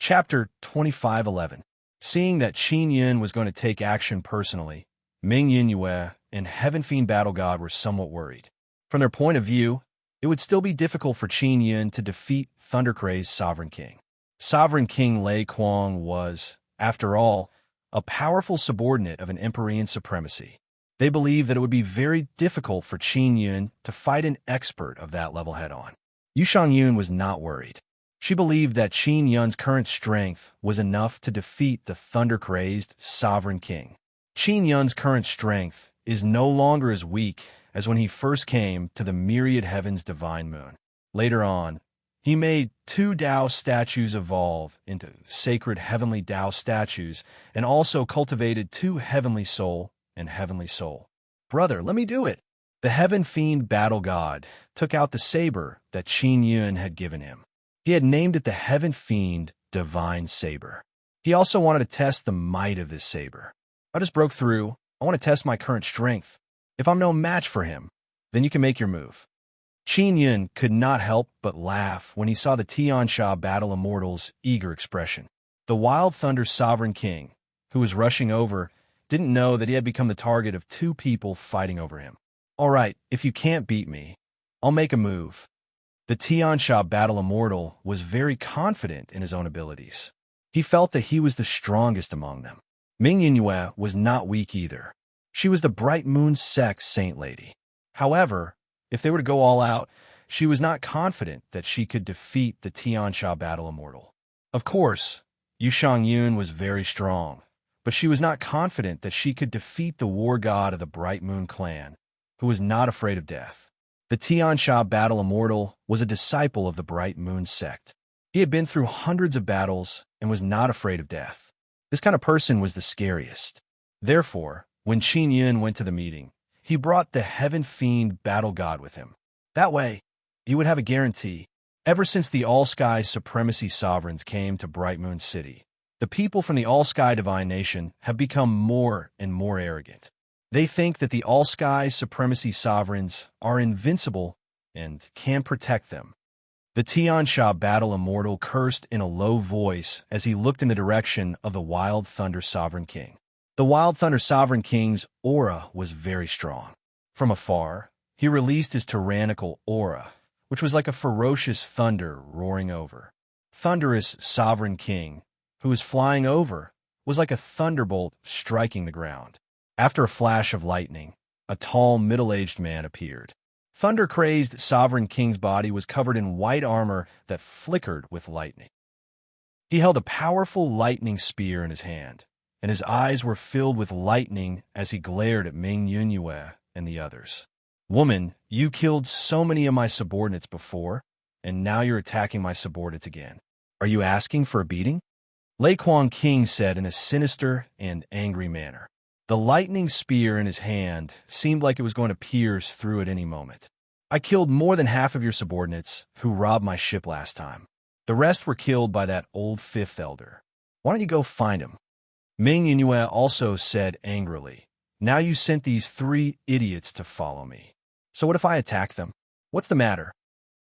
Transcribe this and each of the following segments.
Chapter 2511. Seeing that Qin Yun was going to take action personally, Ming Yue and Heaven Fiend Battle God were somewhat worried. From their point of view, it would still be difficult for Qin Yun to defeat Thundercrazed Sovereign King. Sovereign King Lei Kuang was, after all, a powerful subordinate of an Empyrean supremacy. They believed that it would be very difficult for Qin Yun to fight an expert of that level head-on. Yu Shangyun was not worried. She believed that Qin Yun's current strength was enough to defeat the thunder-crazed Sovereign King. Qin Yun's current strength is no longer as weak as when he first came to the myriad heaven's divine moon. Later on, he made 2 Tao statues evolve into sacred heavenly Tao statues and also cultivated 2 heavenly soul and heavenly soul. Brother, let me do it. The Heaven Fiend Battle God took out the saber that Qin Yun had given him. He had named it the Heaven Fiend Divine Saber. He also wanted to test the might of this saber. I just broke through. I want to test my current strength. If I'm no match for him, then you can make your move. Qin Yun could not help but laugh when he saw the Tiansha Battle Immortal's eager expression. The Wild Thunder Sovereign King, who was rushing over, didn't know that he had become the target of 2 people fighting over him. All right, if you can't beat me, I'll make a move. The Tiansha Battle Immortal was very confident in his own abilities. He felt that he was the strongest among them. Ming Yue was not weak either. She was the Bright Moon Sex Saint Lady. However, if they were to go all out, she was not confident that she could defeat the Tiansha Battle Immortal. Of course, Yu Shangyun was very strong, but she was not confident that she could defeat the war god of the Bright Moon clan, who was not afraid of death. The Tiansha Battle Immortal was a disciple of the Bright Moon sect. He had been through hundreds of battles and was not afraid of death. This kind of person was the scariest. Therefore, when Qin Yun went to the meeting, he brought the Heaven Fiend Battle God with him. That way, he would have a guarantee. Ever since the All-Sky Supremacy Sovereigns came to Bright Moon City, the people from the All-Sky Divine Nation have become more and more arrogant. They think that the All-Sky Supremacy Sovereigns are invincible and can protect them. The Tiansha Battle Immortal cursed in a low voice as he looked in the direction of the Wild Thunder Sovereign King. The Wild Thunder Sovereign King's aura was very strong. From afar, he released his tyrannical aura, which was like a ferocious thunder roaring over. Thunderous Sovereign King, who was flying over, was like a thunderbolt striking the ground. After a flash of lightning, a tall, middle-aged man appeared. Thunder-crazed Sovereign King's body was covered in white armor that flickered with lightning. He held a powerful lightning spear in his hand, and his eyes were filled with lightning as he glared at Ming Yue and the others. Woman, you killed so many of my subordinates before, and now you're attacking my subordinates again. Are you asking for a beating? Lei Kuang King said in a sinister and angry manner. The lightning spear in his hand seemed like it was going to pierce through at any moment. I killed more than half of your subordinates who robbed my ship last time. The rest were killed by that old 5th elder. Why don't you go find him? Ming Yue also said angrily, now you sent these 3 idiots to follow me. So what if I attack them? What's the matter?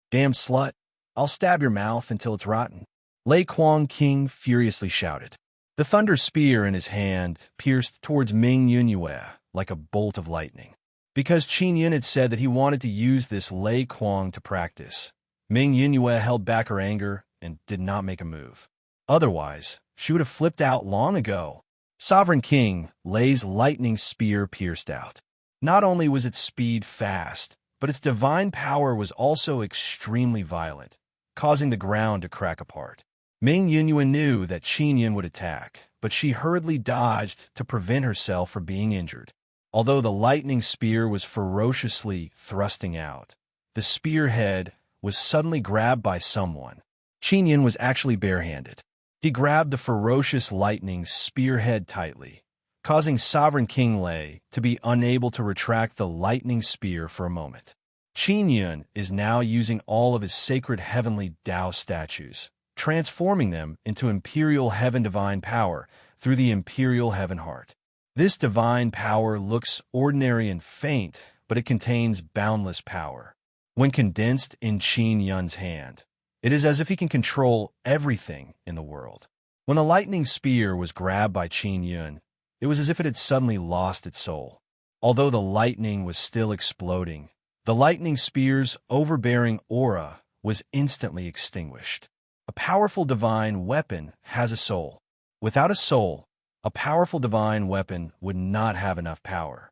Damn slut, I'll stab your mouth until it's rotten. Lei Kuang King furiously shouted. The thunder spear in his hand pierced towards Ming Yue like a bolt of lightning. Because Qin Yun had said that he wanted to use this Lei Kuang to practice, Ming Yue held back her anger and did not make a move. Otherwise, she would have flipped out long ago. Sovereign King Lei's lightning spear pierced out. Not only was its speed fast, but its divine power was also extremely violent, causing the ground to crack apart. Ming Yue knew that Qin Yun would attack, but she hurriedly dodged to prevent herself from being injured. Although the lightning spear was ferociously thrusting out, the spearhead was suddenly grabbed by someone. Qin Yun was actually barehanded. He grabbed the ferocious lightning spearhead tightly, causing Sovereign King Lei to be unable to retract the lightning spear for a moment. Qin Yun is now using all of his sacred heavenly Tao statues, transforming them into Imperial Heaven Divine Power through the Imperial Heaven Heart. This divine power looks ordinary and faint, but it contains boundless power. When condensed in Qin Yun's hand, It is as if he can control everything in the world. When the lightning spear was grabbed by Qin Yun, it was as if it had suddenly lost its soul. Although the lightning was still exploding, the lightning spear's overbearing aura was instantly extinguished. A powerful divine weapon has a soul. Without a soul, a powerful divine weapon would not have enough power.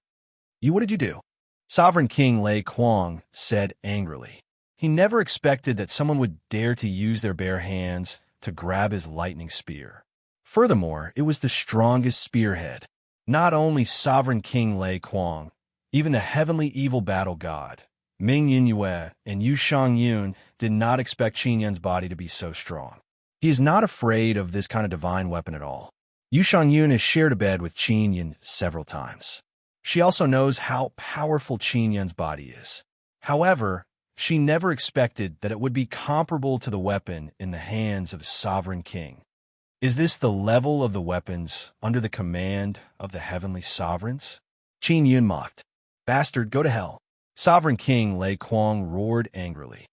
What did you do? Sovereign King Lei Kuang said angrily. He never expected that someone would dare to use their bare hands to grab his lightning spear. Furthermore, it was the strongest spearhead. Not only Sovereign King Lei Kuang, even the heavenly evil battle god, Ming Yinyue and Yu Shangyun did not expect Qin Yun's body to be so strong. He is not afraid of this kind of divine weapon at all. Yu Shangyun has shared a bed with Qin Yun several times. She also knows how powerful Qin Yun's body is. However, she never expected that it would be comparable to the weapon in the hands of a sovereign king. Is this the level of the weapons under the command of the heavenly sovereigns? Qin Yun mocked. Bastard, go to hell. Sovereign King Lei Kuang roared angrily.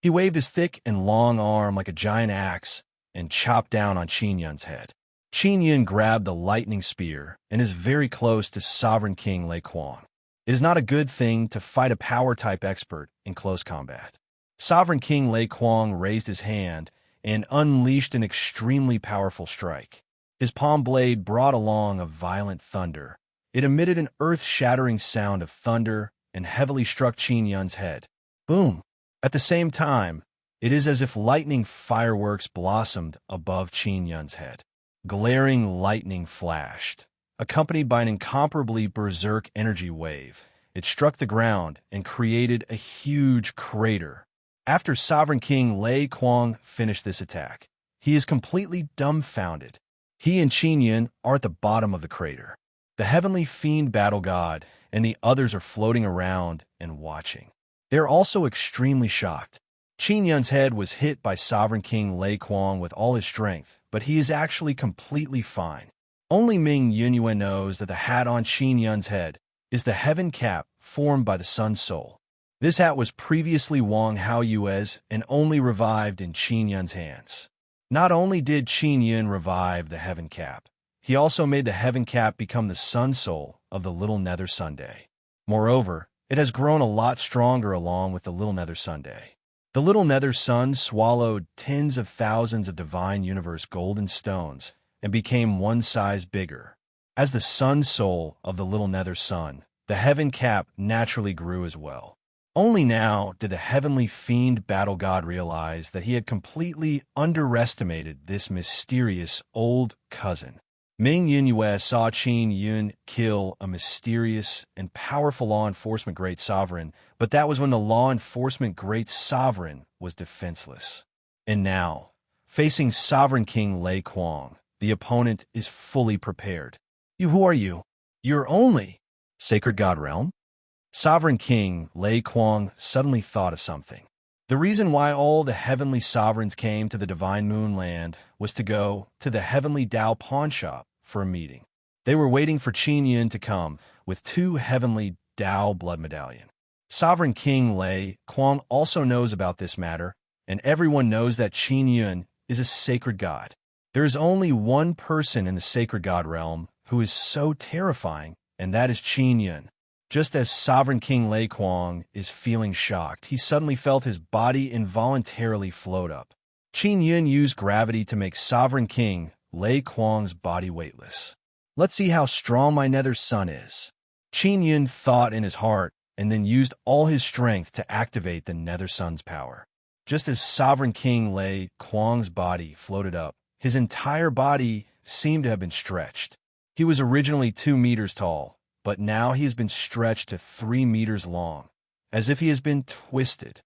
He waved his thick and long arm like a giant axe and chopped down on Qin Yun's head. Qin Yun grabbed the lightning spear and is very close to Sovereign King Lei Kuang. It is not a good thing to fight a power-type expert in close combat. Sovereign King Lei Kuang raised his hand and unleashed an extremely powerful strike. His palm blade brought along a violent thunder. It emitted an earth-shattering sound of thunder and heavily struck Qin Yun's head. Boom! At the same time, it is as if lightning fireworks blossomed above Qin Yun's head. Glaring lightning flashed. Accompanied by an incomparably berserk energy wave, it struck the ground and created a huge crater. After Sovereign King Lei Kuang finished this attack, he is completely dumbfounded. He and Qin Yun are at the bottom of the crater. The heavenly fiend battle god and the others are floating around and watching. They are also extremely shocked. Qin Yun's head was hit by Sovereign King Lei Kuang with all his strength, but he is actually completely fine. Only Ming Yinyue knows that the hat on Qin Yun's head is the heaven cap formed by the sun's soul. This hat was previously Wang Haoyue's and only revived in Qin Yun's hands. Not only did Qin Yun revive the heaven cap, he also made the heaven cap become the sun soul of the Little Nether Sunday. Moreover, it has grown a lot stronger along with the Little Nether Sunday. The Little Nether Sun swallowed tens of thousands of divine universe golden stones and became one size bigger. As the sun soul of the Little Nether Sun, the heaven cap naturally grew as well. Only now did the heavenly fiend battle god realize that he had completely underestimated this mysterious old cousin. Ming Yinyue saw Qin Yun kill a mysterious and powerful law enforcement great sovereign, but that was when the law enforcement great sovereign was defenseless. And now, facing Sovereign King Lei Kuang, the opponent is fully prepared. Who are you? You're only Sacred God Realm? Sovereign King Lei Kuang suddenly thought of something. The reason why all the heavenly sovereigns came to the Divine Moon Land was to go to the Heavenly Dao pawn shop for a meeting. They were waiting for Qin Yun to come with 2 heavenly Dao blood medallion. Sovereign King Lei Kuang also knows about this matter, and everyone knows that Qin Yun is a sacred god. There is only one person in the sacred god realm who is so terrifying, and that is Qin Yun. Just as Sovereign King Lei Kuang is feeling shocked, he suddenly felt his body involuntarily float up. Qin Yun used gravity to make Sovereign King Lei Kuang's body weightless. Let's see how strong my nether sun is. Qin Yun thought in his heart and then used all his strength to activate the nether sun's power. Just as Sovereign King Lei Kuang's body floated up, his entire body seemed to have been stretched. He was originally 2 meters tall, but now he has been stretched to 3 meters long, as if he has been twisted.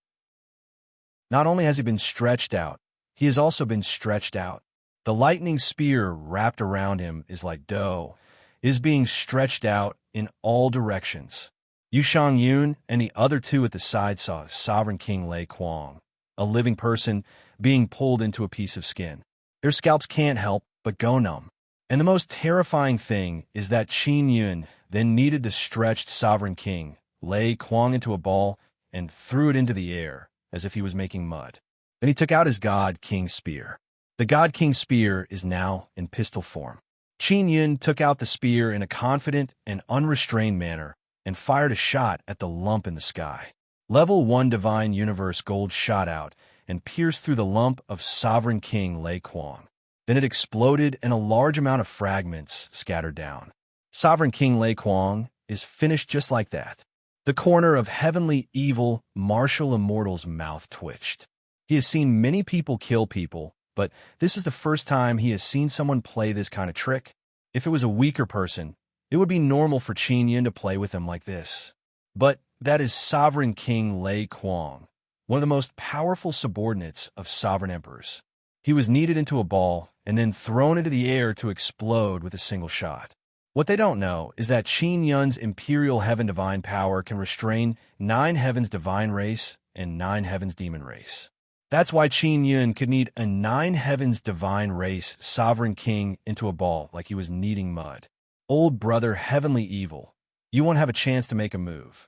Not only has he been stretched out, he has also been stretched out. The lightning spear wrapped around him is like dough, is being stretched out in all directions. Yu Shangyun and the other 2 at the side saw Sovereign King Lei Kuang, a living person, being pulled into a piece of skin. Their scalps can't help but go numb. And the most terrifying thing is that Qin Yun then kneaded the stretched Sovereign King Lei Kuang into a ball and threw it into the air as if he was making mud. Then he took out his God King spear. The God King spear is now in pistol form. Qin Yun took out the spear in a confident and unrestrained manner and fired a shot at the lump in the sky. Level 1 Divine Universe Gold shot out and pierced through the lump of Sovereign King Lei Kuang. Then it exploded and a large amount of fragments scattered down. Sovereign King Lei Kuang is finished just like that. The corner of Heavenly Evil Martial Immortal's mouth twitched. He has seen many people kill people, but this is the first time he has seen someone play this kind of trick. If it was a weaker person, it would be normal for Qin Yun to play with him like this. But that is Sovereign King Lei Kuang, one of the most powerful subordinates of sovereign emperors. He was kneaded into a ball and then thrown into the air to explode with a single shot. What they don't know is that Qin Yun's Imperial Heaven Divine Power can restrain 9 Heavens Divine Race and 9 Heavens Demon Race. That's why Qin Yun could knead a 9 Heavens Divine Race Sovereign King into a ball like he was kneading mud. Old brother Heavenly Evil, you won't have a chance to make a move.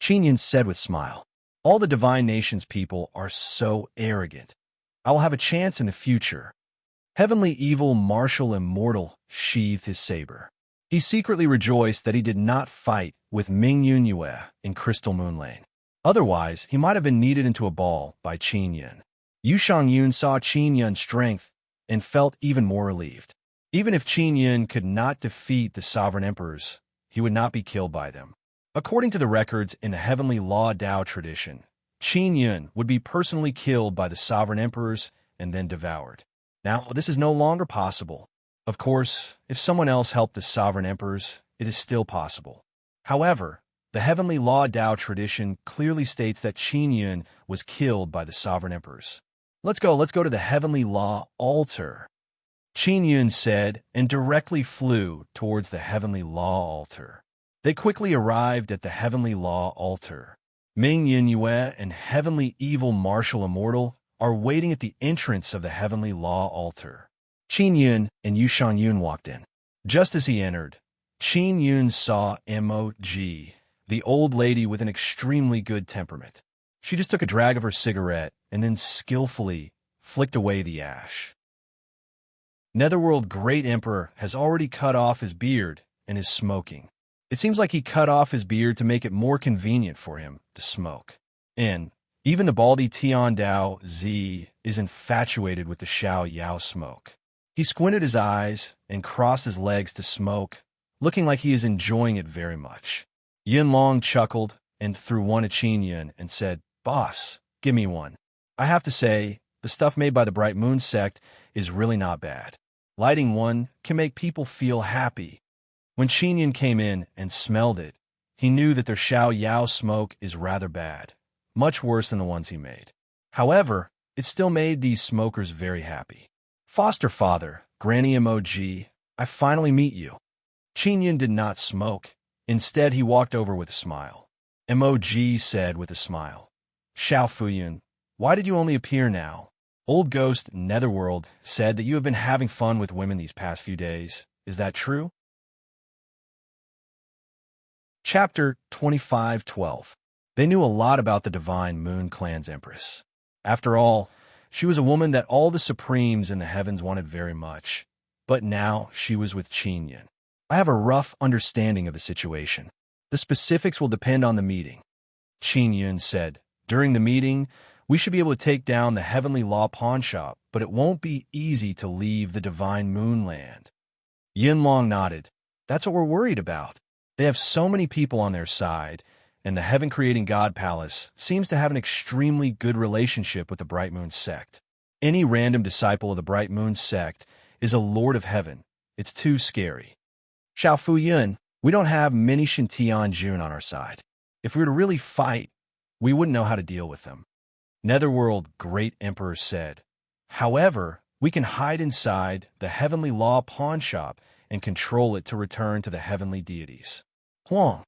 Qin Yun said with smile. All the Divine Nation's people are so arrogant. I will have a chance in the future. Heavenly Evil Martial Immortal sheathed his saber. He secretly rejoiced that he did not fight with Ming Yun Yue in Crystal Moon Lane. Otherwise, he might have been kneaded into a ball by Qin Yun. Yu Shangyun saw Qin Yun's strength and felt even more relieved. Even if Qin Yun could not defeat the sovereign emperors, he would not be killed by them. According to the records in the Heavenly Law Dao tradition, Qin Yun would be personally killed by the sovereign emperors and then devoured. Now, this is no longer possible. Of course, if someone else helped the sovereign emperors, it is still possible. However, the Heavenly Law Dao tradition clearly states that Qin Yun was killed by the sovereign emperors. Let's go to the Heavenly Law altar. Qin Yun said and directly flew towards the Heavenly Law altar. They quickly arrived at the Heavenly Law altar. Ming Yun Yue and Heavenly Evil Martial Immortal are waiting at the entrance of the Heavenly Law altar. Qin Yun and Yu Shangyun walked in. Just as he entered, Qin Yun saw Mog, the old lady with an extremely good temperament. She just took a drag of her cigarette and then skillfully flicked away the ash. Netherworld Great Emperor has already cut off his beard and is smoking. It seems like he cut off his beard to make it more convenient for him to smoke. And even the baldy Tian Dao Zi is infatuated with the Xiao Yao smoke. He squinted his eyes and crossed his legs to smoke, looking like he is enjoying it very much. Yin Long chuckled and threw one at Qin Yun and said, "Boss, give me one. I have to say, the stuff made by the Bright Moon sect is really not bad. Lighting one can make people feel happy." When Qin Yun came in and smelled it, he knew that their Xiao Yao smoke is rather bad, much worse than the ones he made. However, it still made these smokers very happy. "Foster father, Granny Mog, I finally meet you." Qin Yun did not smoke. Instead, he walked over with a smile. Mog said with a smile, "Xiao Fuyun, why did you only appear now? Old Ghost Netherworld said that you have been having fun with women these past few days. Is that true?" Chapter 25:12. They knew a lot about the Divine Moon Clan's Empress. After all, she was a woman that all the Supremes in the heavens wanted very much. But now she was with Qin Yun. I have a rough understanding of the situation. The specifics will depend on the meeting. Qin Yun said, "During the meeting, we should be able to take down the Heavenly Law pawn shop, but it won't be easy to leave the Divine Moonland." Yin Long nodded. "That's what we're worried about. They have so many people on their side, and the Heaven-Creating God Palace seems to have an extremely good relationship with the Bright Moon sect. Any random disciple of the Bright Moon sect is a Lord of Heaven. It's too scary. Xiao Fu Yun, we don't have many Shintian Jun on our side. If we were to really fight, we wouldn't know how to deal with them." Netherworld Great Emperor said, "However, we can hide inside the Heavenly Law pawn shop and control it to return to the heavenly deities." Huang.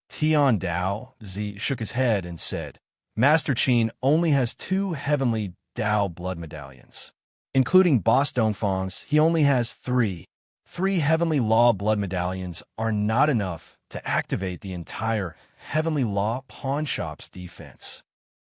Tian Dao Zi shook his head and said, "Master Qin only has 2 heavenly Dao blood medallions. Including Boss Dongfang's, he only has 3. 3 heavenly law blood medallions are not enough to activate the entire heavenly law pawn shop's defense."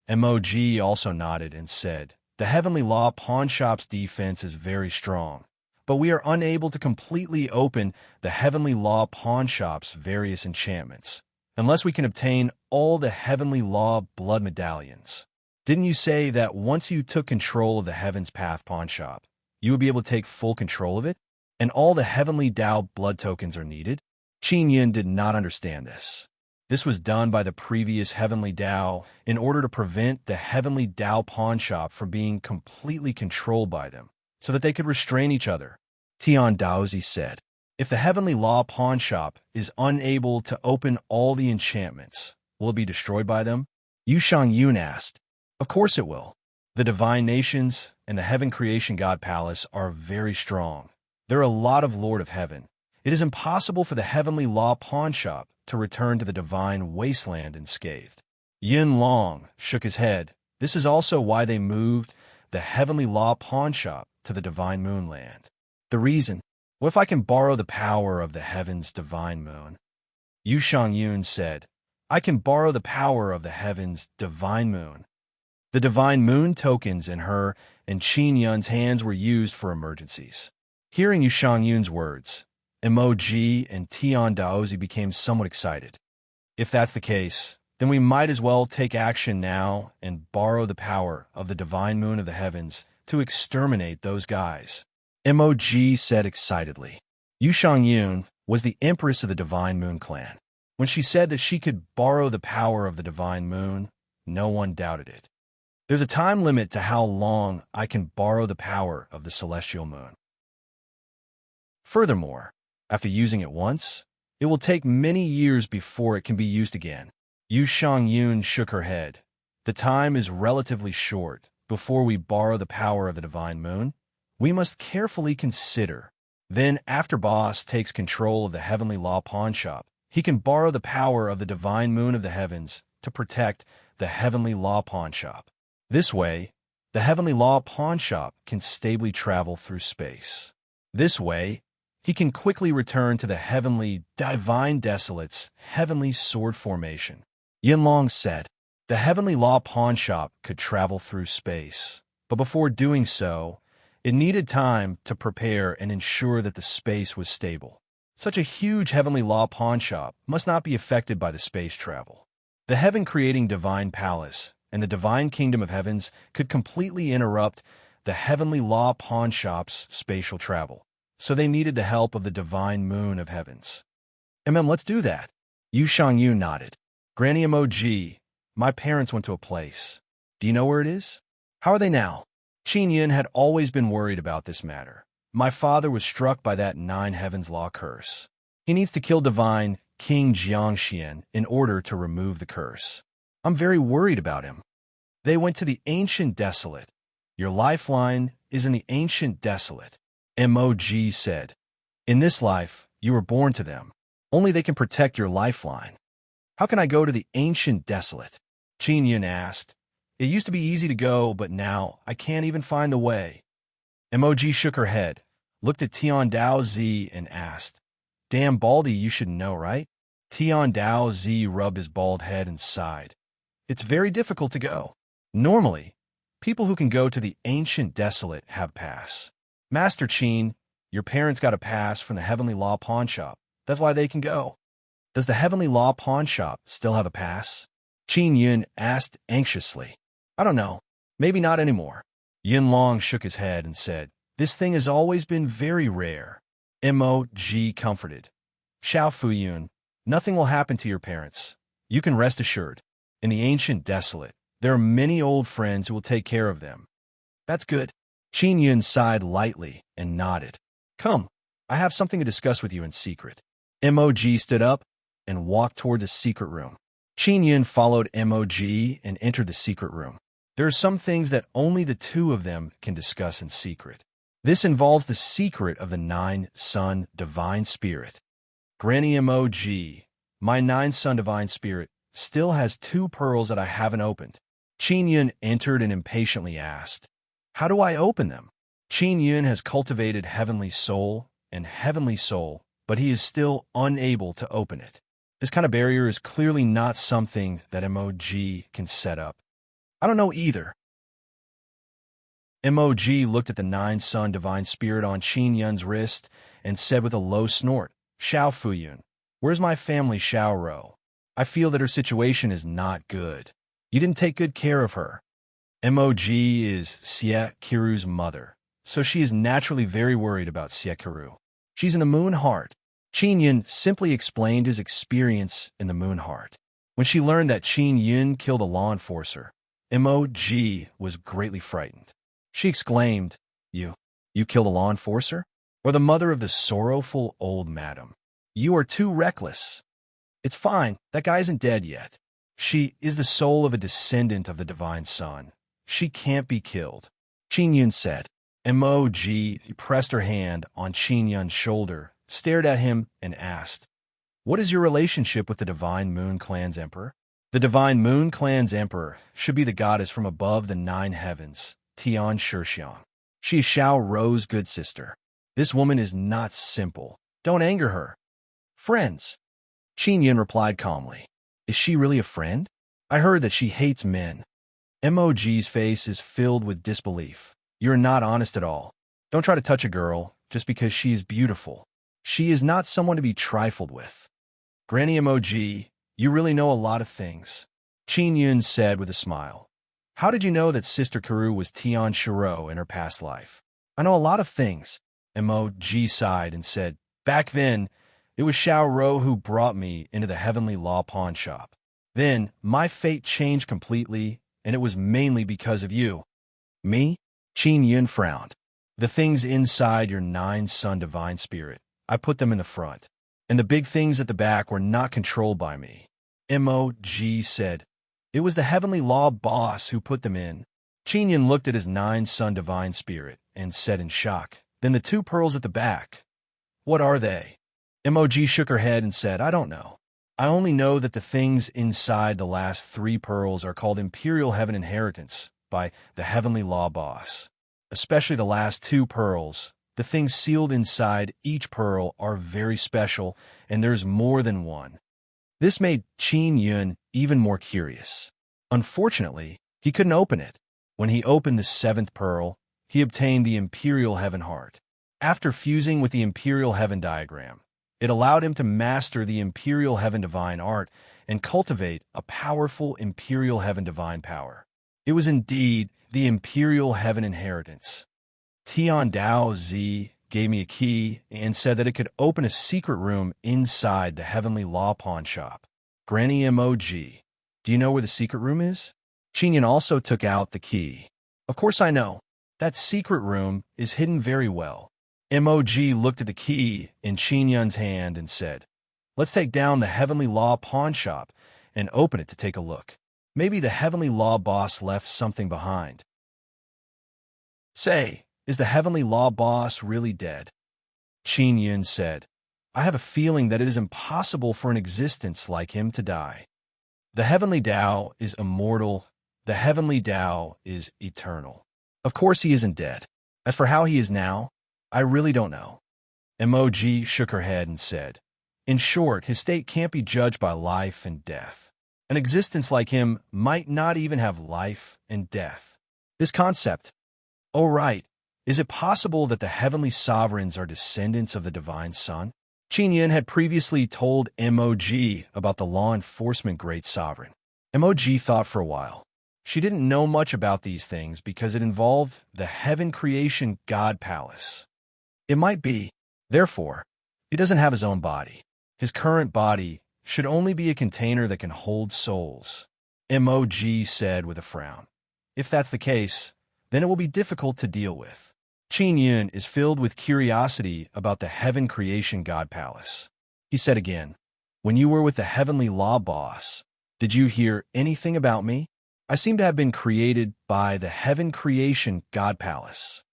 Mog also nodded and said, The Heavenly Law pawn shop's defense is very strong, but we are unable to completely open the Heavenly Law pawn shop's various enchantments, unless we can obtain all the Heavenly Law blood medallions. Didn't you say that once you took control of the Heaven's Path pawn shop, you would be able to take full control of it? And all the Heavenly Tao blood tokens are needed? Qin Yin did not understand this. This was done by the previous Heavenly Tao in order to prevent the Heavenly Tao pawn shop from being completely controlled by them, so that they could restrain each other. Tian Daozi said, "If the Heavenly Law pawn shop is unable to open all the enchantments, will it be destroyed by them?" Yu Shangyun asked, "Of course it will. The Divine Nations and the Heaven Creation God Palace are very strong. There are a lot of Lord of Heaven. It is impossible for the Heavenly Law pawn shop to return to the Divine Wasteland unscathed." Yin Long shook his head. This is also why they moved the Heavenly Law pawn shop to the Divine Moonland. The reason? What if I can borrow the power of the Heaven's Divine Moon? Yu Shangyun said, "I can borrow the power of the Heaven's Divine Moon." The Divine Moon tokens in her and Qin Yun's hands were used for emergencies. Hearing Yu Shangyun's words, Emoji and Tian Daozi became somewhat excited. If that's the case, then we might as well take action now and borrow the power of the Divine Moon of the Heavens to exterminate those guys. Emoji said excitedly. Yu Shangyun was the empress of the Divine Moon clan. When she said that she could borrow the power of the Divine Moon, no one doubted it. There's a time limit to how long I can borrow the power of the Celestial Moon. Furthermore, after using it once, it will take many years before it can be used again. Yu Shangyun shook her head. The time is relatively short. Before we borrow the power of the Divine Moon, we must carefully consider. Then, after Boss takes control of the Heavenly Law pawn shop, he can borrow the power of the Divine Moon of the Heavens to protect the Heavenly Law pawn shop. This way, the Heavenly Law pawn shop can stably travel through space. This way, he can quickly return to the Heavenly Divine Desolate's Heavenly Sword formation. Yinlong said, the Heavenly Law pawn shop could travel through space, but before doing so, it needed time to prepare and ensure that the space was stable. Such a huge Heavenly Law pawn shop must not be affected by the space travel. The heaven-creating Divine Palace and the Divine Kingdom of Heavens could completely interrupt the Heavenly Law pawn shop's spatial travel. So they needed the help of the Divine Moon of Heavens. Let's do that. Yu Shangyu nodded. Granny Emoji, my parents went to a place. Do you know where it is? How are they now? Qin Yin had always been worried about this matter. My father was struck by that 9 Heavens Law curse. He needs to kill Divine King Jiangxian in order to remove the curse. I'm very worried about him. They went to the Ancient Desolate. Your lifeline is in the Ancient Desolate. Emoji said, in this life, you were born to them. Only they can protect your lifeline. How can I go to the Ancient Desolate? Qin Yin asked. It used to be easy to go, but now I can't even find the way. Emoji shook her head, looked at Tian Dao Zi and asked, Damn Baldy, you should know, right? Tian Dao Zi rubbed his bald head and sighed. It's very difficult to go. Normally, people who can go to the Ancient Desolate have pass. Master Qin, your parents got a pass from the Heavenly Law pawn shop. That's why they can go. Does the Heavenly Law pawn shop still have a pass? Qin Yin asked anxiously. I don't know. Maybe not anymore. Yin Long shook his head and said, This thing has always been very rare. Mo.G. comforted. Xiao Fuyun, nothing will happen to your parents. You can rest assured. In the Ancient Desolate, there are many old friends who will take care of them. That's good. Qin Yun sighed lightly and nodded. Come, I have something to discuss with you in secret. Mo.G. stood up and walked toward the secret room. Qin Yun followed Mo.G. and entered the secret room. There are some things that only the two of them can discuss in secret. This involves the secret of the 9-Sun Divine Spirit. Granny Mo.G., my 9-Sun Divine Spirit, still has 2 pearls that I haven't opened. Qin Yun entered and impatiently asked, How do I open them? Qin Yun has cultivated Heavenly Soul and Heavenly Soul, but he is still unable to open it. This kind of barrier is clearly not something that Mo.G. can set up. I don't know either. MOG looked at the nine-sun divine spirit on Qin Yun's wrist and said with a low snort, Xiao Fuyun, where's my family Xiao Ro? I feel that her situation is not good. You didn't take good care of her. MOG is Xie Kiru's mother, so she is naturally very worried about Xie Kiru. She's in the Moon Heart. Qin Yun simply explained his experience in the Moon Heart. When she learned that Qin Yun killed a law enforcer, MOG was greatly frightened. She exclaimed, You killed a law enforcer? Or the mother of the sorrowful old madam? You are too reckless. It's fine, that guy isn't dead yet. She is the soul of a descendant of the Divine Sun. She can't be killed. Qin Yun said. MOG pressed her hand on Qin Yun's shoulder, stared at him, and asked, What is your relationship with the Divine Moon Clan's Emperor? The Divine Moon Clan's Emperor should be the goddess from above the 9 heavens, Tian Shixiang. She is Xiao Ro's good sister. This woman is not simple. Don't anger her. Friends. Qin Yun replied calmly. Is she really a friend? I heard that she hates men. MOG's face is filled with disbelief. You're not honest at all. Don't try to touch a girl just because she is beautiful. She is not someone to be trifled with. Granny MOG, you really know a lot of things. Qin Yun said with a smile. How did you know that Sister Kiru was Tian Shiro in her past life? I know a lot of things. MOG sighed and said, Back then, it was Xiao Ro who brought me into the Heavenly Law pawn shop. Then, my fate changed completely, and it was mainly because of you. Me? Qin Yun frowned. The things inside your 9-sun divine spirit, I put them in the front, and the big things at the back were not controlled by me. MOG said, It was the Heavenly Law boss who put them in. Qin Yun looked at his 9-sun divine spirit and said in shock, Then the 2 pearls at the back. What are they? MOG shook her head and said, I don't know. I only know that the things inside the last 3 pearls are called Imperial Heaven Inheritance by the Heavenly Law boss. Especially the last 2 pearls. The things sealed inside each pearl are very special, and there's more than one. This made Qin Yun even more curious. Unfortunately, he couldn't open it. When he opened the 7th pearl, he obtained the Imperial Heaven Heart. After fusing with the Imperial Heaven diagram, it allowed him to master the Imperial Heaven Divine Art and cultivate a powerful Imperial Heaven Divine power. It was indeed the Imperial Heaven Inheritance. Tian Dao Zi gave me a key and said that it could open a secret room inside the Heavenly Law pawn shop. Granny MOG, do you know where the secret room is? Qin Yun also took out the key. Of course I know. That secret room is hidden very well. MOG looked at the key in Qin Yun's hand and said, Let's take down the Heavenly Law pawn shop and open it to take a look. Maybe the Heavenly Law boss left something behind. Say, is the Heavenly Law boss really dead? Qin Yun said, I have a feeling that it is impossible for an existence like him to die. The Heavenly Tao is immortal. The Heavenly Tao is eternal. Of course he isn't dead. As for how he is now, I really don't know. MOG shook her head and said, In short, his state can't be judged by life and death. An existence like him might not even have life and death. This concept, oh right, is it possible that the heavenly sovereigns are descendants of the Divine Sun? Qin Yun had previously told MOG about the law enforcement great sovereign. MOG thought for a while. She didn't know much about these things because it involved the Heaven Creation God Palace. It might be, therefore, he doesn't have his own body. His current body should only be a container that can hold souls. MOG said with a frown. If that's the case, then it will be difficult to deal with. Qin Yun is filled with curiosity about the Heaven Creation God Palace. He said again, When you were with the Heavenly Law boss, did you hear anything about me? I seem to have been created by the Heaven Creation God Palace.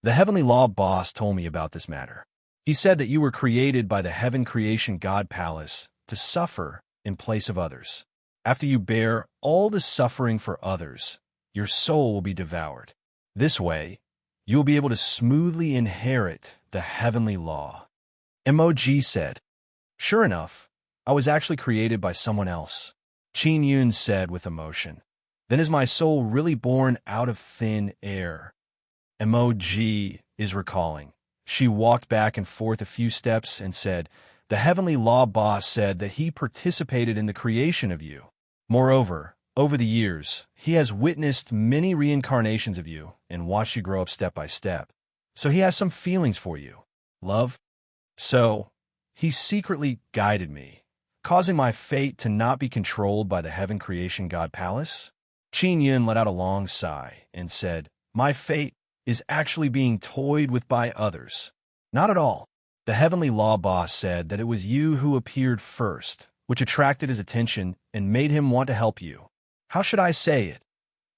The Heavenly Law boss told me about this matter. He said that you were created by the Heaven Creation God Palace to suffer in place of others. After you bear all the suffering for others, your soul will be devoured. This way, you will be able to smoothly inherit the Heavenly Law. MOG said, Sure enough, I was actually created by someone else. Qin Yun said with emotion, Then is my soul really born out of thin air? Emoji is recalling. She walked back and forth a few steps and said, "The heavenly law boss said that he participated in the creation of you. Moreover, over the years, he has witnessed many reincarnations of you and watched you grow up step by step. So he has some feelings for you. Love? So, he secretly guided me, causing my fate to not be controlled by the heaven creation god palace." Qin Yun let out a long sigh and said, "My fate is actually being toyed with by others." "Not at all. The heavenly law boss said that it was you who appeared first, which attracted his attention and made him want to help you. How should I say it?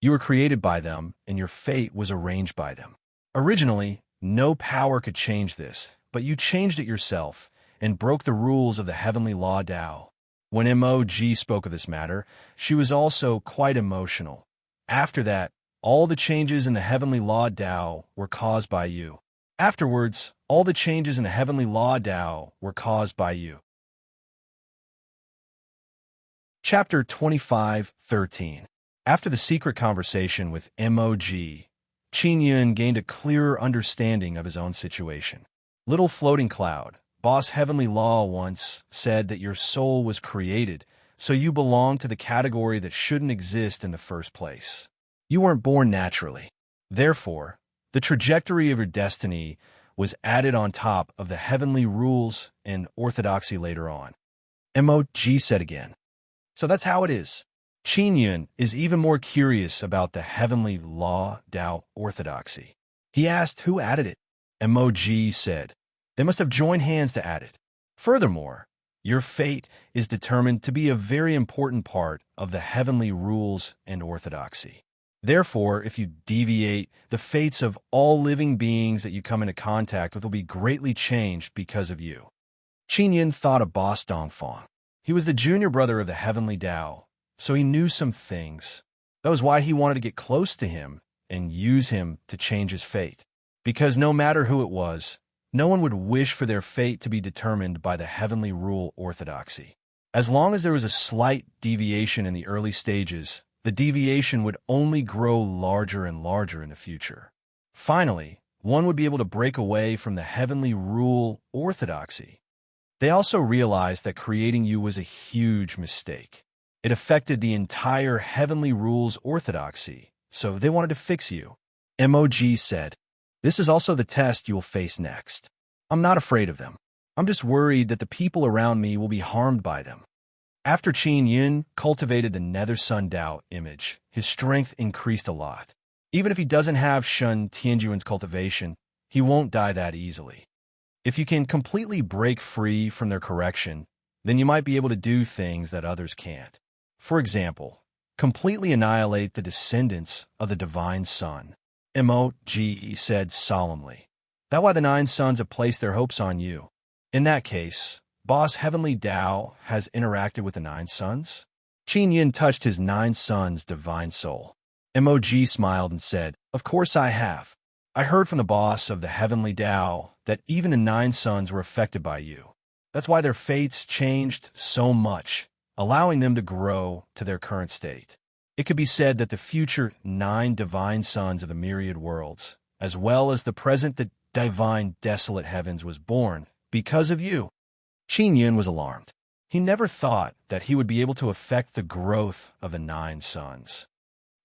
You were created by them, and your fate was arranged by them. Originally, no power could change this, but you changed it yourself and broke the rules of the heavenly law Tao." When Mog spoke of this matter, she was also quite emotional. After that, all the changes in the heavenly law Tao were caused by you. Afterwards, all the changes in the heavenly law Tao were caused by you. Chapter 25:13. After the secret conversation with Mog, Qin Yun gained a clearer understanding of his own situation. "Little floating cloud, Boss Heavenly Law once said that your soul was created, so you belong to the category that shouldn't exist in the first place. You weren't born naturally. Therefore, the trajectory of your destiny was added on top of the heavenly rules and orthodoxy later on." Mog said again. "So that's how it is." Qin Yun is even more curious about the heavenly law Tao orthodoxy. He asked who added it. Mog said, "They must have joined hands to add it. Furthermore, your fate is determined to be a very important part of the heavenly rules and orthodoxy. Therefore, if you deviate, the fates of all living beings that you come into contact with will be greatly changed because of you." Qin Yun thought of Boss Dongfang. He was the junior brother of the heavenly Tao, so he knew some things. That was why he wanted to get close to him and use him to change his fate. Because no matter who it was, no one would wish for their fate to be determined by the heavenly rule orthodoxy. As long as there was a slight deviation in the early stages, the deviation would only grow larger and larger in the future. Finally, one would be able to break away from the heavenly rule orthodoxy. They also realized that creating you was a huge mistake. It affected the entire heavenly rules orthodoxy, so they wanted to fix you. Mog said, "This is also the test you will face next. I'm not afraid of them. I'm just worried that the people around me will be harmed by them." After Qin Yun cultivated the Nether Sun Tao image, his strength increased a lot. Even if he doesn't have Shun Tianjuan's cultivation, he won't die that easily. If you can completely break free from their correction, then you might be able to do things that others can't. For example, completely annihilate the descendants of the Divine Sun. Mog said solemnly. "That's why the 9 sons have placed their hopes on you. In that case, Boss Heavenly Tao has interacted with the 9 sons?" Qin Yun touched his 9 sons' divine soul. Mog smiled and said, "Of course I have. I heard from the boss of the Heavenly Tao that even the 9 sons were affected by you. That's why their fates changed so much, allowing them to grow to their current state. It could be said that the future 9 divine sons of the myriad worlds, as well as the present the divine desolate heavens, was born because of you." Qin Yun was alarmed. He never thought that he would be able to affect the growth of the 9 sons.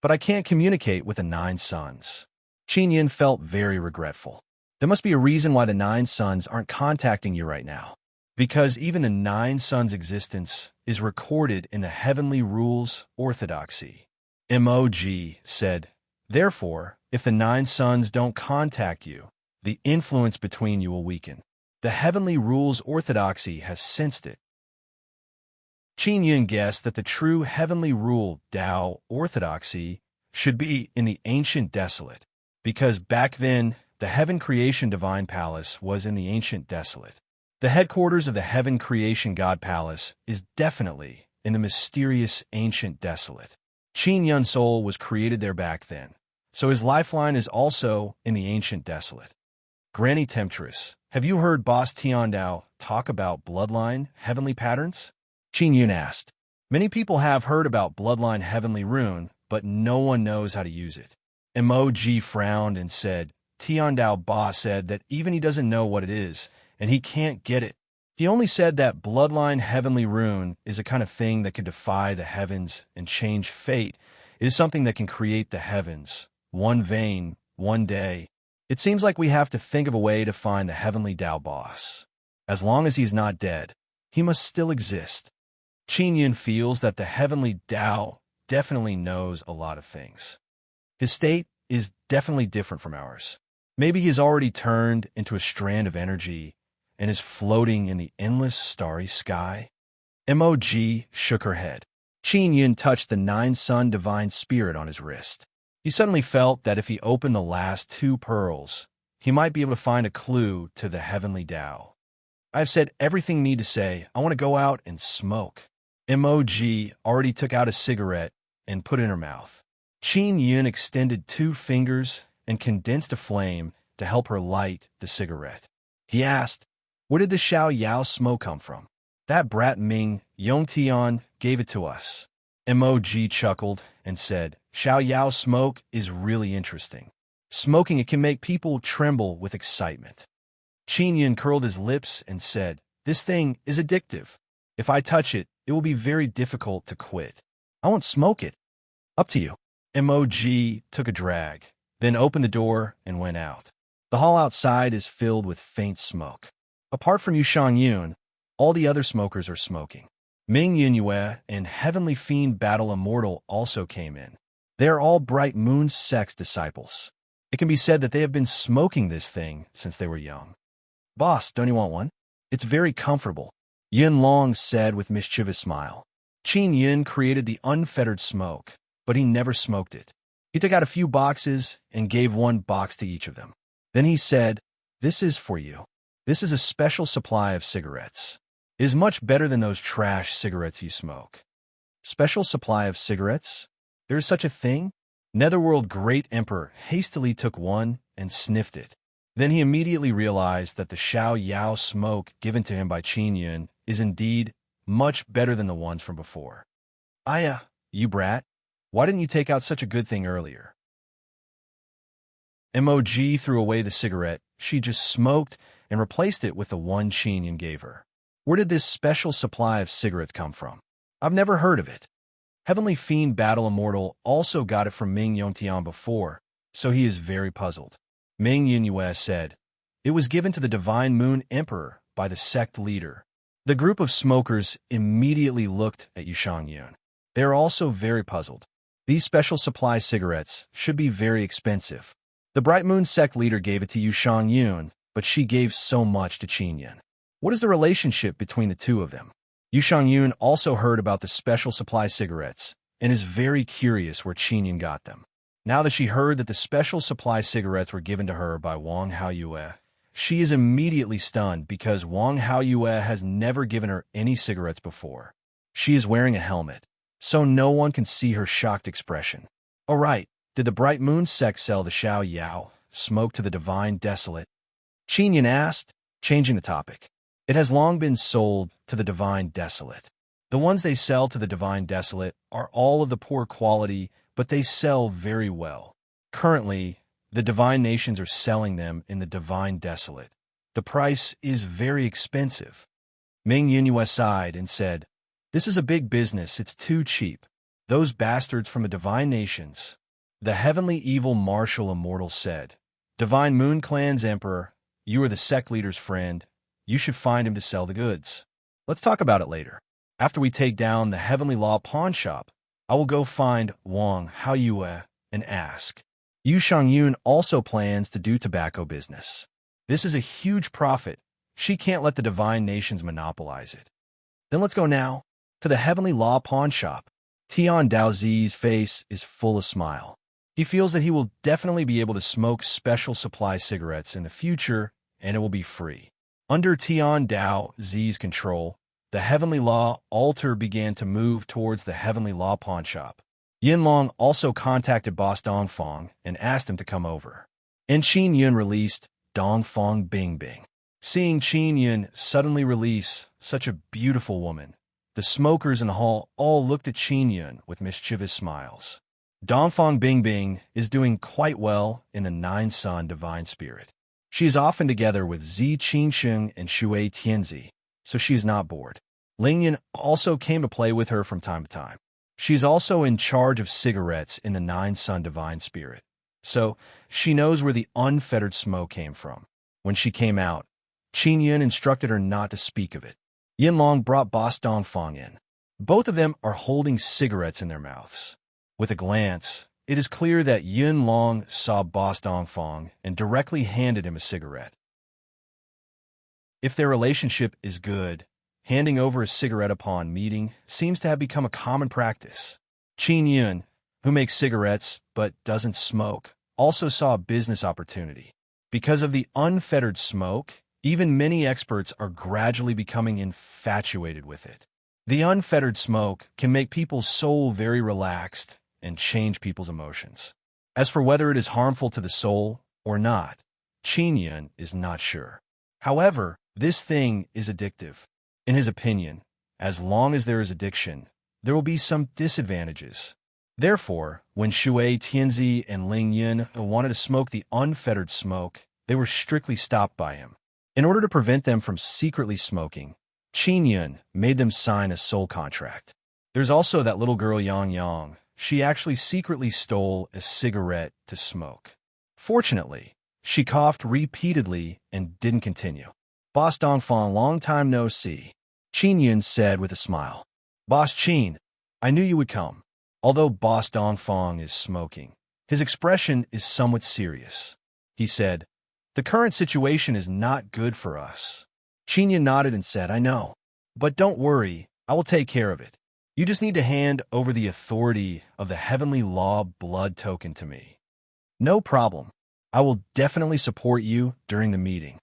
"But I can't communicate with the 9 sons." Qin Yun felt very regretful. There must be a reason why the 9 sons aren't contacting you right now. Because even the 9 sons' existence is recorded in the heavenly rules orthodoxy. Mog said, "Therefore, if the 9 sons don't contact you, the influence between you will weaken. The heavenly rules orthodoxy has sensed it." Qin Yun guessed that the true heavenly rule Tao orthodoxy should be in the ancient desolate, because back then the heaven creation divine palace was in the ancient desolate. The headquarters of the heaven creation god palace is definitely in the mysterious ancient desolate. Qin Yun's soul was created there back then, so his lifeline is also in the ancient desolate. "Granny Temptress, have you heard Boss Tiandao talk about bloodline heavenly patterns?" Qin Yun asked. "Many people have heard about bloodline heavenly rune, but no one knows how to use it." Mog frowned and said, Tian Dao Ba said that even he doesn't know what it is, and he can't get it. He only said that bloodline heavenly rune is a kind of thing that could defy the heavens and change fate. It is something that can create the heavens, one vein, one day. It seems like we have to think of a way to find the heavenly Dao boss. As long as he's not dead, he must still exist. Qin Yun feels that the heavenly Dao definitely knows a lot of things. His state is definitely different from ours. Maybe he has already turned into a strand of energy and is floating in the endless starry sky. Mog shook her head. Qin Yun touched the nine-sun divine spirit on his wrist. He suddenly felt that if he opened the last two pearls, he might be able to find a clue to the heavenly Dao. I've said everything I need to say. I want to go out and smoke. Mog already took out a cigarette and put it in her mouth. Qin Yun extended 2 fingers and condensed a flame to help her light the cigarette. He asked, "Where did the Xiao Yao smoke come from?" "That brat Ming Yongtian gave it to us." Mog chuckled and said, "Xiao Yao smoke is really interesting. Smoking it can make people tremble with excitement." Qin Yun curled his lips and said, "This thing is addictive. If I touch it, it will be very difficult to quit. I won't smoke it." "Up to you." Mog took a drag, then opened the door and went out. The hall outside is filled with faint smoke. Apart from Yu Shangyun, all the other smokers are smoking. Ming Yunyue and Heavenly Fiend Battle Immortal also came in. They are all Bright Moon Sect's disciples. It can be said that they have been smoking this thing since they were young. "Boss, don't you want one? It's very comfortable," Yun Long said with mischievous smile. Qin Yun created the unfettered smoke, but he never smoked it. He took out a few boxes and gave 1 box to each of them. Then he said, "This is for you. This is a special supply of cigarettes. It is much better than those trash cigarettes you smoke." Special supply of cigarettes? There is such a thing? Netherworld Great Emperor hastily took one and sniffed it. Then he immediately realized that the Xiao Yao smoke given to him by Qin Yun is indeed much better than the ones from before. "Aya, you brat, why didn't you take out such a good thing earlier?" Mog threw away the cigarette she just smoked and replaced it with the one Qin Yun gave her. "Where did this special supply of cigarettes come from? I've never heard of it." Heavenly Fiend Battle Immortal also got it from Ming Yongtian before, so he is very puzzled. Ming Yunyue said, "It was given to the Divine Moon Emperor by the sect leader." The group of smokers immediately looked at Yu Shangyun. They are also very puzzled. These special supply cigarettes should be very expensive. The Bright Moon sect leader gave it to Yu Shangyun, but she gave so much to Qin Yun. What is the relationship between the two of them? Yu Shangyun also heard about the special supply cigarettes and is very curious where Qin Yun got them. Now that she heard that the special supply cigarettes were given to her by Wang Haoyue, she is immediately stunned because Wang Haoyue has never given her any cigarettes before. She is wearing a helmet, so no one can see her shocked expression. "Oh right, did the Bright Moon sect sell the Xiao Yao smoke to the Divine Desolate?" Qin Yun asked, changing the topic. "It has long been sold to the Divine Desolate. The ones they sell to the Divine Desolate are all of the poor quality, but they sell very well. Currently, the Divine Nations are selling them in the Divine Desolate. The price is very expensive." Ming Yunyue sighed and said, "This is a big business. It's too cheap. Those bastards from the Divine Nations." The Heavenly Evil Martial Immortal said, "Divine Moon Clan's Emperor, you are the sect leader's friend. You should find him to sell the goods. Let's talk about it later. After we take down the Heavenly Law pawn shop, I will go find Wang Haoyue and ask." Yu Shangyun also plans to do tobacco business. This is a huge profit. She can't let the Divine Nations monopolize it. Then let's go now to the Heavenly Law pawn shop. Tian Daozi's face is full of smile. He feels that he will definitely be able to smoke special supply cigarettes in the future, and it will be free. Under Tian Daozi's control, the Heavenly Law altar began to move towards the Heavenly Law pawn shop. Yinlong also contacted boss Dongfang and asked him to come over. And Qin Yun released Dongfang Bing Bing. Seeing Qin Yun suddenly release such a beautiful woman, the smokers in the hall all looked at Qin Yun with mischievous smiles. Dongfang Bingbing is doing quite well in the Nine Sun Divine Spirit. She is often together with Zi Qingsheng and Shui Tianzi, so she is not bored. Lingyan also came to play with her from time to time. She's also in charge of cigarettes in the Nine Sun Divine Spirit, so she knows where the unfettered smoke came from. When she came out, Qin Yun instructed her not to speak of it. Yin Long brought Boss Dongfang in. Both of them are holding cigarettes in their mouths. With a glance, it is clear that Yun Long saw Boss Dongfang and directly handed him a cigarette. If their relationship is good, handing over a cigarette upon meeting seems to have become a common practice. Qin Yun, who makes cigarettes but doesn't smoke, also saw a business opportunity. Because of the unfettered smoke, even many experts are gradually becoming infatuated with it. The unfettered smoke can make people's soul very relaxed and change people's emotions. As for whether it is harmful to the soul or not, Qin Yun is not sure. However, this thing is addictive. In his opinion, as long as there is addiction, there will be some disadvantages. Therefore, when Shui Tianzi and Ling Yun wanted to smoke the unfettered smoke, they were strictly stopped by him. In order to prevent them from secretly smoking, Qin Yun made them sign a soul contract. There's also that little girl Yang Yang. She actually secretly stole a cigarette to smoke. Fortunately, she coughed repeatedly and didn't continue. Boss Dongfang, long time no see, Qin Yun said with a smile. Boss Qin, I knew you would come. Although Boss Dongfang is smoking, his expression is somewhat serious. He said, the current situation is not good for us. Qin Yun nodded and said, I know. But don't worry, I will take care of it. You just need to hand over the authority of the Heavenly Law blood token to me. No problem. I will definitely support you during the meeting.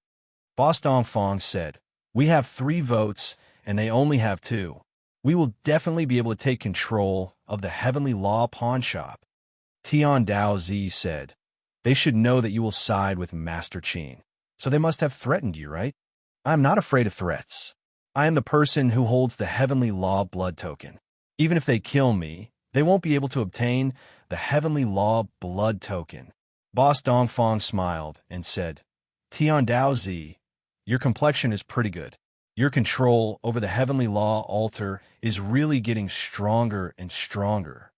Boss Dongfang said, we have 3 votes and they only have 2. We will definitely be able to take control of the Heavenly Law pawn shop. Tian Dao Zi said, they should know that you will side with Master Qin, so they must have threatened you, right? I am not afraid of threats. I am the person who holds the Heavenly Law blood token. Even if they kill me, they won't be able to obtain the Heavenly Law blood token. Boss Dongfang smiled and said, Tian Dao Zi, your complexion is pretty good. Your control over the Heavenly Law altar is really getting stronger and stronger.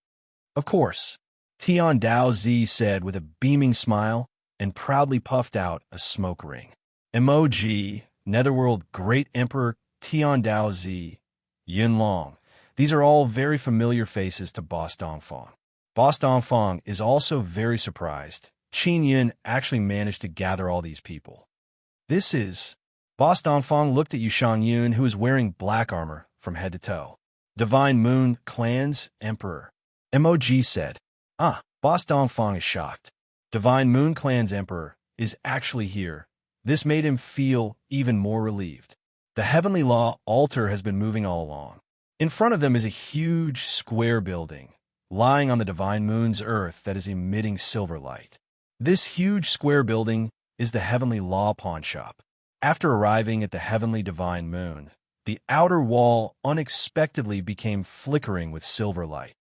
Of course, Tian Dao Zi said with a beaming smile and proudly puffed out a smoke ring. Emoji, Netherworld Great Emperor Tian Dao Zi, Yun Long. These are all very familiar faces to Boss Dongfang. Boss Dongfang is also very surprised. Qin Yun actually managed to gather all these people. This is... Boss Dongfang looked at Yushang Yun, who is wearing black armor from head to toe. Divine Moon Clan's Emperor. MOG said, Boss Dongfang is shocked. Divine Moon Clan's Emperor is actually here. This made him feel even more relieved. The Heavenly Law altar has been moving all along. In front of them is a huge square building, lying on the Divine Moon's earth that is emitting silver light. This huge square building is the Heavenly Law pawn shop. After arriving at the Heavenly Divine Moon, the outer wall unexpectedly became flickering with silver light.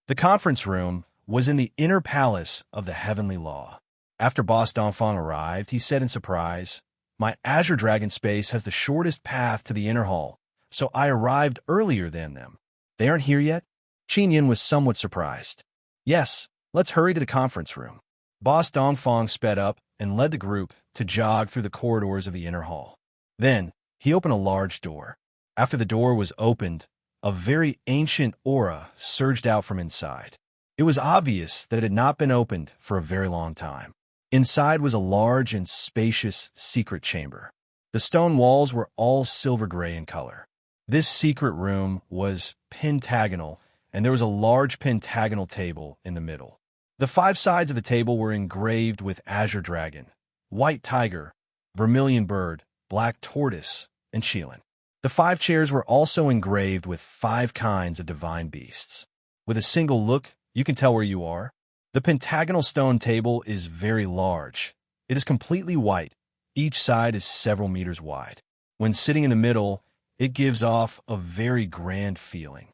The conference room was in the inner palace of the Heavenly Law. After Boss Dongfang arrived, he said in surprise, my Azure Dragon space has the shortest path to the inner hall, so I arrived earlier than them. They aren't here yet? Qin Yun was somewhat surprised. Yes, let's hurry to the conference room. Boss Dongfang sped up and led the group to jog through the corridors of the inner hall. Then, he opened a large door. After the door was opened, a very ancient aura surged out from inside. It was obvious that it had not been opened for a very long time. Inside was a large and spacious secret chamber. The stone walls were all silver gray in color. This secret room was pentagonal, and there was a large pentagonal table in the middle. The 5 sides of the table were engraved with Azure Dragon, White Tiger, Vermilion Bird, Black Tortoise, and Shilin. The 5 chairs were also engraved with 5 kinds of divine beasts. With a single look, you can tell where you are. The pentagonal stone table is very large. It is completely white, Each side is several meters wide. When sitting in the middle, it gives off a very grand feeling.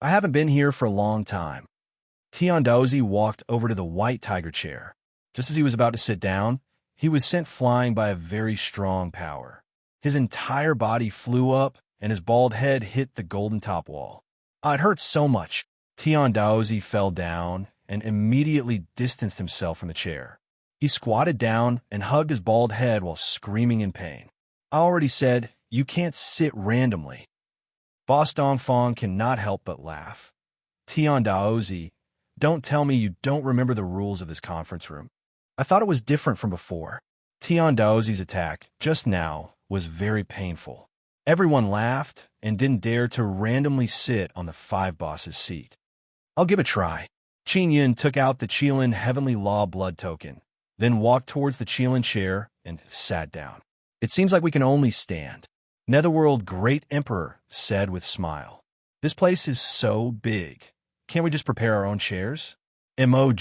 I haven't been here for a long time. Tiandaozi walked over to the white tiger chair. Just as he was about to sit down, he was sent flying by a very strong power. His entire body flew up, and his bald head hit the golden top wall. It hurt so much. Tiandaozi fell down and immediately distanced himself from the chair. He squatted down and hugged his bald head while screaming in pain. I already said, you can't sit randomly. Boss Dongfang cannot help but laugh. Tiandaozi, don't tell me you don't remember the rules of this conference room. I thought it was different from before. Tiandaozi's attack, just now, was very painful. Everyone laughed and didn't dare to randomly sit on the five bosses' seat. I'll give it a try. Qin Yun took out the Qilin Heavenly Law blood token, then walked towards the Qilin chair and sat down. It seems like we can only stand. Netherworld Great Emperor said with smile. This place is so big. Can't we just prepare our own chairs? MOG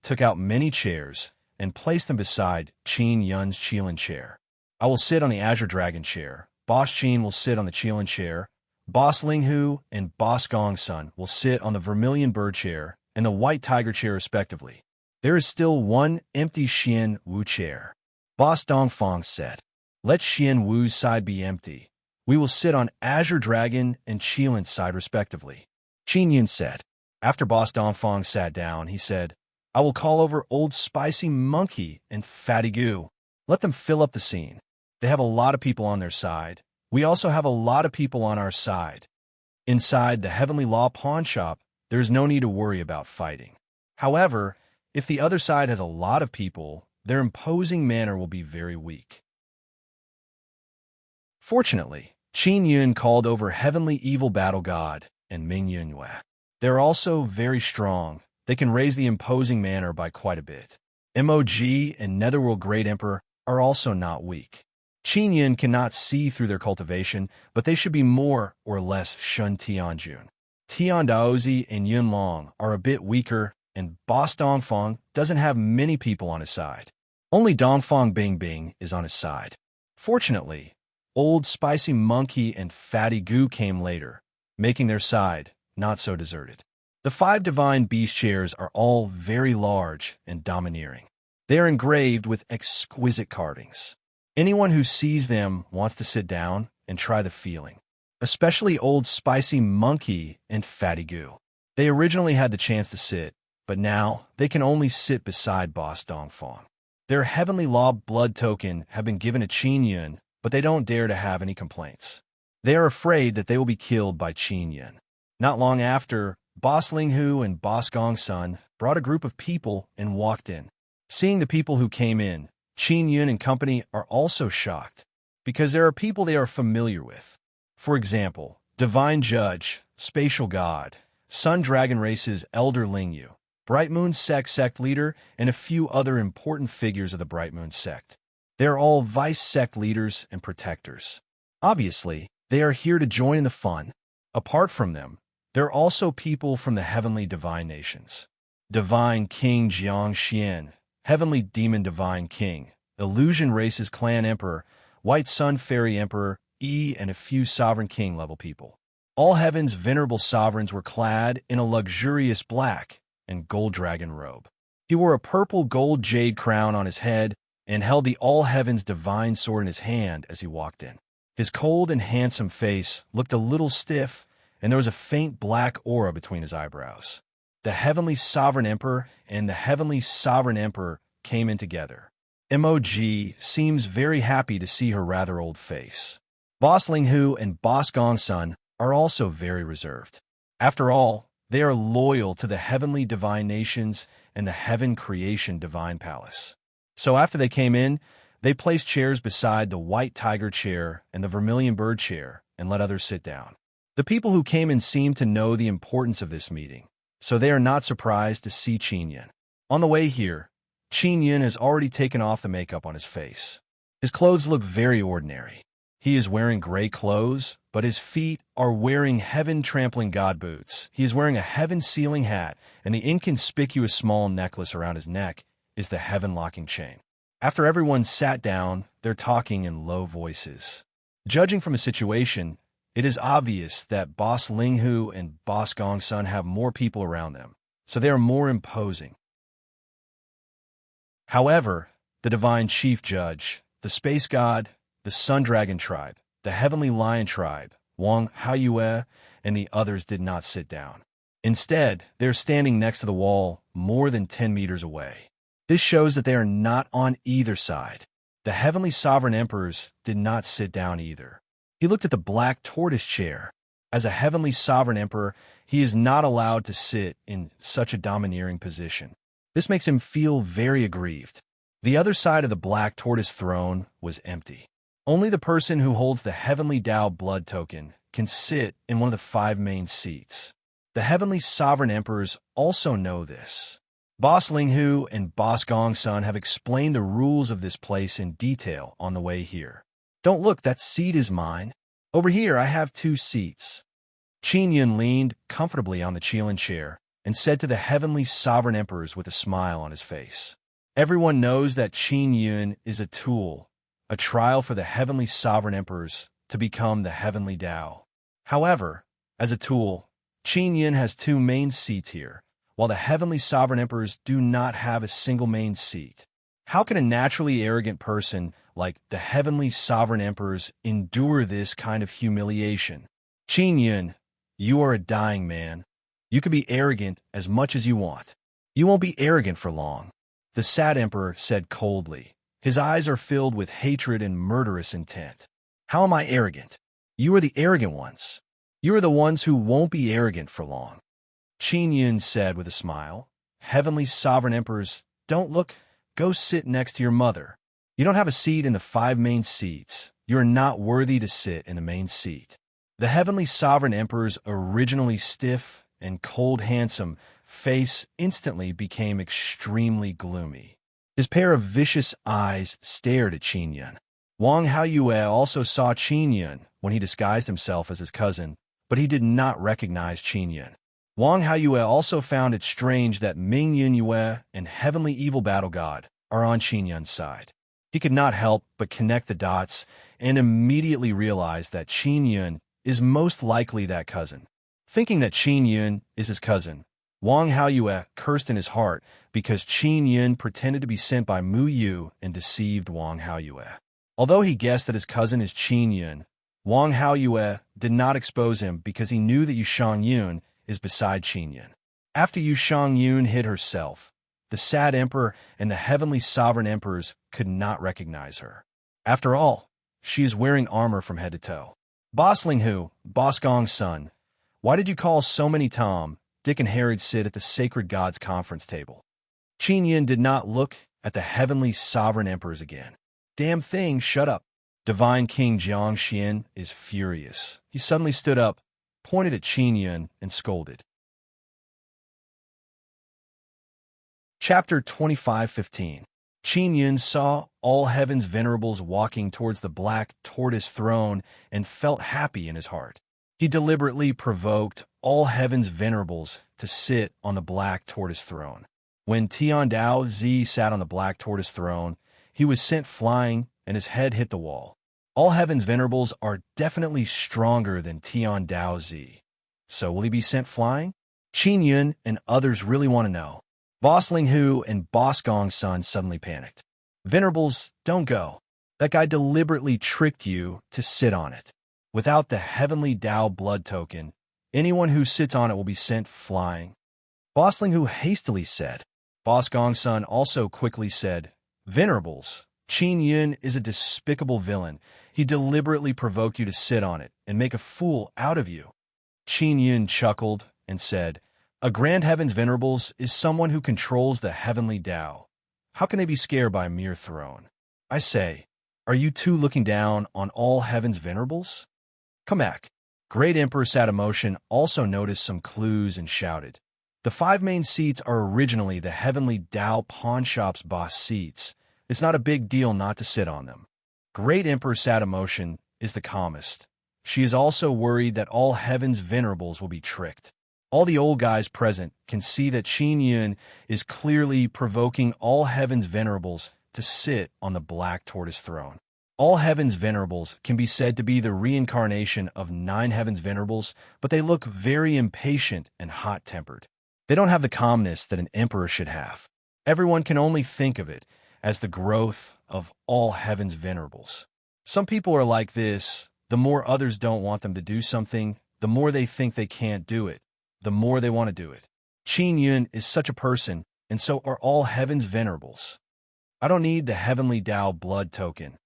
took out many chairs and placed them beside Qin Yun's Qilin chair. I will sit on the Azure Dragon chair. Boss Qin will sit on the Qilin chair. Boss Linghu and Boss Gongsun will sit on the Vermilion Bird chair and the White Tiger chair respectively. There is still one empty Xian Wu chair. Boss Dongfang said, let Xian Wu's side be empty. We will sit on Azure Dragon and Qilin's side respectively. Qin Yun said. After Boss Dongfang sat down, he said, I will call over Old Spicy Monkey and Fatty Goo. Let them fill up the scene. They have a lot of people on their side. We also have a lot of people on our side. Inside the Heavenly Law pawn shop, there is no need to worry about fighting. However, if the other side has a lot of people, their imposing manner will be very weak. Fortunately, Qin Yun called over Heavenly Evil Battle God and Ming Yunyue. They're also very strong. They can raise the imposing manner by quite a bit. MOG and Netherworld Great Emperor are also not weak. Qin Yun cannot see through their cultivation, but they should be more or less Shun Tianjun. Tiandaozi and Yunlong are a bit weaker, and Boss Dongfang doesn't have many people on his side. Only Dongfang Bingbing is on his side. Fortunately, Old Spicy Monkey and Fatty Goo came later, making their side not so deserted. The five divine beast chairs are all very large and domineering. They are engraved with exquisite carvings. Anyone who sees them wants to sit down and try the feeling, especially Old Spicy Monkey and Fatty Goo. They originally had the chance to sit, but now they can only sit beside Boss Dongfang. Their Heavenly Law blood token have been given to Qin Yun, but they don't dare to have any complaints. They are afraid that they will be killed by Qin Yun. Not long after, Boss Linghu and Boss Gongsun brought a group of people and walked in. Seeing the people who came in, Qin Yun and company are also shocked, because there are people they are familiar with. For example, Divine Judge, Spatial God, Sun Dragon Race's Elder Lingyu, Bright Moon sect leader, and a few other important figures of the Bright Moon sect. They are all vice sect leaders and protectors. Obviously, they are here to join in the fun. Apart from them, there are also people from the heavenly divine nations. Divine King Jiang Xian, Heavenly Demon Divine King, Illusion Race's Clan Emperor, White Sun Fairy Emperor, and a few Sovereign King level people. All heaven's venerable sovereigns were clad in a luxurious black and gold dragon robe. He wore a purple gold jade crown on his head and held the All Heaven's divine sword in his hand as he walked in. His cold and handsome face looked a little stiff, and there was a faint black aura between his eyebrows. The Heavenly Sovereign Emperor and the Heavenly Sovereign Emperor came in together. MOG seems very happy to see her rather old face. Boss Linghu and Boss Gongsun are also very reserved. After all, they are loyal to the Heavenly Divine Nations and the Heaven Creation Divine Palace. So after they came in, they placed chairs beside the White Tiger chair and the Vermilion Bird chair and let others sit down. The people who came in seemed to know the importance of this meeting, so they are not surprised to see Qin Yun. On the way here, Qin Yun has already taken off the makeup on his face. His clothes look very ordinary. He is wearing gray clothes, but his feet are wearing heaven-trampling god boots. He is wearing a heaven-sealing hat, and the inconspicuous small necklace around his neck is the heaven-locking chain. After everyone sat down, they're talking in low voices. Judging from the situation, it is obvious that Boss Linghu and Boss Gongsun have more people around them, so they are more imposing. However, the divine chief judge, the space god, the sun dragon tribe, the heavenly lion tribe, Wang Haoyue, and the others did not sit down. Instead, they're standing next to the wall more than 10 meters away. This shows that they are not on either side. The heavenly sovereign emperors did not sit down either. He looked at the black tortoise chair. As a heavenly sovereign emperor, he is not allowed to sit in such a domineering position. This makes him feel very aggrieved. The other side of the black tortoise throne was empty. Only the person who holds the heavenly Tao blood token can sit in one of the 5 main seats. The heavenly sovereign emperors also know this. Boss Linghu and Boss Gongsun have explained the rules of this place in detail on the way here. Don't look, that seat is mine. Over here I have 2 seats. Qin Yun leaned comfortably on the Qilin chair and said to the heavenly sovereign emperors with a smile on his face. Everyone knows that Qin Yun is a tool, a trial for the heavenly sovereign emperors to become the heavenly Tao. However, as a tool, Qin Yun has 2 main seats here, while the heavenly sovereign emperors do not have a single main seat. How can a naturally arrogant person like the heavenly sovereign emperors endure this kind of humiliation? Qin Yun, you are a dying man. You can be arrogant as much as you want. You won't be arrogant for long. The sad emperor said coldly. His eyes are filled with hatred and murderous intent. How am I arrogant? You are the arrogant ones. You are the ones who won't be arrogant for long. Qin Yun said with a smile. Heavenly sovereign emperors, don't look. Go sit next to your mother. You don't have a seat in the 5 main seats. You are not worthy to sit in the main seat. The heavenly sovereign emperor's originally stiff and cold handsome face instantly became extremely gloomy. His pair of vicious eyes stared at Qin Yun. Wang Haoyue also saw Qin Yun when he disguised himself as his cousin, but he did not recognize Qin Yun. Wang Haoyue also found it strange that Ming Yunyue and Heavenly Evil Battle God are on Qin Yun's side. He could not help but connect the dots and immediately realized that Qin Yun is most likely that cousin. Thinking that Qin Yun is his cousin, Wang Haoyue cursed in his heart because Qin Yun pretended to be sent by Mu Yu and deceived Wang Haoyue. Although he guessed that his cousin is Qin Yun, Wang Haoyue did not expose him because he knew that Yu Shangyun is beside Qin Yun. After Yu Shangyun hid herself, the sad emperor and the heavenly sovereign emperors could not recognize her. After all, she is wearing armor from head to toe. Boss Linghu, Boss Gongsun, why did you call so many Tom, Dick, and Harry sit at the sacred gods conference table? Qin Yun did not look at the heavenly sovereign emperors again. Damn thing, shut up. Divine King Jiang Xian is furious. He suddenly stood up, pointed at Qin Yun, and scolded. Chapter 25:15. Qin Yun saw all heaven's venerables walking towards the black tortoise throne and felt happy in his heart. He deliberately provoked all heaven's venerables to sit on the black tortoise throne. When Tian Dao Zi sat on the black tortoise throne, he was sent flying and his head hit the wall. All heaven's venerables are definitely stronger than Tian Dao Zi. So will he be sent flying? Qin Yun and others really want to know. Boss Linghu and Boss Gongsun suddenly panicked. Venerables, don't go. That guy deliberately tricked you to sit on it. Without the heavenly Dao blood token, anyone who sits on it will be sent flying. Boss Linghu hastily said. Boss Gongsun also quickly said, Venerables, Qin Yun is a despicable villain. He deliberately provoked you to sit on it and make a fool out of you. Qin Yun chuckled and said, A Grand Heaven's Venerables is someone who controls the heavenly Tao. How can they be scared by a mere throne? I say, are you two looking down on all heaven's venerables? Come back. Great Emperor Sadamotion also noticed some clues and shouted. The 5 main seats are originally the heavenly Tao pawn shop's boss seats. It's not a big deal not to sit on them. Great Emperor Sadamotion is the calmest. She is also worried that all heaven's venerables will be tricked. All the old guys present can see that Qin Yun is clearly provoking all heaven's venerables to sit on the black tortoise throne. All heaven's venerables can be said to be the reincarnation of 9 heaven's venerables, but they look very impatient and hot-tempered. They don't have the calmness that an emperor should have. Everyone can only think of it as the growth of all heaven's venerables. Some people are like this. The more others don't want them to do something, the more they think they can't do it, the more they want to do it. Qin Yun is such a person, and so are all heaven's venerables. I don't need the heavenly Tao blood token.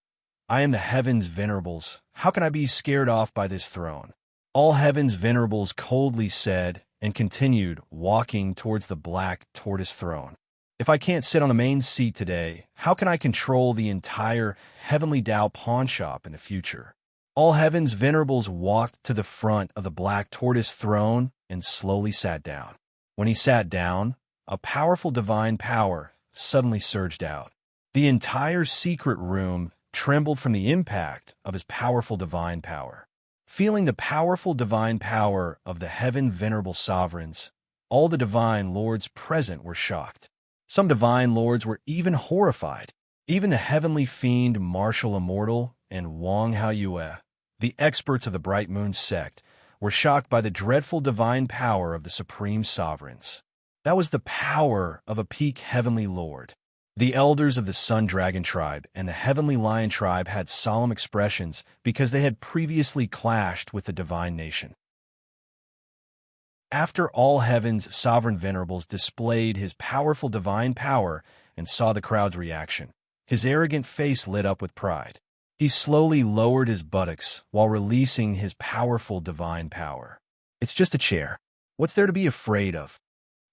I am the heaven's venerables. How can I be scared off by this throne? All heaven's venerables coldly said and continued walking towards the black tortoise throne. If I can't sit on the main seat today, how can I control the entire heavenly Tao pawn shop in the future? All heaven's venerables walked to the front of the black tortoise throne and slowly sat down. When he sat down, a powerful divine power suddenly surged out. The entire secret room trembled from the impact of his powerful divine power. Feeling the powerful divine power of the heaven venerable sovereigns, all the divine lords present were shocked. Some divine lords were even horrified. Even the heavenly fiend Martial Immortal and Wang Haoyue, the experts of the Bright Moon sect, were shocked by the dreadful divine power of the supreme sovereigns. That was the power of a peak heavenly lord. The elders of the Sun Dragon tribe and the Heavenly Lion tribe had solemn expressions because they had previously clashed with the divine nation. After all heaven's sovereign venerables displayed his powerful divine power and saw the crowd's reaction, his arrogant face lit up with pride. He slowly lowered his buttocks while releasing his powerful divine power. It's just a chair. What's there to be afraid of?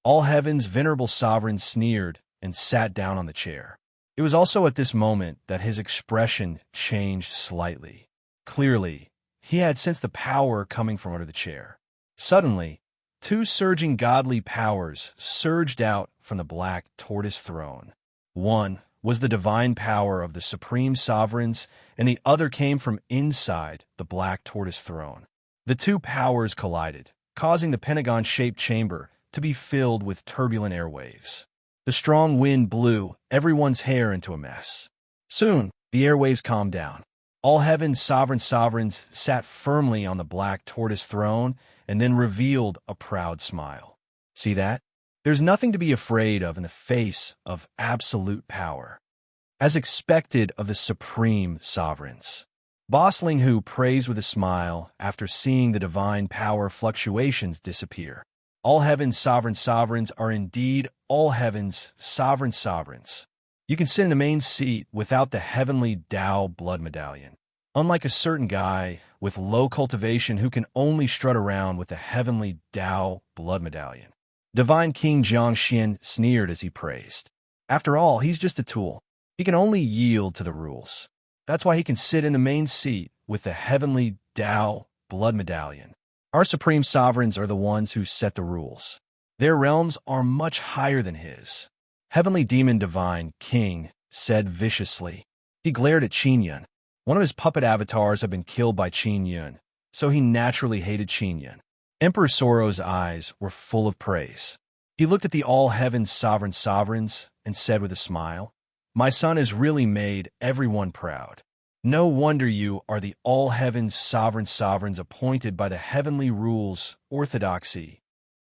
All heaven's venerable sovereigns sneered and sat down on the chair. It was also at this moment that his expression changed slightly. Clearly, he had sensed the power coming from under the chair. Suddenly, 2 surging godly powers surged out from the black tortoise throne. One was the divine power of the supreme sovereigns, and the other came from inside the black tortoise throne. The 2 powers collided, causing the pentagon-shaped chamber to be filled with turbulent airwaves. The strong wind blew everyone's hair into a mess. Soon, the airwaves calmed down. All heaven's sovereigns sat firmly on the black tortoise throne and then revealed a proud smile. See that? There's nothing to be afraid of in the face of absolute power, as expected of the supreme sovereigns. Bustling who praised with a smile after seeing the divine power fluctuations disappear. All heaven's sovereigns are indeed all heaven's sovereigns. You can sit in the main seat without the heavenly Tao blood medallion. Unlike a certain guy with low cultivation who can only strut around with the heavenly Tao blood medallion. Divine King Jiangxian sneered as he praised. After all, he's just a tool. He can only yield to the rules. That's why he can sit in the main seat with the heavenly Tao blood medallion. Our supreme sovereigns are the ones who set the rules. Their realms are much higher than his. Heavenly Demon Divine King said viciously. He glared at Qin Yun. One of his puppet avatars had been killed by Qin Yun, so he naturally hated Qin Yun. Emperor Soro's eyes were full of praise. He looked at the all-heaven sovereigns and said with a smile, "My son has really made everyone proud. No wonder you are the all-heaven's sovereigns appointed by the heavenly rules, orthodoxy."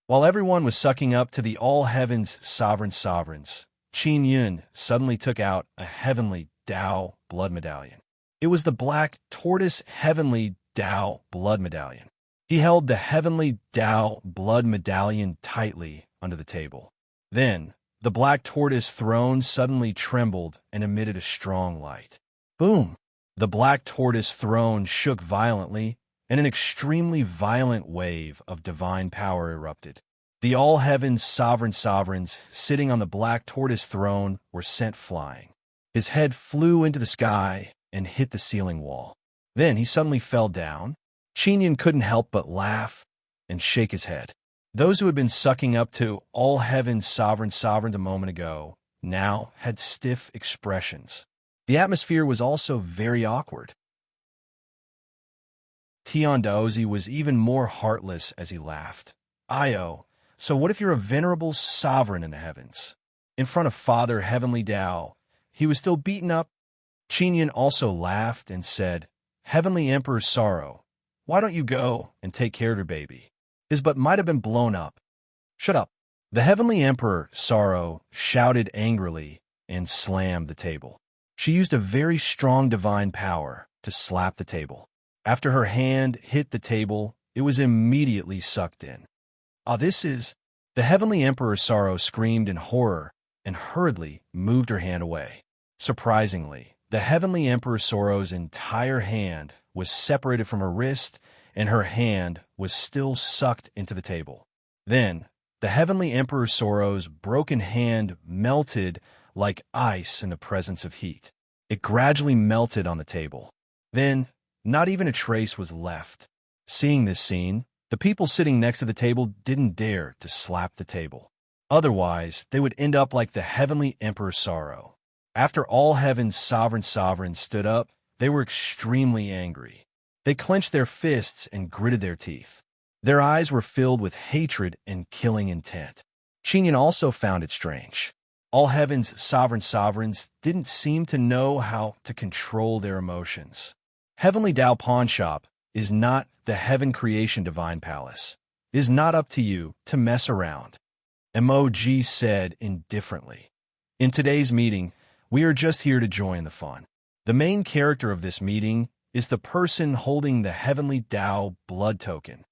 While everyone was sucking up to the all-heaven's sovereigns, Qin Yun suddenly took out a heavenly Tao blood medallion. It was the black tortoise heavenly Tao blood medallion. He held the heavenly Tao blood medallion tightly under the table. Then, the black tortoise throne suddenly trembled and emitted a strong light. Boom! The black tortoise throne shook violently, and an extremely violent wave of divine power erupted. The all-heaven's sovereigns sitting on the black tortoise throne were sent flying. His head flew into the sky and hit the ceiling wall. Then he suddenly fell down. Qin Yun couldn't help but laugh and shake his head. Those who had been sucking up to all-heaven's sovereign a moment ago now had stiff expressions. The atmosphere was also very awkward. Tian Daozi was even more heartless as he laughed. Io, so what if you're a venerable sovereign in the heavens? In front of Father Heavenly Tao, he was still beaten up. Qin Yun also laughed and said, Heavenly Emperor Sorrow, why don't you go and take care of your baby? His butt might have been blown up. Shut up. The Heavenly Emperor Sorrow shouted angrily and slammed the table. She used a very strong divine power to slap the table. After her hand hit the table, it was immediately sucked in. This is... The Heavenly Emperor Sorrow screamed in horror and hurriedly moved her hand away. Surprisingly, the Heavenly Emperor Sorrow's entire hand was separated from her wrist, and her hand was still sucked into the table. Then, the Heavenly Emperor Sorrow's broken hand melted like ice in the presence of heat. It gradually melted on the table. Then, not even a trace was left. Seeing this scene, the people sitting next to the table didn't dare to slap the table. Otherwise, they would end up like the Heavenly Emperor Sorrow. After all heaven's sovereigns stood up, they were extremely angry. They clenched their fists and gritted their teeth. Their eyes were filled with hatred and killing intent. Qin Yun also found it strange. All heaven's sovereigns didn't seem to know how to control their emotions. Heavenly Tao Pawn Shop is not the Heaven Creation Divine Palace. It is not up to you to mess around. MOG said indifferently. In today's meeting, we are just here to join the fun. The main character of this meeting is the person holding the Heavenly Tao blood token.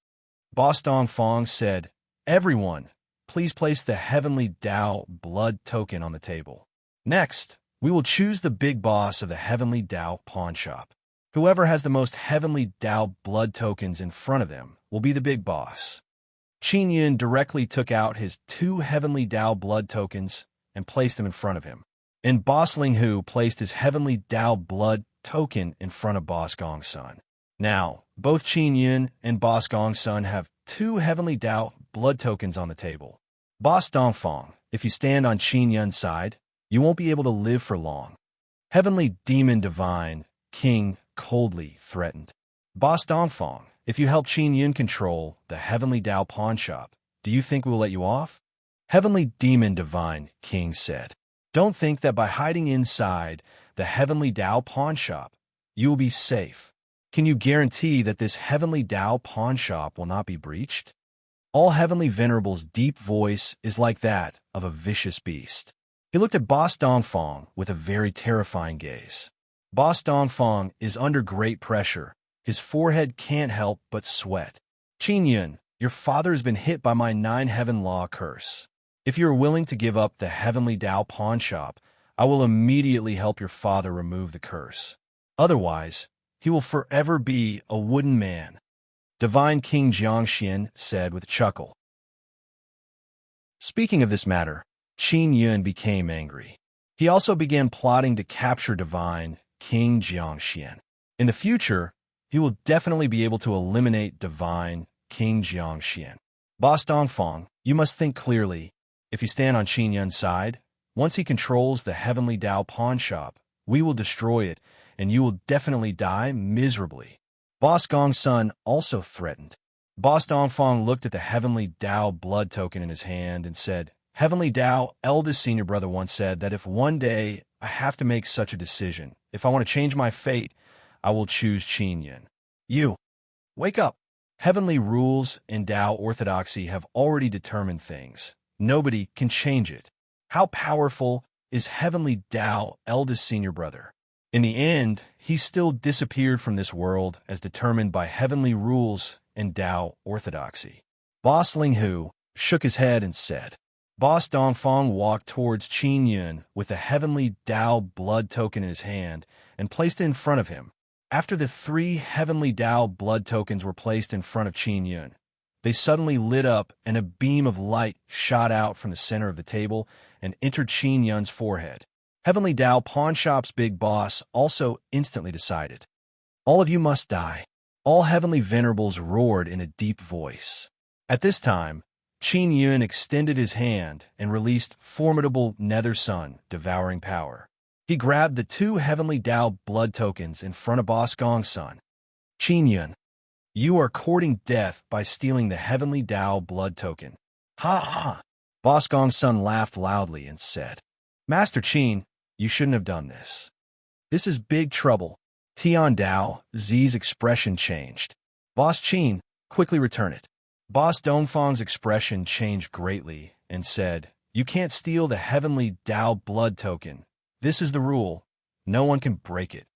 Boss Dong Fong said, Everyone, please place the Heavenly Tao blood token on the table. Next, we will choose the big boss of the Heavenly Tao Pawn Shop. Whoever has the most Heavenly Tao blood tokens in front of them will be the big boss. Qin Yun directly took out his 2 Heavenly Tao blood tokens and placed them in front of him. And Bustling Hu placed his Heavenly Tao blood token in front of Boss Gong Sun. Now, both Qin Yun and Boss Gong Sun have 2 Heavenly Tao blood tokens on the table. Boss Dongfang, if you stand on Qin Yun's side, you won't be able to live for long. Heavenly Demon Divine, King, coldly threatened. Boss Dongfang, if you help Qin Yun control the Heavenly Tao Pawn Shop, do you think we'll let you off? Heavenly Demon Divine, King said. Don't think that by hiding inside the Heavenly Tao Pawn Shop, you will be safe. Can you guarantee that this Heavenly Tao Pawn Shop will not be breached? All Heavenly Venerable's deep voice is like that of a vicious beast. He looked at Boss Dongfang with a very terrifying gaze. Boss Dongfang is under great pressure. His forehead can't help but sweat. Qin Yun, your father has been hit by my 9 heaven law curse. If you are willing to give up the Heavenly Tao Pawn Shop, I will immediately help your father remove the curse. Otherwise, he will forever be a wooden man. Divine King Jiangxian said with a chuckle. Speaking of this matter, Qin Yun became angry. He also began plotting to capture Divine King Jiangxian. In the future, he will definitely be able to eliminate Divine King Jiangxian. Boss Dongfang, you must think clearly. If you stand on Qin Yun's side, once he controls the Heavenly Tao Pawn Shop, we will destroy it, and you will definitely die miserably. Boss Gong Sun also threatened. Boss Dongfang looked at the Heavenly Tao blood token in his hand and said, Heavenly Tao, eldest senior brother once said that if one day I have to make such a decision, if I want to change my fate, I will choose Qin Yun. You, wake up. Heavenly rules and Tao orthodoxy have already determined things. Nobody can change it. How powerful is Heavenly Tao, eldest senior brother? In the end, he still disappeared from this world as determined by heavenly rules and Tao orthodoxy. Boss Ling Hu shook his head and said, Boss Dongfang walked towards Qin Yun with the Heavenly Tao blood token in his hand and placed it in front of him. After the 3 Heavenly Tao blood tokens were placed in front of Qin Yun, they suddenly lit up and a beam of light shot out from the center of the table and entered Qin Yun's forehead. Heavenly Tao Pawn Shop's big boss also instantly decided, all of you must die. All Heavenly Venerables roared in a deep voice. At this time, Qin Yun extended his hand and released formidable Nether Sun devouring power. He grabbed the 2 Heavenly Tao blood tokens in front of Boss Gong Sun. Qin Yun, you are courting death by stealing the Heavenly Tao blood token. Ha ha! Boss Gong Sun laughed loudly and said, Master Qin, you shouldn't have done this. This is big trouble. Tian Dao Zi's expression changed. Boss Qin, quickly return it. Boss Dongfang's expression changed greatly and said, "You can't steal the heavenly Dao blood token. This is the rule. No one can break it."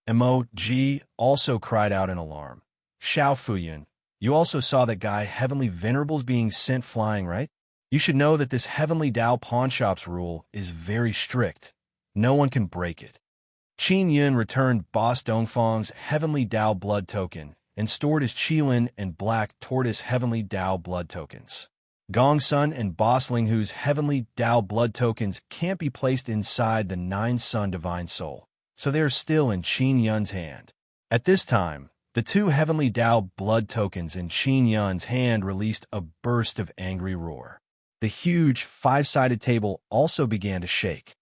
Mo.G also cried out in alarm. Xiao Fuyun, you also saw that guy Heavenly Venerables being sent flying, right? You should know that this Heavenly Dao pawnshop's rule is very strict. No one can break it. Qin Yun returned Boss Dongfang's Heavenly Dao blood token and stored his Qilin and Black Tortoise Heavenly Dao blood tokens. Gong Sun and Bustling, whose Heavenly Dao blood tokens can't be placed inside the Nine Sun Divine Soul, so they are still in Qin Yun's hand. At this time, the two Heavenly Dao blood tokens in Qin Yun's hand released a burst of angry roar. The huge, five-sided table also began to shake.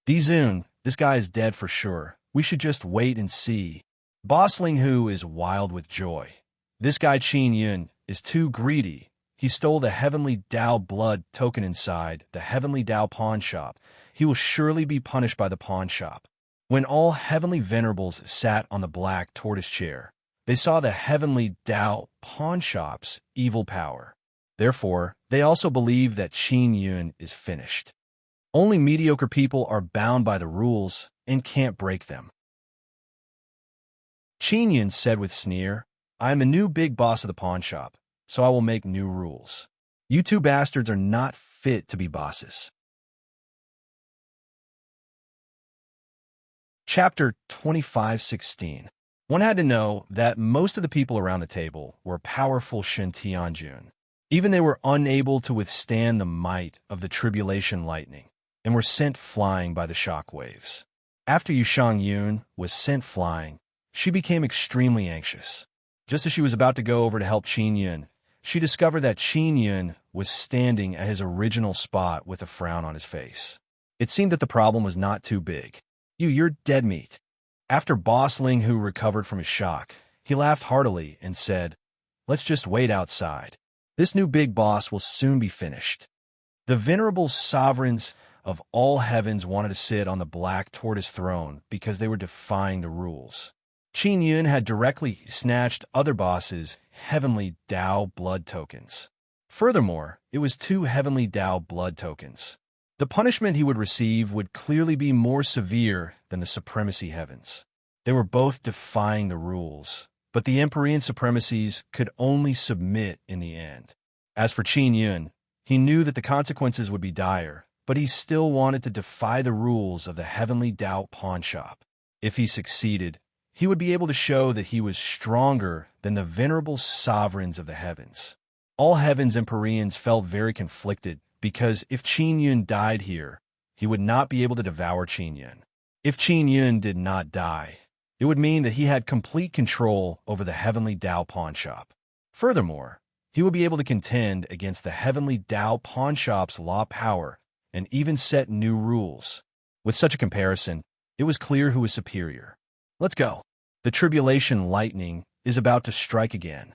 Dizun, this guy is dead for sure. We should just wait and see. Bostling, who is wild with joy. This guy Qin Yun is too greedy. He stole the Heavenly Dao blood token inside the Heavenly Dao pawn shop. He will surely be punished by the pawn shop. When all Heavenly Venerables sat on the Black Tortoise chair, they saw the Heavenly Dao pawn shop's evil power. Therefore, they also believe that Qin Yun is finished. Only mediocre people are bound by the rules and can't break them. Qin Yun said with sneer, "I am the new big boss of the pawn shop, so I will make new rules. You two bastards are not fit to be bosses." Chapter 25:16. One had to know that most of the people around the table were powerful Shen Tianjun. Even they were unable to withstand the might of the tribulation lightning and were sent flying by the shock waves. After Yushang Yun was sent flying, she became extremely anxious. Just as she was about to go over to help Qin Yun, she discovered that Qin Yun was standing at his original spot with a frown on his face. It seemed that the problem was not too big. You're dead meat." After Bostling, who recovered from his shock, he laughed heartily and said, "Let's just wait outside. This new big boss will soon be finished." The venerable sovereigns of all heavens wanted to sit on the Black Tortoise throne because they were defying the rules. Qin Yun had directly snatched other bosses' Heavenly Dao blood tokens. Furthermore, it was two Heavenly Dao blood tokens. The punishment he would receive would clearly be more severe than the Supremacy Heavens. They were both defying the rules, but the Empyrean Supremacies could only submit in the end. As for Qin Yun, he knew that the consequences would be dire, but he still wanted to defy the rules of the Heavenly Dao pawn shop. If he succeeded, he would be able to show that he was stronger than the venerable sovereigns of the heavens. All heavens Empyreans felt very conflicted, because if Qin Yun died here, he would not be able to devour Qin Yun. If Qin Yun did not die, it would mean that he had complete control over the Heavenly Dao pawn shop. Furthermore, he would be able to contend against the Heavenly Dao pawn shop's law power and even set new rules. With such a comparison, it was clear who was superior. Let's go. The tribulation lightning is about to strike again.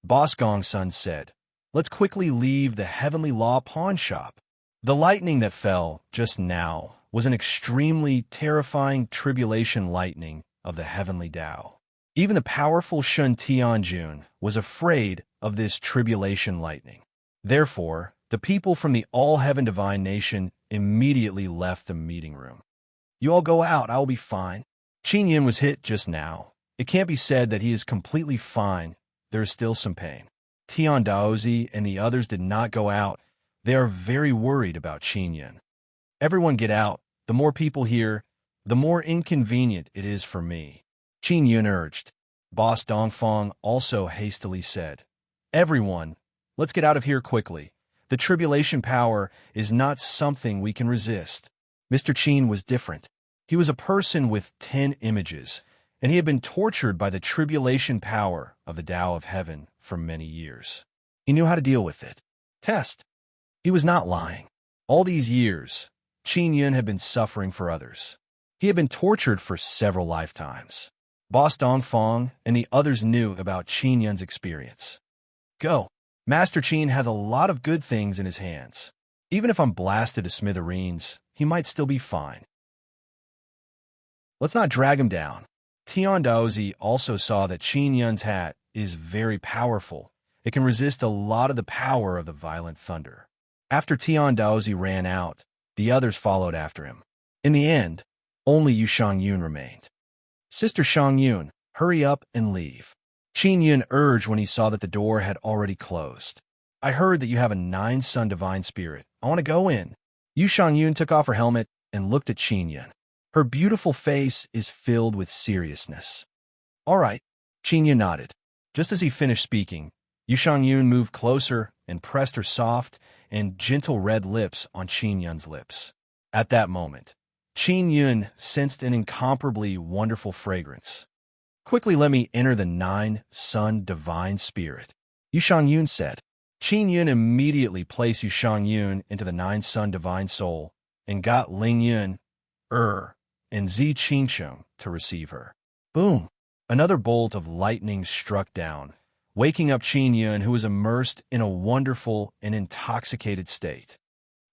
Boss Gongsun said, "Let's quickly leave the Heavenly Law pawn shop." The lightning that fell just now was an extremely terrifying tribulation lightning of the Heavenly Dao. Even the powerful Shun Tianjun was afraid of this tribulation lightning. Therefore, the people from the All-Heaven Divine Nation immediately left the meeting room. "You all go out, I will be fine." Qin Yun was hit just now. It can't be said that he is completely fine. There is still some pain. Tian Daozi and the others did not go out. They are very worried about Qin Yun. "Everyone get out. The more people here, the more inconvenient it is for me," Qin Yun urged. Boss Dongfang also hastily said, "Everyone, let's get out of here quickly. The tribulation power is not something we can resist." Mr. Qin was different. He was a person with 10 images, and he had been tortured by the tribulation power of the Tao of Heaven for many years. He knew how to deal with it. Test. He was not lying. All these years, Qin Yun had been suffering for others. He had been tortured for several lifetimes. Boss Dongfang and the others knew about Qin Yun's experience. Go. Master Qin has a lot of good things in his hands. Even if I'm blasted to smithereens, he might still be fine. Let's not drag him down. Tiandaozi also saw that Qin Yun's hat is very powerful. It can resist a lot of the power of the violent thunder. After Tiandaozi ran out, the others followed after him. In the end, only Yu Shangyun remained. Sister Shangyun, hurry up and leave. Qin Yun urged when he saw that the door had already closed. I heard that you have a 9-sun divine spirit. I want to go in. Yu Shangyun took off her helmet and looked at Qin Yun. Her beautiful face is filled with seriousness. All right, Qin Yun nodded. Just as he finished speaking, Yu Shangyun moved closer and pressed her soft and gentle red lips on Qin Yun's lips. At that moment, Qin Yun sensed an incomparably wonderful fragrance. Quickly let me enter the 9-sun divine spirit, Yu Shangyun said. Qin Yun immediately placed Yu Shangyun into the 9-sun divine soul and got Ling Yun, and Zi Qingsheng to receive her. Boom! Another bolt of lightning struck down, waking up Qin Yun, who was immersed in a wonderful and intoxicated state.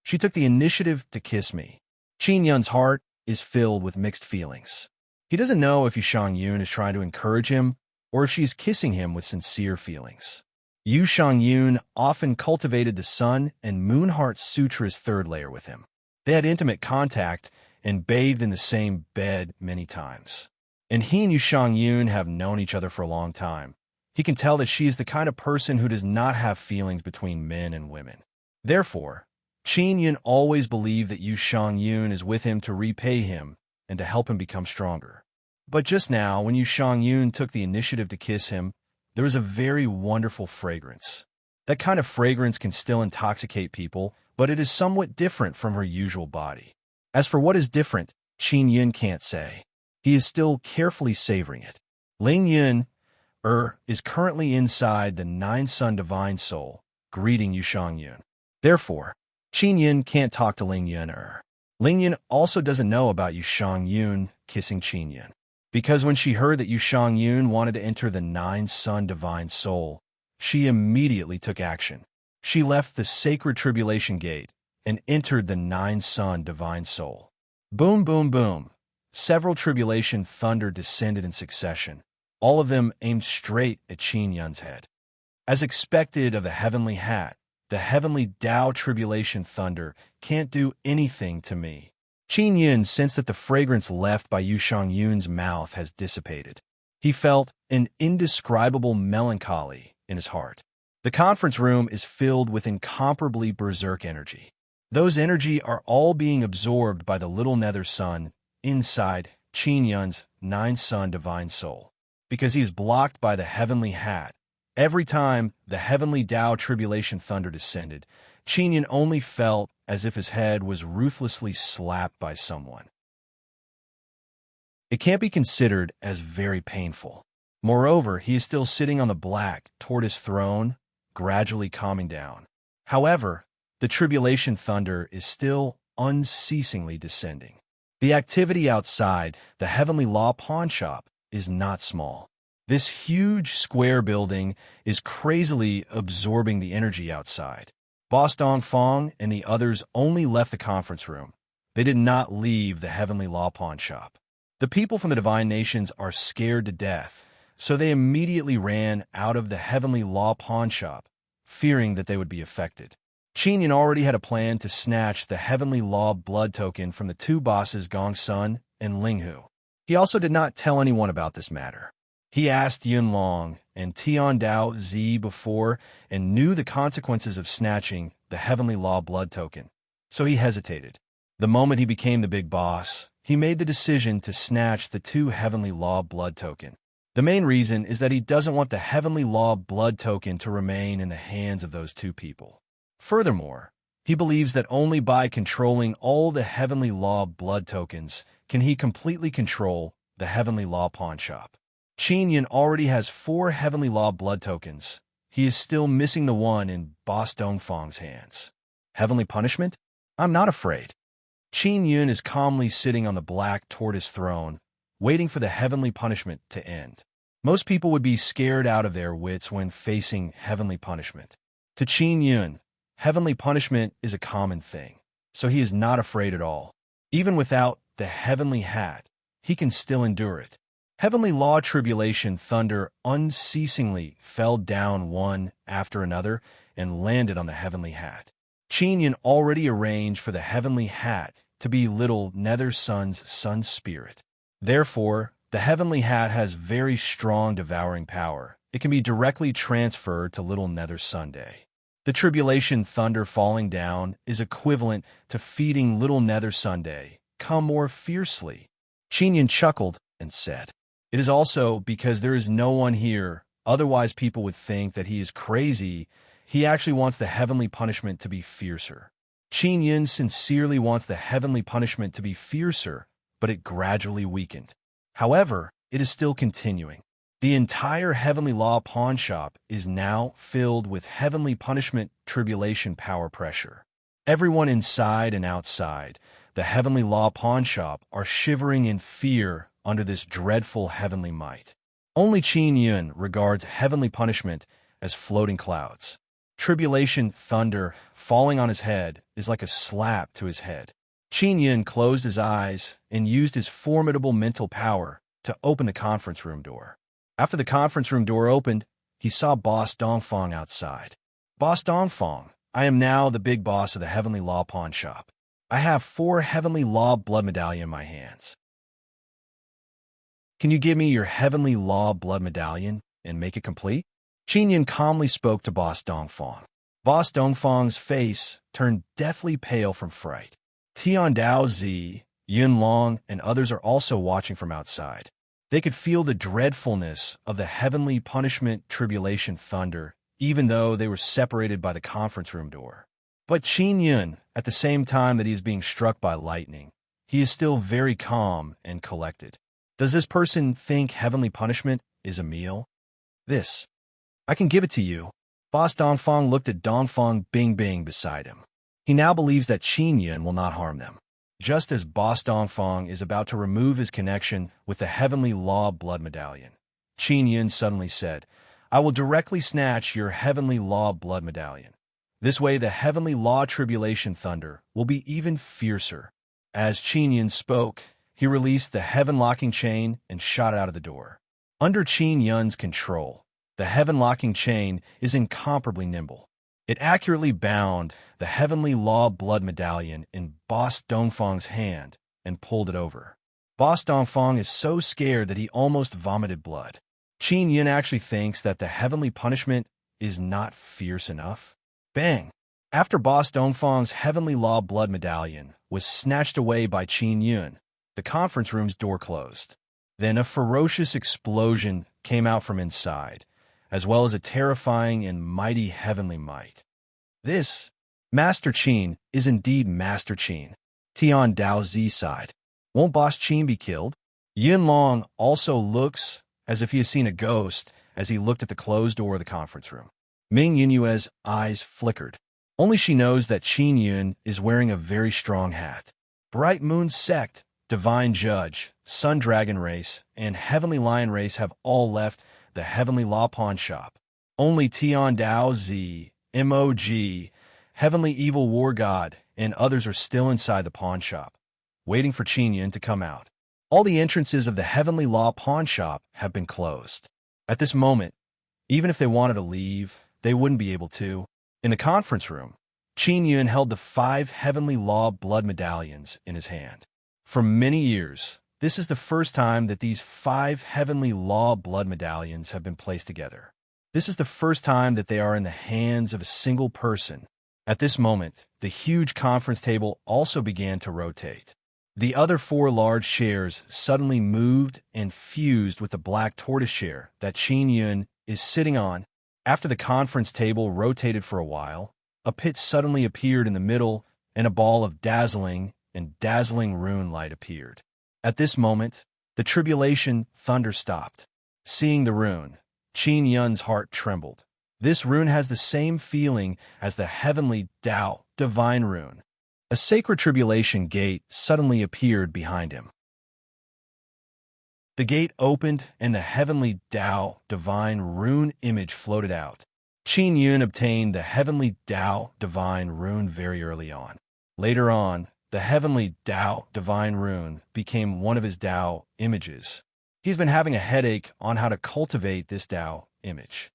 She took the initiative to kiss me. Qin Yun's heart is filled with mixed feelings. He doesn't know if Yu Shangyun is trying to encourage him or if she's kissing him with sincere feelings. Yu Shangyun often cultivated the Sun and Moon Heart Sutra's third layer with him. They had intimate contact and bathed in the same bed many times. And he and Yu Shangyun have known each other for a long time. He can tell that she is the kind of person who does not have feelings between men and women. Therefore, Qin Yun always believed that Yu Shangyun is with him to repay him and to help him become stronger. But just now, when Yu Shangyun took the initiative to kiss him, there was a very wonderful fragrance. That kind of fragrance can still intoxicate people, but it is somewhat different from her usual body. As for what is different, Qin Yun can't say. He is still carefully savoring it. Ling Yun, is currently inside the 9-sun divine soul, greeting Yu Shangyun. Therefore, Qin Yun can't talk to Ling Yun. Ling Yun also doesn't know about Yu Shangyun kissing Qin Yun, because when she heard that Yu Shangyun wanted to enter the 9-sun divine soul, she immediately took action. She left the sacred tribulation gate and entered the 9-sun divine soul. Boom, boom, boom. Several tribulation thunder descended in succession, all of them aimed straight at Qin Yun's head. As expected of the heavenly hat, the heavenly Tao tribulation thunder can't do anything to me. Qin Yun sensed that the fragrance left by Yu Shangyun's mouth has dissipated. He felt an indescribable melancholy in his heart. The conference room is filled with incomparably berserk energy. Those energy are all being absorbed by the little nether sun inside Qin Yun's 9-sun divine soul. Because he is blocked by the heavenly hat, every time the heavenly Tao tribulation thunder descended, Qin Yun only felt as if his head was ruthlessly slapped by someone. It can't be considered as very painful. Moreover, he is still sitting on the black tortoise throne, gradually calming down. However, the tribulation thunder is still unceasingly descending. The activity outside the Heavenly Law pawn shop is not small. This huge square building is crazily absorbing the energy outside. Boss Dongfang and the others only left the conference room. They did not leave the Heavenly Law pawn shop. The people from the Divine Nations are scared to death, so they immediately ran out of the Heavenly Law pawn shop, fearing that they would be affected. Qin Yun already had a plan to snatch the Heavenly Law blood token from the two bosses Gong Sun and Ling Hu. He also did not tell anyone about this matter. He asked Yun Long and Tiandao Zi before and knew the consequences of snatching the Heavenly Law blood token, so he hesitated. The moment he became the big boss, he made the decision to snatch the two Heavenly Law blood token. The main reason is that he doesn't want the Heavenly Law blood token to remain in the hands of those two people. Furthermore, he believes that only by controlling all the Heavenly Law blood tokens can he completely control the Heavenly Law pawn shop. Qin Yun already has 4 Heavenly Law blood tokens. He is still missing the one in Boss Dongfang's hands. Heavenly punishment? I'm not afraid. Qin Yun is calmly sitting on the black tortoise throne, waiting for the heavenly punishment to end. Most people would be scared out of their wits when facing heavenly punishment. To Qin Yun, heavenly punishment is a common thing, so he is not afraid at all. Even without the heavenly hat, he can still endure it. Heavenly law tribulation thunder unceasingly fell down one after another and landed on the heavenly hat. Qin Yun already arranged for the heavenly hat to be little Nether Sun's sun spirit. Therefore, the heavenly hat has very strong devouring power. It can be directly transferred to little Nether Sunday. The tribulation thunder falling down is equivalent to feeding little Nether Sunday. Come more fiercely. Qin Yun chuckled and said, "It is also because there is no one here. Otherwise people would think that he is crazy. He actually wants the heavenly punishment to be fiercer." Qin Yun sincerely wants the heavenly punishment to be fiercer, but it gradually weakened. However, it is still continuing. The entire heavenly law pawn shop is now filled with heavenly punishment tribulation power pressure. Everyone inside and outside the heavenly law pawn shop are shivering in fear under this dreadful heavenly might. Only Qin Yun regards heavenly punishment as floating clouds. Tribulation thunder falling on his head is like a slap to his head. Qin Yun closed his eyes and used his formidable mental power to open the conference room door. After the conference room door opened, he saw Boss Dongfang outside. "Boss Dongfang, I am now the big boss of the Heavenly Law Pawn Shop. I have 4 Heavenly Law Blood Medallion in my hands. Can you give me your Heavenly Law Blood Medallion and make it complete?" Qin Yun calmly spoke to Boss Dongfang. Boss Dongfang's face turned deathly pale from fright. Tian Dao Zi, Yun Long, and others are also watching from outside. They could feel the dreadfulness of the heavenly punishment tribulation thunder, even though they were separated by the conference room door. But Qin Yun, at the same time that he is being struck by lightning, he is still very calm and collected. Does this person think heavenly punishment is a meal? This. I can give it to you. Boss Dongfang looked at Dongfang Bing Bing beside him. He now believes that Qin Yun will not harm them. Just as Boss Dongfang is about to remove his connection with the Heavenly Law Blood Medallion, Qin Yun suddenly said, "I will directly snatch your Heavenly Law Blood Medallion. This way the Heavenly Law Tribulation Thunder will be even fiercer." As Qin Yun spoke, he released the Heaven Locking Chain and shot out of the door. Under Qin Yun's control, the Heaven Locking Chain is incomparably nimble. It accurately bound the Heavenly Law Blood Medallion in Boss Dongfang's hand and pulled it over. Boss Dongfang is so scared that he almost vomited blood. Qin Yun actually thinks that the heavenly punishment is not fierce enough. Bang! After Boss Dongfang's Heavenly Law Blood Medallion was snatched away by Qin Yun, the conference room's door closed. Then a ferocious explosion came out from inside, as well as a terrifying and mighty heavenly might. This, Master Qin, is indeed Master Qin. Tian Dao Zi sighed. Won't Boss Qin be killed? Yun Long also looks as if he has seen a ghost as he looked at the closed door of the conference room. Ming Yunyue's eyes flickered. Only she knows that Qin Yun is wearing a very strong hat. Bright Moon Sect, Divine Judge, Sun Dragon Race, and Heavenly Lion Race have all left the Heavenly Law Pawn Shop. Only Tian Dao Zi, MOG, Heavenly Evil War God, and others are still inside the pawn shop, waiting for Qin Yun to come out. All the entrances of the Heavenly Law Pawn Shop have been closed. At this moment, even if they wanted to leave, they wouldn't be able to. In the conference room, Qin Yun held the 5 Heavenly Law Blood Medallions in his hand. For many years, this is the first time that these 5 Heavenly Law Blood Medallions have been placed together. This is the first time that they are in the hands of a single person. At this moment, the huge conference table also began to rotate. The other 4 large chairs suddenly moved and fused with the black tortoise chair that Qin Yun is sitting on. After the conference table rotated for a while, a pit suddenly appeared in the middle and a ball of dazzling rune light appeared. At this moment, the tribulation thunder stopped. Seeing the rune, Qin Yun's heart trembled. This rune has the same feeling as the heavenly Dao divine rune. A sacred tribulation gate suddenly appeared behind him. The gate opened and the heavenly Dao divine rune image floated out. Qin Yun obtained the heavenly Dao divine rune very early on. Later on, the heavenly Tao divine rune became one of his Tao images. He's been having a headache on how to cultivate this Tao image.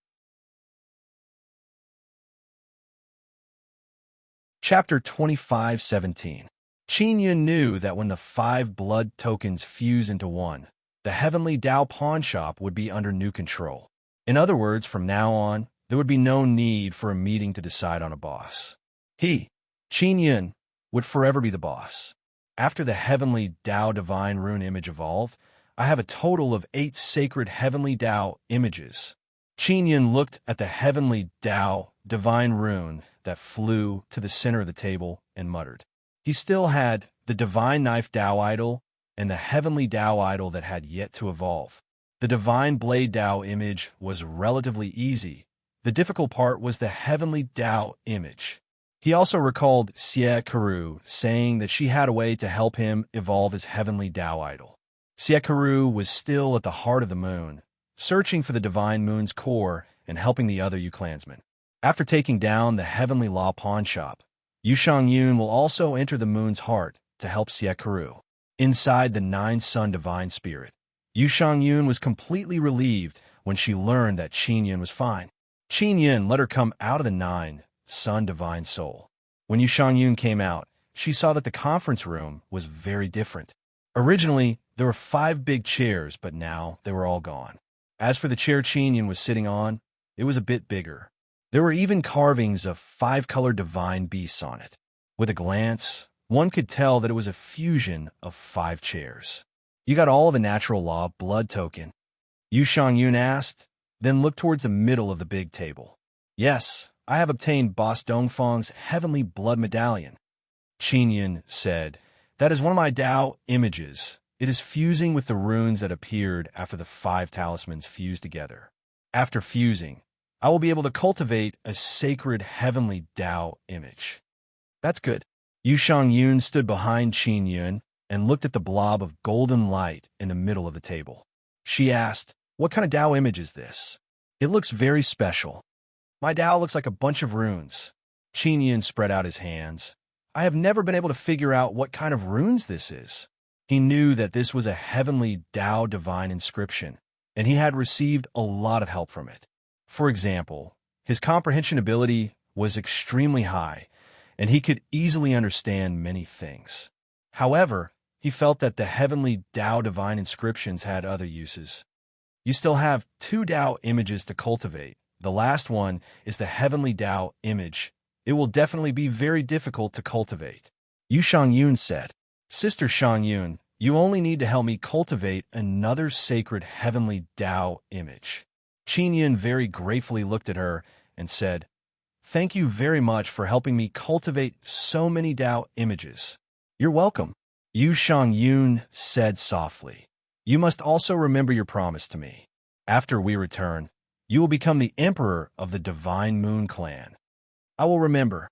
Chapter 25:17. Qin Yun knew that when the 5 blood tokens fuse into one, the heavenly Tao pawn shop would be under new control. In other words, from now on, there would be no need for a meeting to decide on a boss. He, Qin Yun, would forever be the boss. After the heavenly Tao divine rune image evolved, I have a total of 8 sacred heavenly Tao images. Qin Yun looked at the heavenly Tao divine rune that flew to the center of the table and muttered. He still had the divine knife Tao idol and the heavenly Tao idol that had yet to evolve. The divine blade Tao image was relatively easy. The difficult part was the heavenly Tao image. He also recalled Xie Karu saying that she had a way to help him evolve his heavenly Tao idol. Xie Karu was still at the heart of the moon, searching for the divine moon's core and helping the other Yu clansmen. After taking down the heavenly law pawn shop, Yu Shangyun will also enter the moon's heart to help Xie Karu. Inside the 9-sun divine spirit, Yu Shangyun was completely relieved when she learned that Qin Yun was fine. Qin Yun let her come out of the 9-sun divine soul. When Yu Shangyun came out, she saw that the conference room was very different. Originally, there were 5 big chairs, but now they were all gone. As for the chair Qin Yun was sitting on, it was a bit bigger. There were even carvings of 5-colored divine beasts on it. With a glance, one could tell that it was a fusion of 5 chairs. You got all of the natural law blood token? Yu Shangyun asked, then looked towards the middle of the big table. Yes, I have obtained Boss Dongfang's heavenly blood medallion. Qin Yun said, that is one of my Tao images. It is fusing with the runes that appeared after the 5 talismans fused together. After fusing, I will be able to cultivate a sacred heavenly Tao image. That's good. Yu Shangyun stood behind Qin Yun and looked at the blob of golden light in the middle of the table. She asked, what kind of Tao image is this? It looks very special. My Tao looks like a bunch of runes. Qin Yun spread out his hands. I have never been able to figure out what kind of runes this is. He knew that this was a heavenly Tao divine inscription, and he had received a lot of help from it. For example, his comprehension ability was extremely high, and he could easily understand many things. However, he felt that the heavenly Tao divine inscriptions had other uses. You still have 2 Tao images to cultivate. The last one is the heavenly Tao image. It will definitely be very difficult to cultivate. Yu Shangyun said, Sister Shangyun, you only need to help me cultivate another sacred heavenly Tao image. Qin Yun very gratefully looked at her and said, thank you very much for helping me cultivate so many Tao images. You're welcome. Yu Shangyun said softly, you must also remember your promise to me. After we return, you will become the emperor of the Divine Moon Clan. I will remember.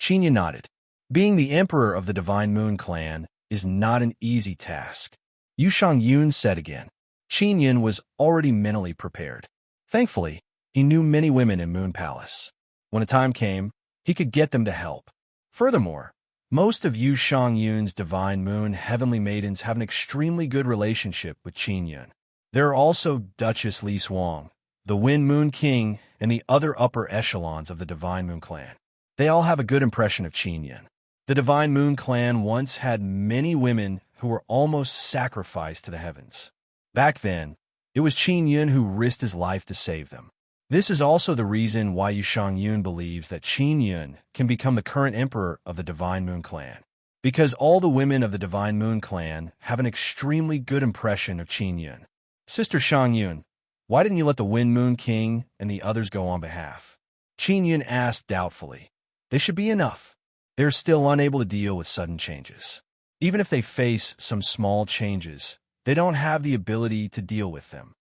Qin Yun nodded. Being the emperor of the Divine Moon Clan is not an easy task. Yu Shangyun said again. Qin Yun was already mentally prepared. Thankfully, he knew many women in Moon Palace. When the time came, he could get them to help. Furthermore, most of Yu Shangyun's Divine Moon Heavenly Maidens have an extremely good relationship with Qin Yun. There are also Duchess Li Suang, the Wind Moon King, and the other upper echelons of the Divine Moon Clan. They all have a good impression of Qin Yun. The Divine Moon Clan once had many women who were almost sacrificed to the heavens. Back then, it was Qin Yun who risked his life to save them. This is also the reason why Yu Shangyun believes that Qin Yun can become the current emperor of the Divine Moon Clan. Because all the women of the Divine Moon Clan have an extremely good impression of Qin Yun. Sister Shangyun, why didn't you let the Wind Moon King and the others go on behalf? Qin Yun asked doubtfully. They should be enough. They're still unable to deal with sudden changes. Even if they face some small changes, they don't have the ability to deal with them.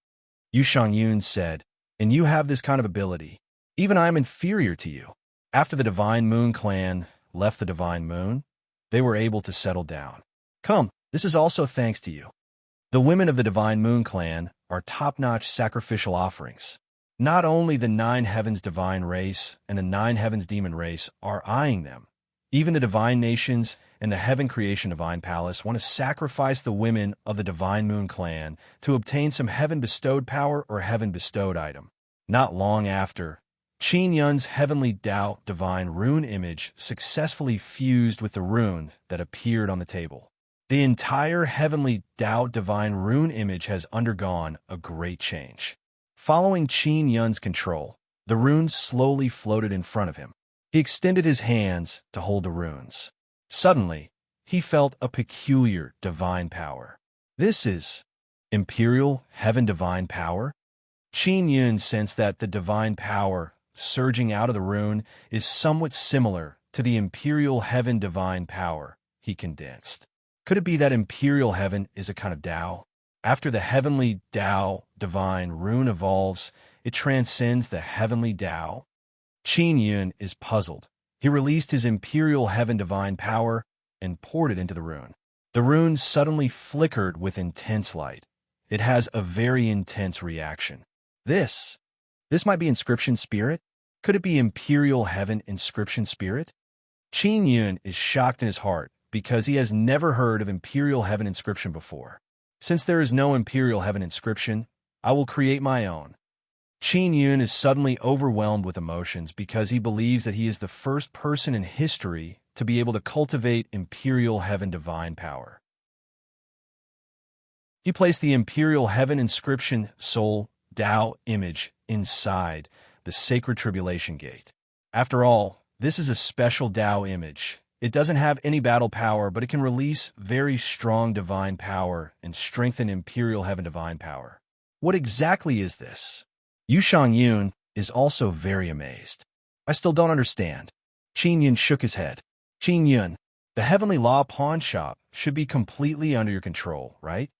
Yu Shangyun said, and you have this kind of ability. Even I am inferior to you. After the Divine Moon Clan left the Divine Moon, they were able to settle down. Come, this is also thanks to you. The women of the Divine Moon Clan are top-notch sacrificial offerings. Not only the 9 Heavens Divine race and the 9 Heavens Demon race are eyeing them, Even the divine nations and the Heaven Creation Divine Palace want to sacrifice the women of the Divine Moon clan to obtain some heaven-bestowed power or heaven-bestowed item. Not long after, Qin Yun's heavenly Tao divine rune image successfully fused with the rune that appeared on the table. The entire heavenly Tao divine rune image has undergone a great change. Following Qin Yun's control, the runes slowly floated in front of him. He extended his hands to hold the runes. Suddenly, he felt a peculiar divine power. This is Imperial Heaven Divine Power? Qin Yun sensed that the divine power surging out of the rune is somewhat similar to the Imperial Heaven Divine Power he condensed. Could it be that Imperial Heaven is a kind of Tao? After the heavenly Tao divine rune evolves, it transcends the heavenly Tao? Qin Yun is puzzled. He released his Imperial Heaven Divine Power and poured it into the rune. The rune suddenly flickered with intense light. It has a very intense reaction. This might be Inscription Spirit? Could it be Imperial Heaven Inscription Spirit? Qin Yun is shocked in his heart because he has never heard of Imperial Heaven Inscription before. Since there is no Imperial Heaven Inscription, I will create my own. Qin Yun is suddenly overwhelmed with emotions because he believes that he is the first person in history to be able to cultivate Imperial Heaven Divine Power. He placed the Imperial Heaven Inscription Soul Tao image inside the Sacred Tribulation Gate. After all, this is a special Tao image. It doesn't have any battle power, but it can release very strong divine power and strengthen Imperial Heaven Divine Power. What exactly is this? Yu Shangyun is also very amazed. I still don't understand. Qin Yun shook his head. Qin Yun, the Heavenly Law pawn shop should be completely under your control, right?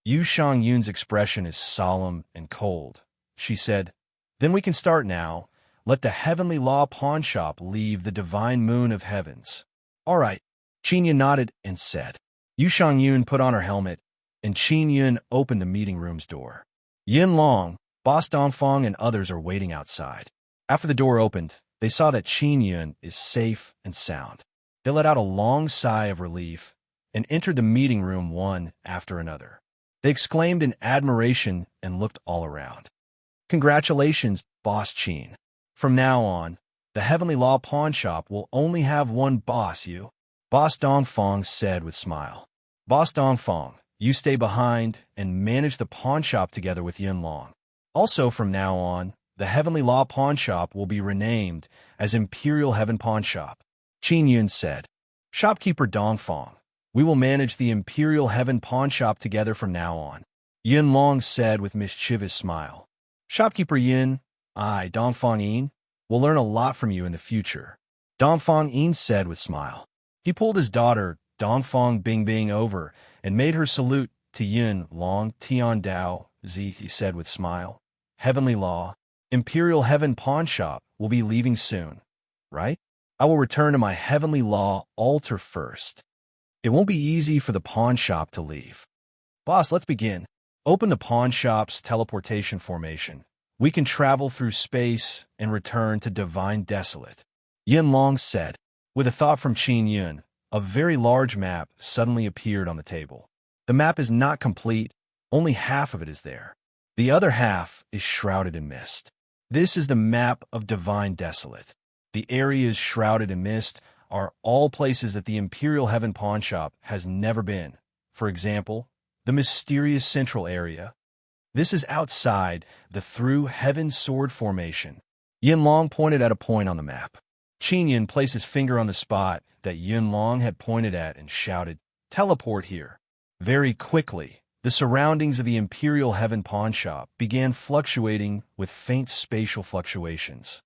Yu Shangyun's expression is solemn and cold. She said, "Then we can start now. Let the Heavenly Law pawn shop leave the Divine Moon of Heavens." All right. Qin Yun nodded and said. Yu Shangyun put on her helmet, and Qin Yun opened the meeting room's door. Yin Long, Boss Dongfang, and others are waiting outside. After the door opened, they saw that Qin Yun is safe and sound. They let out a long sigh of relief and entered the meeting room one after another. They exclaimed in admiration and looked all around. Congratulations, Boss Qin. From now on, the Heavenly Law pawn shop will only have one boss, you. Boss Dongfang said with a smile. Boss Dongfang, you stay behind and manage the pawn shop together with Yin Long. Also, from now on, the Heavenly Law pawn shop will be renamed as Imperial Heaven Pawn Shop. Qin Yun said. Shopkeeper Dongfang, we will manage the Imperial Heaven Pawn Shop together from now on. Yin Long said with mischievous smile. Shopkeeper Yin, I, Dongfang Yin, will learn a lot from you in the future. Dongfang Yin said with smile. He pulled his daughter, Dongfang Bingbing, over and made her salute to Yin Long Tian Dao Zi, he said with smile. Heavenly Law, Imperial Heaven Pawn Shop will be leaving soon, right? I will return to my Heavenly Law altar first. It won't be easy for the pawn shop to leave. Boss, let's begin. Open the pawn shop's teleportation formation. We can travel through space and return to Divine Desolate. Yin Long said. With a thought from Qin Yun, a very large map suddenly appeared on the table. The map is not complete, only half of it is there. The other half is shrouded in mist. This is the map of Divine Desolate. The areas shrouded in mist are all places that the Imperial Heaven Pawn Shop has never been. For example, the mysterious central area. This is outside the Through Heaven Sword formation. Yin Long pointed at a point on the map. Qin Yun placed his finger on the spot that Yin Long had pointed at and shouted, "Teleport here." Very quickly, the surroundings of the Imperial Heaven Pawn Shop began fluctuating with faint spatial fluctuations.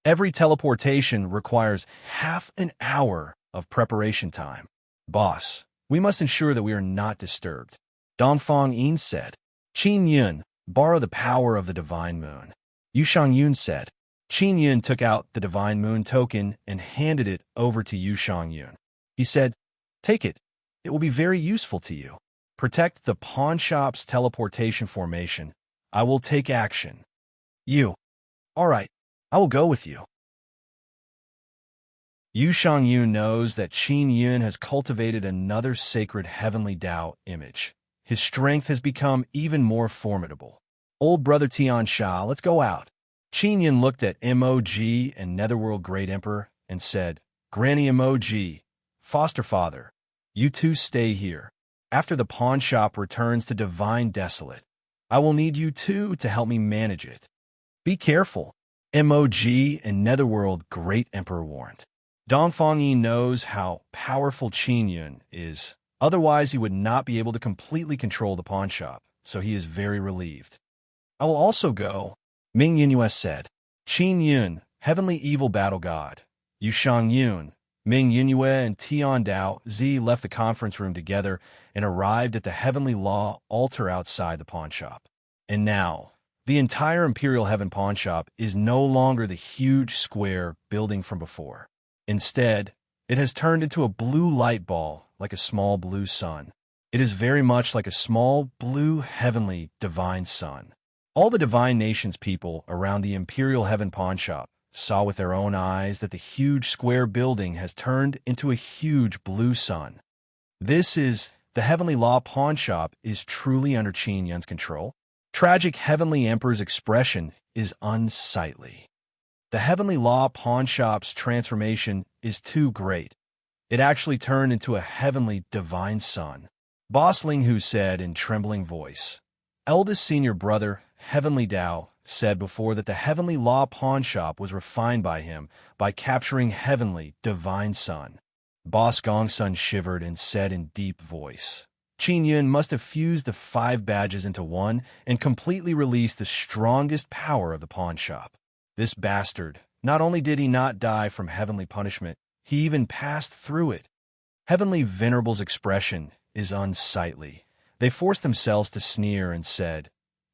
Every teleportation requires half an hour of preparation time. Boss, we must ensure that we are not disturbed. Dongfang Yin said. Qin Yun, borrow the power of the Divine Moon. Yu Shangyun said. Qin Yun took out the Divine Moon token and handed it over to Yu Shangyun. He said, take it. It will be very useful to you. Protect the pawn shop's teleportation formation. I will take action. You. All right. I will go with you. Yu Shangyun knows that Qin Yun has cultivated another sacred heavenly Tao image. His strength has become even more formidable. Old brother Tian Sha, let's go out. Qin Yun looked at Mog and Netherworld Great Emperor and said, Granny Mog, foster father, you two stay here. After the pawn shop returns to Divine Desolate, I will need you two to help me manage it. Be careful, Mog and Netherworld Great Emperor warned. Dongfang Yi knows how powerful Qin Yun is. Otherwise, he would not be able to completely control the pawn shop, so he is very relieved. I will also go, Ming Yinyu said. Qin Yun, heavenly evil battle god. Yu Shangyun, Ming Yinyu and Tian Dao Zi left the conference room together and arrived at the heavenly law altar outside the pawn shop. And now, the entire Imperial Heaven pawn shop is no longer the huge square building from before. Instead, it has turned into a blue light ball like a small blue sun. It is very much like a small blue heavenly divine sun. All the divine nations people around the Imperial Heaven pawn shop saw with their own eyes that the huge square building has turned into a huge blue sun. This is the Heavenly Law pawn shop is truly under Qin Yun's control. Tragic Heavenly Emperor's expression is unsightly. The Heavenly Law pawn shop's transformation is too great. It actually turned into a heavenly divine sun. Bustling, who said in trembling voice, eldest senior brother, Heavenly Tao, said before that the Heavenly Law pawn shop was refined by him by capturing heavenly divine sun. Boss Gongsun shivered and said in deep voice, Qin Yun must have fused the 5 badges into one and completely released the strongest power of the pawn shop. This bastard, not only did he not die from heavenly punishment, he even passed through it. Heavenly Venerable's expression is unsightly. They forced themselves to sneer and said,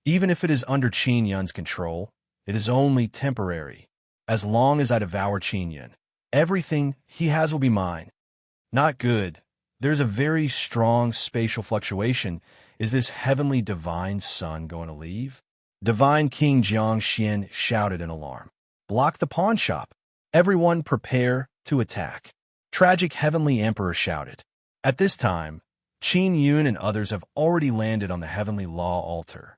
even if it is under Qin Yun's control, it is only temporary. As long as I devour Qin Yun, everything he has will be mine. Not good. There's a very strong spatial fluctuation. Is this heavenly divine sun going to leave? Divine King Jiang Xian shouted in alarm. Block the pawn shop. Everyone prepare to attack. Tragic Heavenly Emperor shouted. At this time, Qin Yun and others have already landed on the Heavenly Law altar.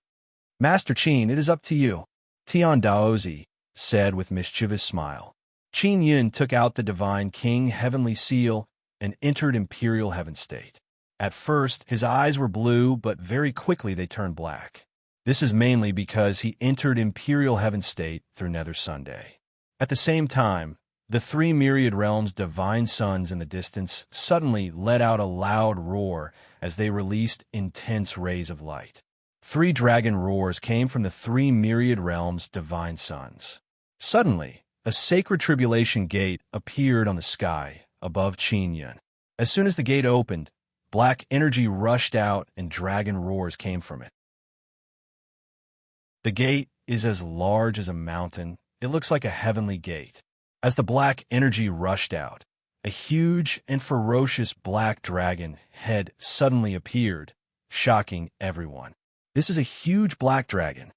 Master Qin, it is up to you, Tian Daozi said with mischievous smile. Qin Yun took out the Divine King Heavenly Seal and entered Imperial Heaven State. At first, his eyes were blue, but very quickly they turned black. This is mainly because he entered Imperial Heaven State through Nether Sunday. At the same time, the 3 myriad realms' divine suns in the distance suddenly let out a loud roar as they released intense rays of light. 3 dragon roars came from the 3 myriad realms' divine suns. Suddenly, a sacred tribulation gate appeared on the sky above Qin Yun. As soon as the gate opened, black energy rushed out and dragon roars came from it. The gate is as large as a mountain. It looks like a heavenly gate. As the black energy rushed out, a huge and ferocious black dragon head suddenly appeared, shocking everyone. This is a huge black dragon.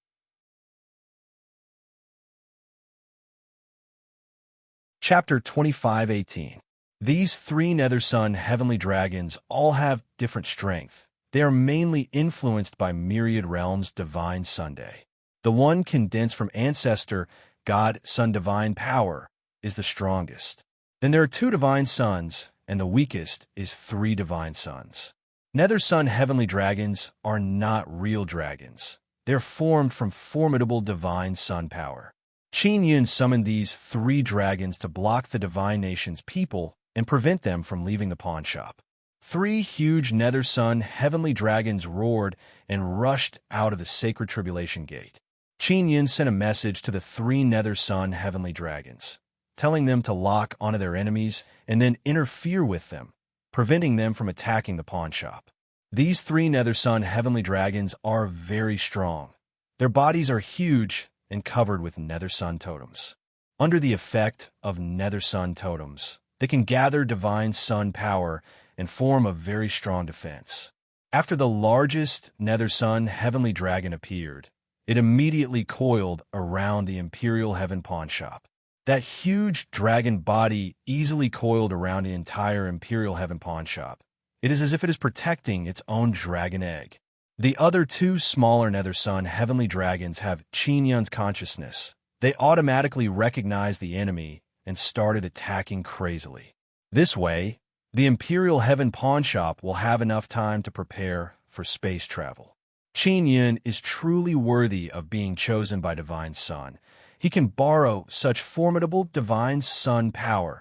Chapter 25:18. These 3 Nether Sun heavenly dragons all have different strength. They are mainly influenced by myriad realms' divine Sunday. The one condensed from ancestor, God, Sun divine power, is the strongest. Then there are 2 divine suns, and the weakest is 3 divine suns. Nether Sun heavenly dragons are not real dragons. They're formed from formidable divine sun power. Qin Yun summoned these 3 dragons to block the divine nation's people and prevent them from leaving the pawn shop. 3 huge Nether Sun heavenly dragons roared and rushed out of the sacred tribulation gate. Qin Yun sent a message to the 3 Nether Sun heavenly dragons, telling them to lock onto their enemies and then interfere with them, preventing them from attacking the pawn shop. These 3 Nether Sun heavenly dragons are very strong. Their bodies are huge and covered with Nether Sun totems. Under the effect of Nether Sun totems, they can gather divine sun power and form a very strong defense. After the largest Nether Sun heavenly dragon appeared, it immediately coiled around the Imperial Heaven pawn shop. That huge dragon body easily coiled around the entire Imperial Heaven pawn shop. It is as if it is protecting its own dragon egg. The other two smaller Nether Sun heavenly dragons have Qin Yun's consciousness. They automatically recognized the enemy and started attacking crazily. This way, the Imperial Heaven pawn shop will have enough time to prepare for space travel. Qin Yun is truly worthy of being chosen by Divine Sun. He can borrow such formidable Divine Sun power,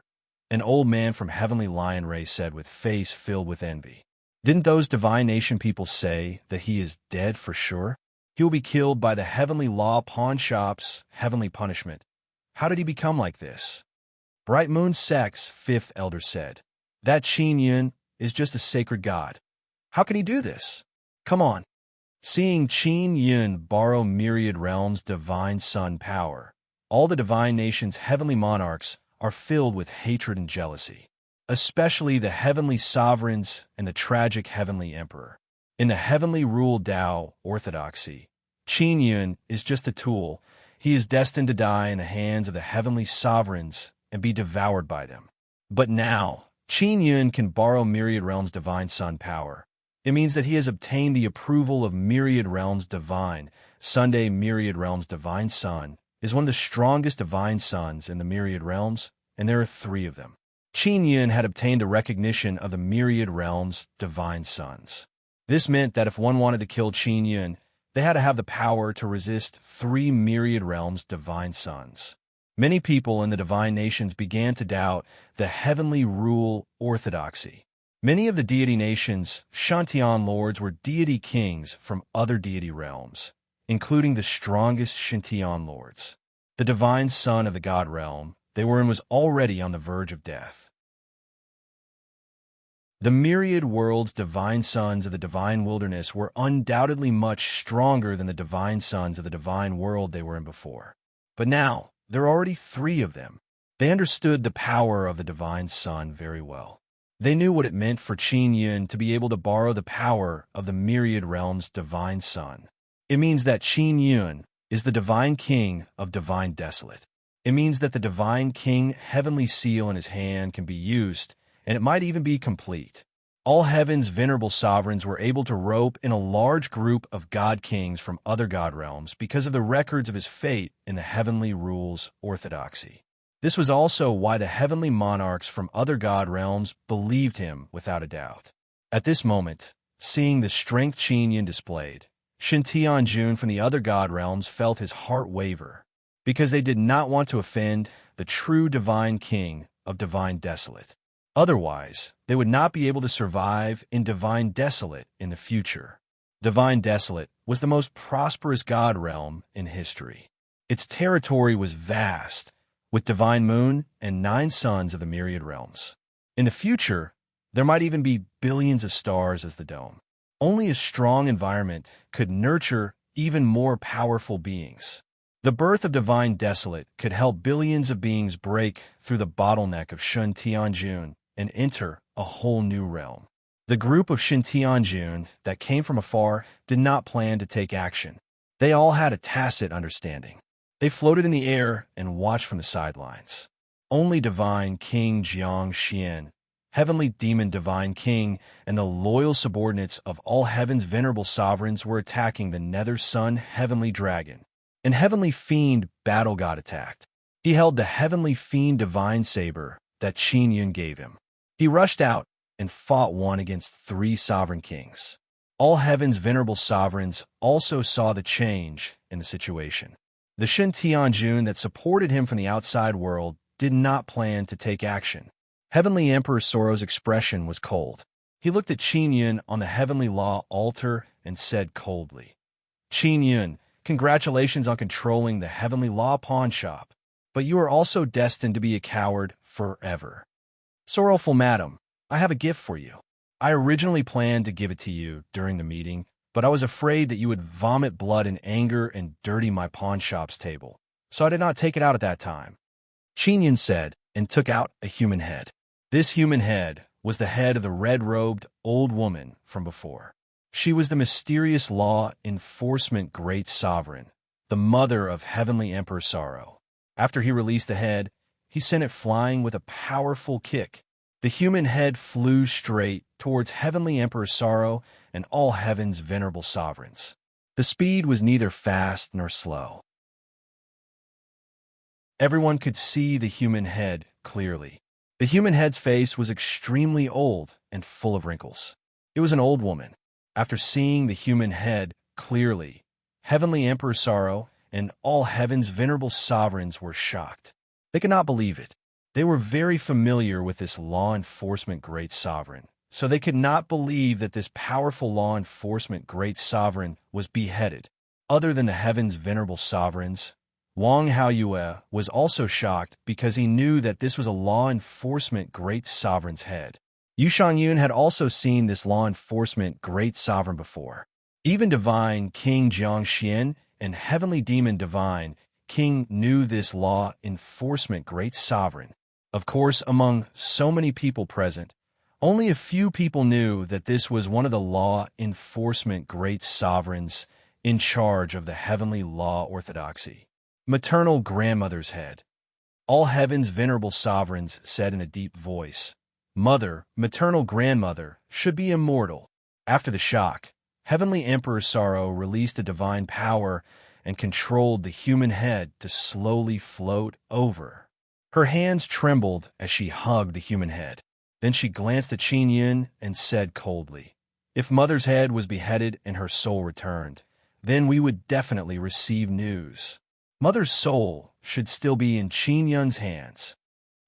an old man from Heavenly Lion Race said with face filled with envy. Didn't those Divine Nation people say that he is dead for sure? He will be killed by the Heavenly Law pawn shop's heavenly punishment. How did he become like this? Bright Moon Sec's fifth elder said, that Qin Yun is just a sacred god. How can he do this? Come on. Seeing Qin Yun borrow myriad realms' Divine Sun power, all the Divine Nation's heavenly monarchs are filled with hatred and jealousy, especially the heavenly sovereigns and the tragic heavenly emperor. In the heavenly rule Tao orthodoxy, Qin Yun is just a tool. He is destined to die in the hands of the heavenly sovereigns and be devoured by them. But now, Qin Yun can borrow myriad realms' Divine Sun power. It means that he has obtained the approval of myriad realms divine. Sunday myriad realms Divine Sun is one of the strongest Divine Suns in the myriad realms, and there are 3 of them. Qin Yun had obtained a recognition of the myriad realms Divine Suns. This meant that if one wanted to kill Qin Yun, they had to have the power to resist 3 myriad realms Divine Suns. Many people in the Divine Nations began to doubt the heavenly rule orthodoxy. Many of the deity nations' Shantian lords were deity kings from other deity realms, including the strongest Shantian lords. The divine son of the god realm they were in was already on the verge of death. The myriad worlds' divine sons of the divine wilderness were undoubtedly much stronger than the divine sons of the divine world they were in before. But now, there are already 3 of them. They understood the power of the divine sun very well. They knew what it meant for Qin Yun to be able to borrow the power of the myriad realms' divine sun. It means that Qin Yun is the divine king of divine desolate. It means that the divine king heavenly seal in his hand can be used, and it might even be complete. All heaven's venerable sovereigns were able to rope in a large group of god kings from other god realms because of the records of his fate in the heavenly rules orthodoxy. This was also why the heavenly monarchs from other god realms believed him without a doubt. At this moment, seeing the strength Qin Yun displayed, Shin Tianjun from the other god realms felt his heart waver, because they did not want to offend the true divine king of divine desolate. Otherwise, they would not be able to survive in divine desolate in the future. Divine desolate was the most prosperous god realm in history. Its territory was vast, with divine moon and 9 suns of the myriad realms. In the future, there might even be billions of stars as the dome. Only a strong environment could nurture even more powerful beings. The birth of divine desolate could help billions of beings break through the bottleneck of Shin Tianjun and enter a whole new realm. The group of Shin Tianjun that came from afar did not plan to take action. They all had a tacit understanding. They floated in the air and watched from the sidelines. Only Divine King Jiang Xian, Heavenly Demon Divine King, and the loyal subordinates of all heaven's venerable sovereigns were attacking the Nether Sun Heavenly Dragon. An Heavenly Fiend battle god attacked. He held the Heavenly Fiend Divine Saber that Qin Yun gave him. He rushed out and fought one against 3 sovereign kings. All heaven's venerable sovereigns also saw the change in the situation. The Shin Tianjun that supported him from the outside world did not plan to take action. Heavenly Emperor Soro's expression was cold. He looked at Qin Yun on the Heavenly Law altar and said coldly, "Qin Yun, congratulations on controlling the Heavenly Law pawn shop, but you are also destined to be a coward forever. Sorrowful madam, I have a gift for you. I originally planned to give it to you during the meeting, but I was afraid that you would vomit blood in anger and dirty my pawn shop's table, so I did not take it out at that time." Qin Yun said, and took out a human head. This human head was the head of the red-robed old woman from before. She was the mysterious law enforcement great sovereign, the mother of Heavenly Emperor Sorrow. After he released the head, he sent it flying with a powerful kick. The human head flew straight towards Heavenly Emperor Sorrow and all heaven's venerable sovereigns. The speed was neither fast nor slow. Everyone could see the human head clearly. The human head's face was extremely old and full of wrinkles. It was an old woman. After seeing the human head clearly, Heavenly Emperor Sorrow and all heaven's venerable sovereigns were shocked. They could not believe it. They were very familiar with this law enforcement great sovereign, so they could not believe that this powerful law enforcement great sovereign was beheaded. Other than the heaven's venerable sovereigns, Wang Haoyue was also shocked because he knew that this was a law enforcement great sovereign's head. Yu Shangyun had also seen this law enforcement great sovereign before. Even Divine King Jiangxian and Heavenly Demon Divine King knew this law enforcement great sovereign. Of course, among so many people present, only a few people knew that this was one of the law enforcement great sovereigns in charge of the heavenly law orthodoxy. Maternal grandmother's head. All heaven's venerable sovereigns said in a deep voice, "Mother, maternal grandmother, should be immortal." After the shock, Heavenly Emperor Sorrow released a divine power and controlled the human head to slowly float over. Her hands trembled as she hugged the human head. Then she glanced at Qin Yun and said coldly, "If Mother's head was beheaded and her soul returned, then we would definitely receive news. Mother's soul should still be in Qin Yun's hands."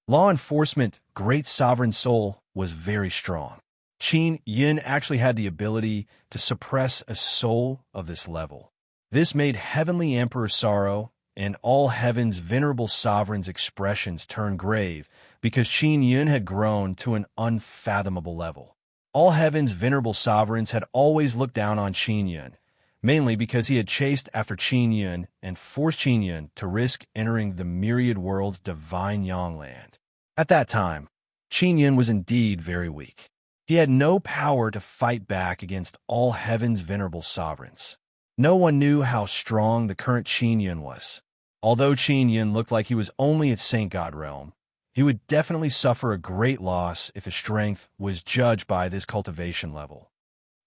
Law enforcement great sovereign soul was very strong. Qin Yun actually had the ability to suppress a soul of this level. This made Heavenly Emperor Sorrow and all heaven's venerable sovereigns' expressions turn grave because Qin Yun had grown to an unfathomable level. All heaven's venerable sovereigns had always looked down on Qin Yun, mainly because he had chased after Qin Yun and forced Qin Yun to risk entering the myriad world's divine Yang land. At that time, Qin Yun was indeed very weak. He had no power to fight back against all heaven's venerable sovereigns. No one knew how strong the current Qin Yun was. Although Qin Yun looked like he was only at Saint God realm, he would definitely suffer a great loss if his strength was judged by this cultivation level.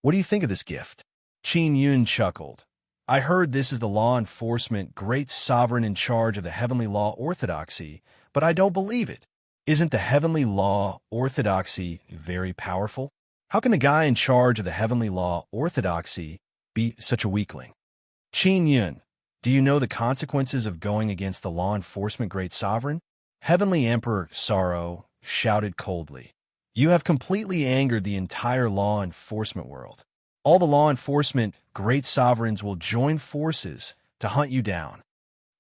What do you think of this gift? Qin Yun chuckled. "I heard this is the law enforcement great sovereign in charge of the heavenly law orthodoxy, but I don't believe it. Isn't the heavenly law orthodoxy very powerful? How can the guy in charge of the heavenly law orthodoxy be such a weakling?" Qin Yun, do you know the consequences of going against the law enforcement great sovereign? Heavenly Emperor Sorrow shouted coldly. "You have completely angered the entire law enforcement world. All the law enforcement great sovereigns will join forces to hunt you down."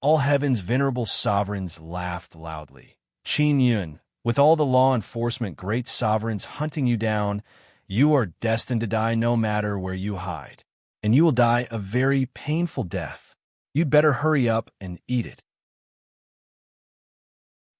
All heaven's venerable sovereigns laughed loudly. Qin Yun, with all the law enforcement great sovereigns hunting you down, you are destined to die no matter where you hide. And you will die a very painful death. You'd better hurry up and eat it.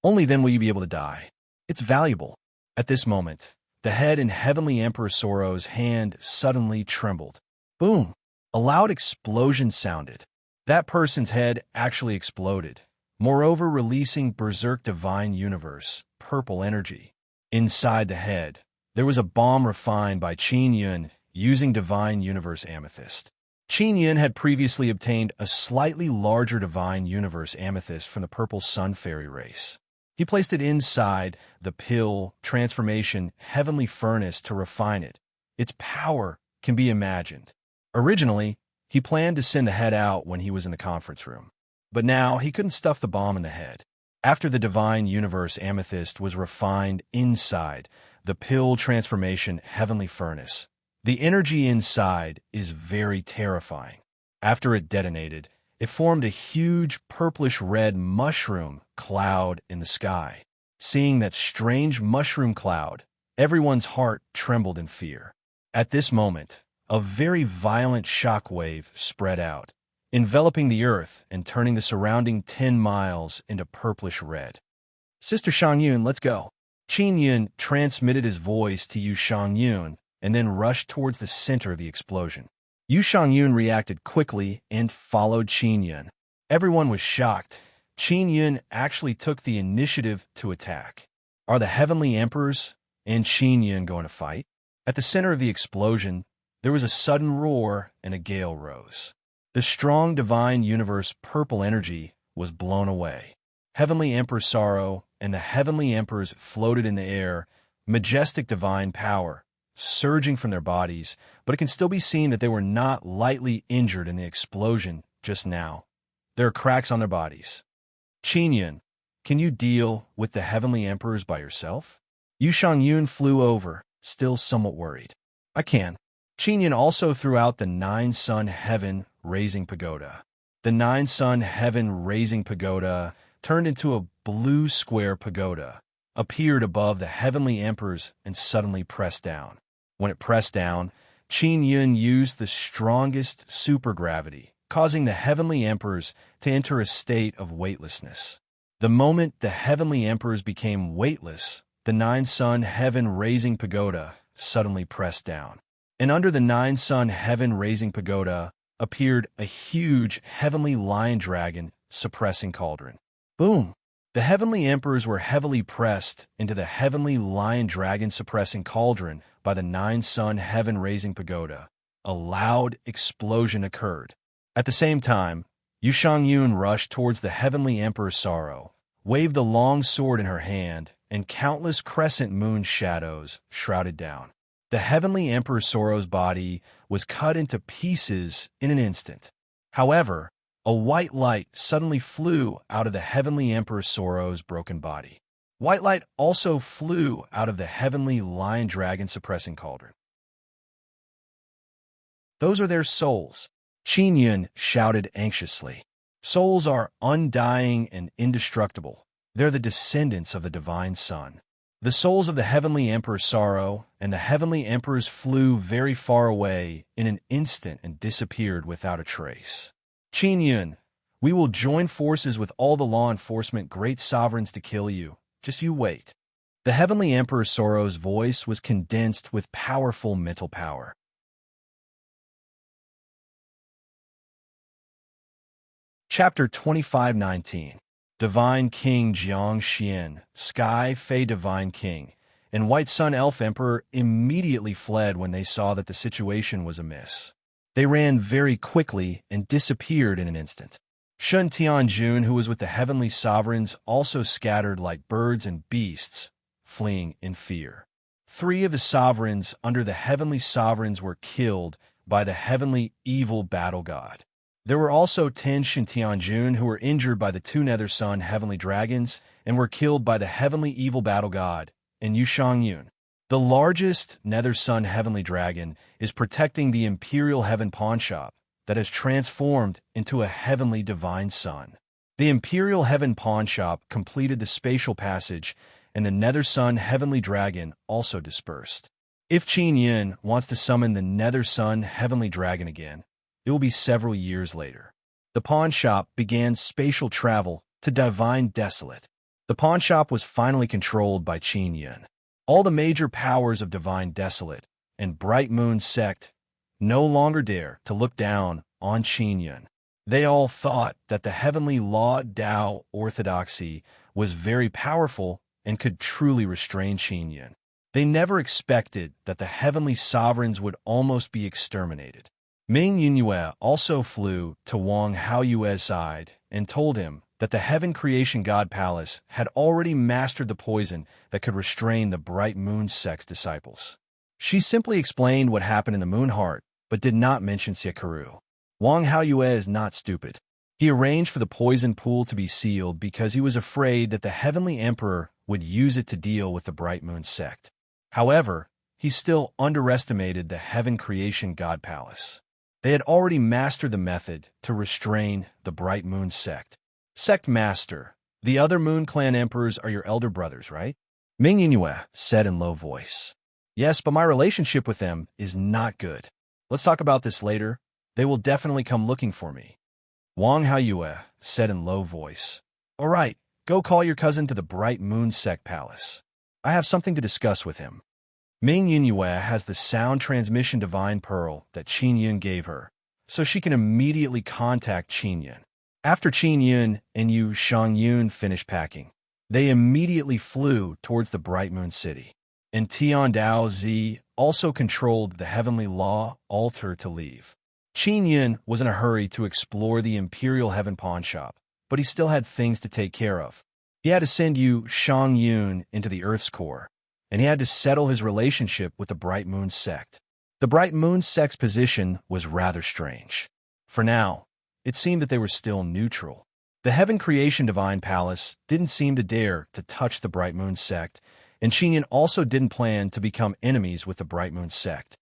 Only then will you be able to die. It's valuable. At this moment, the head in Heavenly Emperor Sorrow's hand suddenly trembled. Boom! A loud explosion sounded. That person's head actually exploded, moreover releasing Berserk Divine Universe, purple energy. Inside the head, there was a bomb refined by Qin Yun using Divine Universe Amethyst. Qin Yun had previously obtained a slightly larger Divine Universe Amethyst from the Purple Sun Fairy race. He placed it inside the pill transformation heavenly furnace to refine it. Its power can be imagined. Originally, he planned to send the head out when he was in the conference room. But now he couldn't stuff the bomb in the head. After the Divine Universe Amethyst was refined inside the pill transformation heavenly furnace, the energy inside is very terrifying. After it detonated, it formed a huge purplish-red mushroom cloud in the sky. Seeing that strange mushroom cloud, everyone's heart trembled in fear. At this moment, a very violent shockwave spread out, enveloping the earth and turning the surrounding 10 miles into purplish red. "Sister Shangyun, let's go." Qin Yun transmitted his voice to Yu Shangyun and then rushed towards the center of the explosion. Yu Shangyun reacted quickly and followed Qin Yun. Everyone was shocked Qin Yun actually took the initiative to attack. Are the Heavenly Emperors and Qin Yun going to fight? At the center of the explosion, there was a sudden roar and a gale rose. The strong divine universe purple energy was blown away. Heavenly Emperor Sorrow and the Heavenly Emperors floated in the air, majestic divine power, surging from their bodies, but it can still be seen that they were not lightly injured in the explosion just now. There are cracks on their bodies. Qin Yun, can you deal with the Heavenly Emperors by yourself? Yu Shangyun flew over, still somewhat worried. I can. Qin Yun also threw out the 9-sun heaven-raising pagoda. The 9-sun heaven-raising pagoda turned into a blue square pagoda, appeared above the Heavenly Emperors and suddenly pressed down. When it pressed down, Qin Yun used the strongest supergravity, causing the Heavenly Emperors to enter a state of weightlessness. The moment the Heavenly Emperors became weightless, the 9-sun heaven-raising pagoda suddenly pressed down. And under the 9-sun heaven-raising pagoda appeared a huge heavenly lion dragon suppressing cauldron. Boom! The Heavenly Emperors were heavily pressed into the heavenly lion dragon suppressing cauldron by the 9-sun heaven-raising pagoda. A loud explosion occurred. At the same time, Yu Shangyun rushed towards the Heavenly Emperor Sorrow, waved the long sword in her hand, and countless crescent moon shadows shrouded down. The Heavenly Emperor Sorrow's body was cut into pieces in an instant. However, a white light suddenly flew out of the Heavenly Emperor Sorrow's broken body. White light also flew out of the heavenly lion dragon suppressing cauldron. Those are their souls, Qin Yun shouted anxiously. Souls are undying and indestructible. They're the descendants of the divine sun. The souls of the Heavenly Emperor Sorrow and the Heavenly Emperors flew very far away in an instant and disappeared without a trace. Qin Yun, we will join forces with all the law enforcement great sovereigns to kill you. Just you wait. The Heavenly Emperor Sorrow's voice was condensed with powerful mental power. Chapter 25:19. Divine King Jiang Xian, Sky Fei Divine King, and White Sun Elf Emperor immediately fled when they saw that the situation was amiss. They ran very quickly and disappeared in an instant. Shun Tianjun, who was with the heavenly sovereigns, also scattered like birds and beasts, fleeing in fear. 3 of the sovereigns under the heavenly sovereigns were killed by the heavenly evil battle god. There were also 10 Shin Tianjun who were injured by the 2 Nether Sun heavenly dragons and were killed by the heavenly evil battle god, and Yu Shangyun. The largest Nether Sun heavenly dragon is protecting the Imperial Heaven Pawnshop that has transformed into a heavenly divine sun. The Imperial Heaven Pawnshop completed the spatial passage, and the Nether Sun heavenly dragon also dispersed. If Qin Yun wants to summon the Nether Sun heavenly dragon again, it will be several years later. The pawnshop began spatial travel to Divine Desolate. The pawnshop was finally controlled by Qin Yun. All the major powers of Divine Desolate and Bright Moon Sect no longer dare to look down on Qin Yun. They all thought that the heavenly law Tao orthodoxy was very powerful and could truly restrain Qin Yun. They never expected that the heavenly sovereigns would almost be exterminated. Ming Yunyue also flew to Wang Haoyue's side and told him that the Heaven Creation God Palace had already mastered the poison that could restrain the Bright Moon Sect's disciples. She simply explained what happened in the Moon Heart, but did not mention Siekaru. Wang Haoyue is not stupid. He arranged for the poison pool to be sealed because he was afraid that the Heavenly Emperor would use it to deal with the Bright Moon Sect. However, he still underestimated the Heaven Creation God Palace. They had already mastered the method to restrain the Bright Moon Sect. Sect Master, the other Moon Clan Emperors are your elder brothers, right? Ming Yunyue said in low voice. Yes, but my relationship with them is not good. Let's talk about this later. They will definitely come looking for me. Wang Haoyue said in low voice. All right, go call your cousin to the Bright Moon Sect Palace. I have something to discuss with him. Ming Yunyue has the sound transmission divine pearl that Qin Yun gave her, so she can immediately contact Qin Yun. After Qin Yun and Yu Shangyun finished packing, they immediately flew towards the Bright Moon City. And Tian Dao Zi also controlled the Heavenly Law altar to leave. Qin Yun was in a hurry to explore the Imperial Heaven Pawn Shop, but he still had things to take care of. He had to send Yu Shangyun into the Earth's core, and he had to settle his relationship with the Bright Moon sect. The Bright Moon sect's position was rather strange. For now, it seemed that they were still neutral. The Heaven Creation Divine Palace didn't seem to dare to touch the Bright Moon sect, and Qin Yun also didn't plan to become enemies with the Bright Moon sect.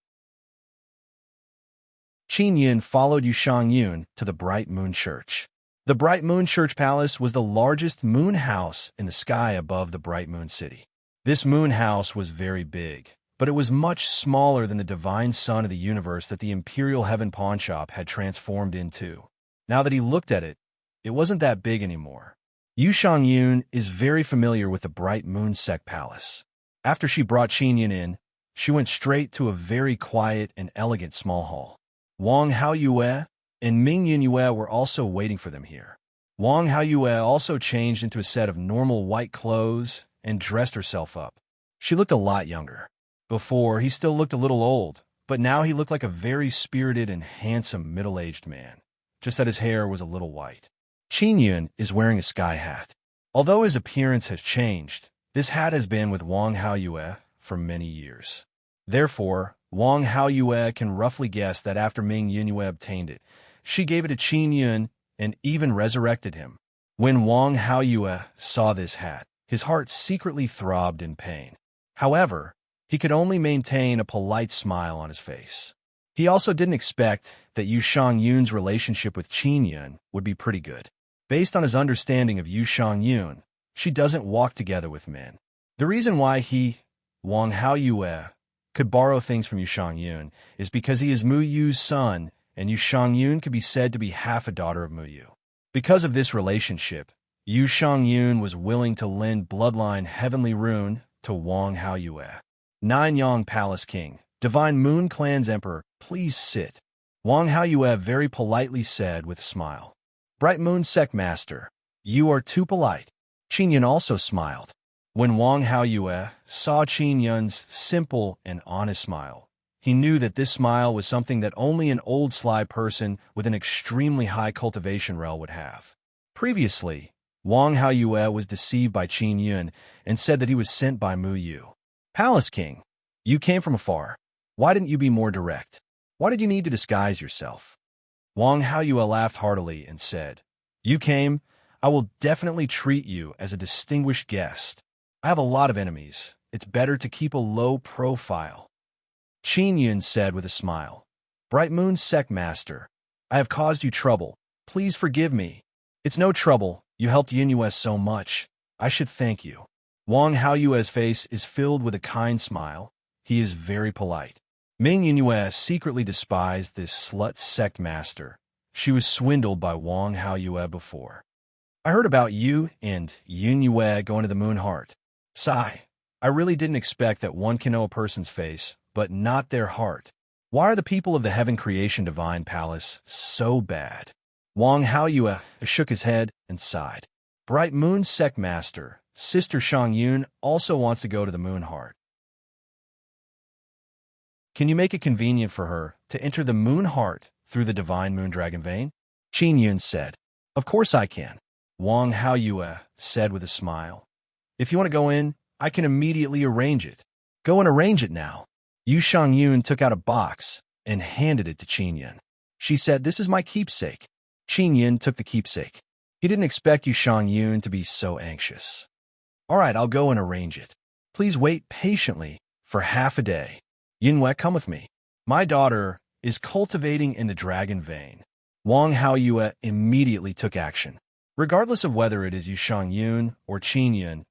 Qin Yun followed Yu Shangyun to the Bright Moon Church. The Bright Moon Church Palace was the largest moon house in the sky above the Bright Moon City. This moon house was very big, but it was much smaller than the divine sun of the universe that the Imperial Heaven Pawn Shop had transformed into. Now that he looked at it, it wasn't that big anymore. Yu Shangyun is very familiar with the Bright Moon Sect Palace. After she brought Qin Yun in, she went straight to a very quiet and elegant small hall. Wang Haoyue and Ming Yunyue were also waiting for them here. Wang Haoyue also changed into a set of normal white clothes and dressed herself up. She looked a lot younger. Before, he still looked a little old, but now he looked like a very spirited and handsome middle-aged man, just that his hair was a little white. Qin Yun is wearing a sky hat. Although his appearance has changed, this hat has been with Wang Haoyue for many years. Therefore, Wang Haoyue can roughly guess that after Ming Yunyue obtained it, she gave it to Qin Yun and even resurrected him. When Wang Haoyue saw this hat, his heart secretly throbbed in pain. However, he could only maintain a polite smile on his face. He also didn't expect that Yu Shangyun's relationship with Qin Yun would be pretty good. Based on his understanding of Yu Shangyun, she doesn't walk together with men. The reason why he, Wang Haoyue, could borrow things from Yu Shangyun is because he is Mu Yu's son, and Yu Shangyun could be said to be half a daughter of Mu Yu. Because of this relationship, Yu Shangyun was willing to lend bloodline Heavenly Rune to Wang Haoyue. Nanyang Palace King, Divine Moon Clan's Emperor, please sit. Wang Haoyue very politely said with a smile. Bright Moon Sect Master, you are too polite. Qin Yun also smiled. When Wang Haoyue saw Qin Yun's simple and honest smile, he knew that this smile was something that only an old sly person with an extremely high cultivation rel would have. Previously, Wang Haoyue was deceived by Qin Yun and said that he was sent by Mu Yu. Palace King, you came from afar. Why didn't you be more direct? Why did you need to disguise yourself? Wang Haoyue laughed heartily and said, You came, I will definitely treat you as a distinguished guest. I have a lot of enemies. It's better to keep a low profile. Qin Yun said with a smile, Bright Moon Sect Master, I have caused you trouble. Please forgive me. It's no trouble. You helped Yunyue so much. I should thank you. Wang Haoyue's face is filled with a kind smile. He is very polite. Ming Yunyue secretly despised this slut sect master. She was swindled by Wang Haoyue before. I heard about you and Yunyue going to the Moon Heart. Sigh. I really didn't expect that one can know a person's face, but not their heart. Why are the people of the Heaven Creation Divine Palace so bad? Wang Haoyue shook his head and sighed. Bright Moon Sect Master, Sister Shangyun also wants to go to the Moon Heart. Can you make it convenient for her to enter the Moon Heart through the Divine Moon Dragon Vein? Qin Yun said. Of course I can. Wang Haoyue said with a smile. If you want to go in, I can immediately arrange it. Go and arrange it now. Yu Shangyun took out a box and handed it to Qin Yun. She said, This is my keepsake. Qin Yun took the keepsake. He didn't expect Yu Shangyun to be so anxious. All right, I'll go and arrange it. Please wait patiently for half a day. Yunyue, come with me. My daughter is cultivating in the dragon vein. Wang Haoyue immediately took action. Regardless of whether it is Yu Shangyun or Qin Yun,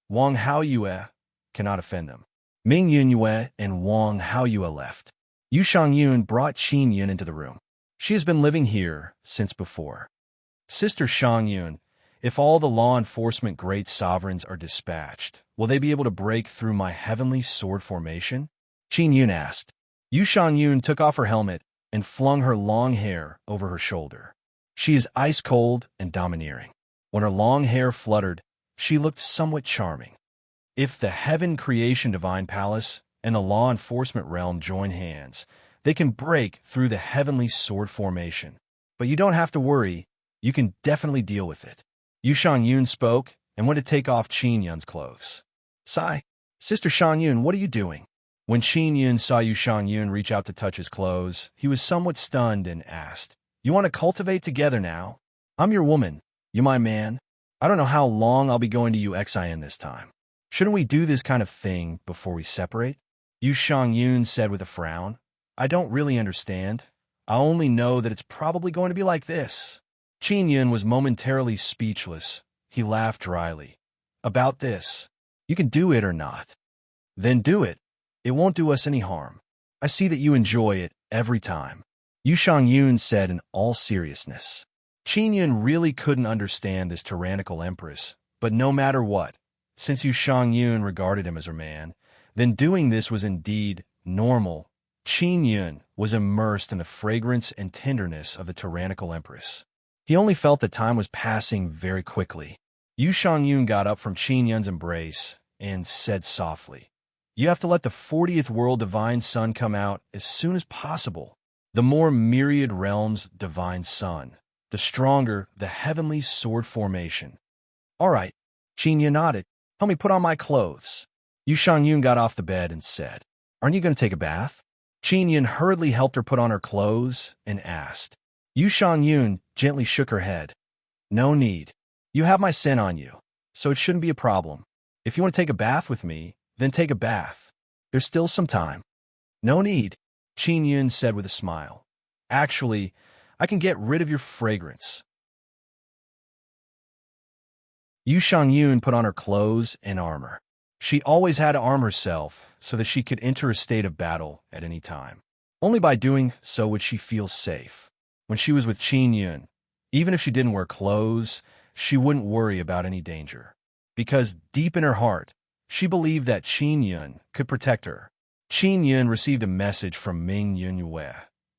Wang Haoyue cannot offend them. Ming Yunyue and Wang Haoyue left. Yu Shangyun brought Qin Yun into the room. She has been living here since before. Sister Shangyun, if all the law enforcement great sovereigns are dispatched, will they be able to break through my heavenly sword formation? Qin Yun asked. Yu Shangyun took off her helmet and flung her long hair over her shoulder. She is ice-cold and domineering. When her long hair fluttered, she looked somewhat charming. If the Heaven Creation Divine Palace and the Law Enforcement Realm join hands, they can break through the Heavenly Sword formation. But you don't have to worry, you can definitely deal with it. Yu Shangyun spoke and went to take off Qin Yun's clothes. Sigh. Sister Shangyun, what are you doing? When Qin Yun saw Yu Shangyun reach out to touch his clothes, he was somewhat stunned and asked, You want to cultivate together now? I'm your woman. You my man. I don't know how long I'll be going to UXIN this time. Shouldn't we do this kind of thing before we separate? Yu Shangyun said with a frown. I don't really understand. I only know that it's probably going to be like this. Qin Yun was momentarily speechless. He laughed dryly. About this. You can do it or not. Then do it. It won't do us any harm. I see that you enjoy it every time. Yu Shangyun said in all seriousness. Qin Yun really couldn't understand this tyrannical empress, but no matter what, since Yu Shangyun regarded him as her man, then doing this was indeed normal. Qin Yun was immersed in the fragrance and tenderness of the tyrannical empress. He only felt that time was passing very quickly. Yu Shangyun got up from Qin Yun's embrace and said softly, You have to let the 40th world divine sun come out as soon as possible. The more myriad realms divine sun, the stronger the heavenly sword formation. All right, Qin Yun nodded. Help me put on my clothes. Yu Shangyun got off the bed and said, Aren't you going to take a bath? Qin Yun hurriedly helped her put on her clothes and asked. Yu Shangyun gently shook her head. No need. You have my scent on you, so it shouldn't be a problem. If you want to take a bath with me, then take a bath. There's still some time. No need, Qin Yun said with a smile. Actually, I can get rid of your fragrance. Yu Shangyun put on her clothes and armor. She always had to arm herself so that she could enter a state of battle at any time. Only by doing so would she feel safe. When she was with Qin Yun, even if she didn't wear clothes, she wouldn't worry about any danger. Because deep in her heart, she believed that Qin Yun could protect her. Qin Yun received a message from Ming Yunyue,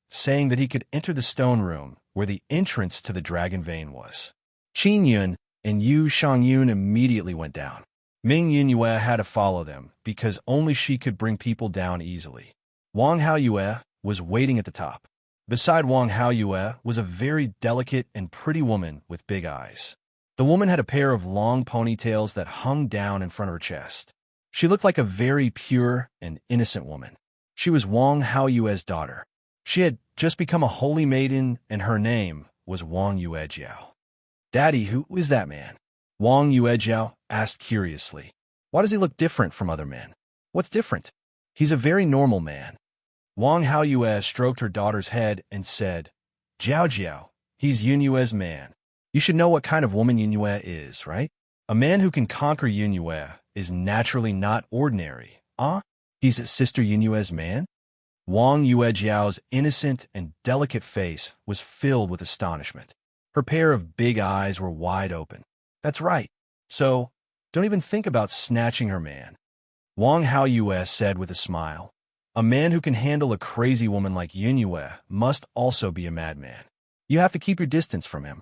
saying that he could enter the stone room where the entrance to the dragon vein was. Qin Yun and Yu Shangyun immediately went down. Ming Yunyue had to follow them because only she could bring people down easily. Wang Haoyue was waiting at the top. Beside Wang Haoyue was a very delicate and pretty woman with big eyes. The woman had a pair of long ponytails that hung down in front of her chest. She looked like a very pure and innocent woman. She was Wang Haoyue's daughter. She had just become a holy maiden, and her name was Wang Yuejiao. Daddy, who is that man? Wang Yuejiao asked curiously. Why does he look different from other men? What's different? He's a very normal man. Wang Haoyue stroked her daughter's head and said, Jiao Jiao, he's Yunyue's man. You should know what kind of woman Yunyue is, right? A man who can conquer Yunyue is naturally not ordinary. He's Sister Yunyue's man? Wang Yuejiao's innocent and delicate face was filled with astonishment. Her pair of big eyes were wide open. That's right. So, don't even think about snatching her man. Wang Haoyue said with a smile. A man who can handle a crazy woman like Yunyue must also be a madman. You have to keep your distance from him.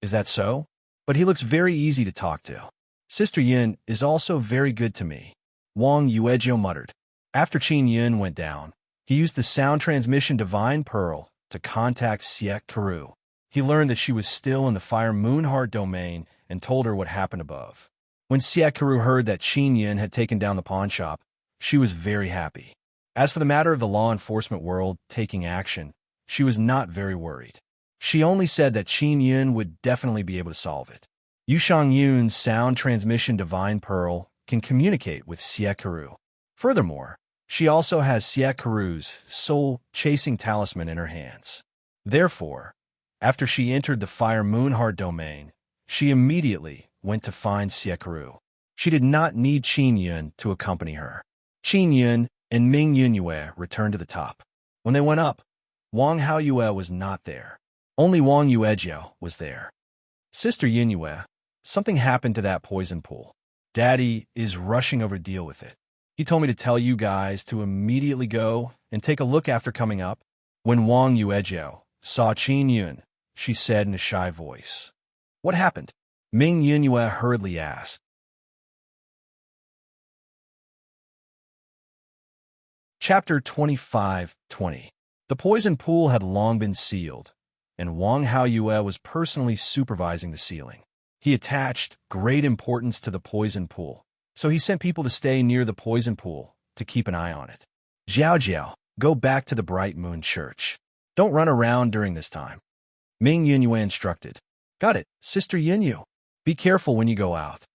Is that so? But he looks very easy to talk to. Sister Yun is also very good to me, Wang Yuejiao muttered. After Qin Yun went down, he used the sound transmission Divine Pearl to contact Siek Karu. He learned that she was still in the Fire Moonheart domain and told her what happened above. When Siek Karu heard that Qin Yun had taken down the pawn shop, she was very happy. As for the matter of the law enforcement world taking action, she was not very worried. She only said that Qin Yun would definitely be able to solve it. Yu Shangyun's sound transmission Divine Pearl can communicate with Siek Karu. Furthermore, she also has Siek Karu's soul-chasing talisman in her hands. Therefore, after she entered the Fire Moonheart domain, she immediately went to find Siek Karu. She did not need Qin Yun to accompany her. Qin Yun and Ming Yunyue returned to the top. When they went up, Wang Haoyue was not there. Only Wang Yuejiao was there. Sister Yunyue, something happened to that poison pool. Daddy is rushing over to deal with it. He told me to tell you guys to immediately go and take a look after coming up. When Wang Yuejiao saw Qin Yun, she said in a shy voice. What happened? Ming Yunyue hurriedly asked. Chapter 25:20. The poison pool had long been sealed, and Wang Haoyue was personally supervising the sealing. He attached great importance to the poison pool, so he sent people to stay near the poison pool to keep an eye on it. Jiao Jiao, go back to the Bright Moon Church. Don't run around during this time, Ming Yunyue instructed. Got it, Sister Yunyu. Be careful when you go out.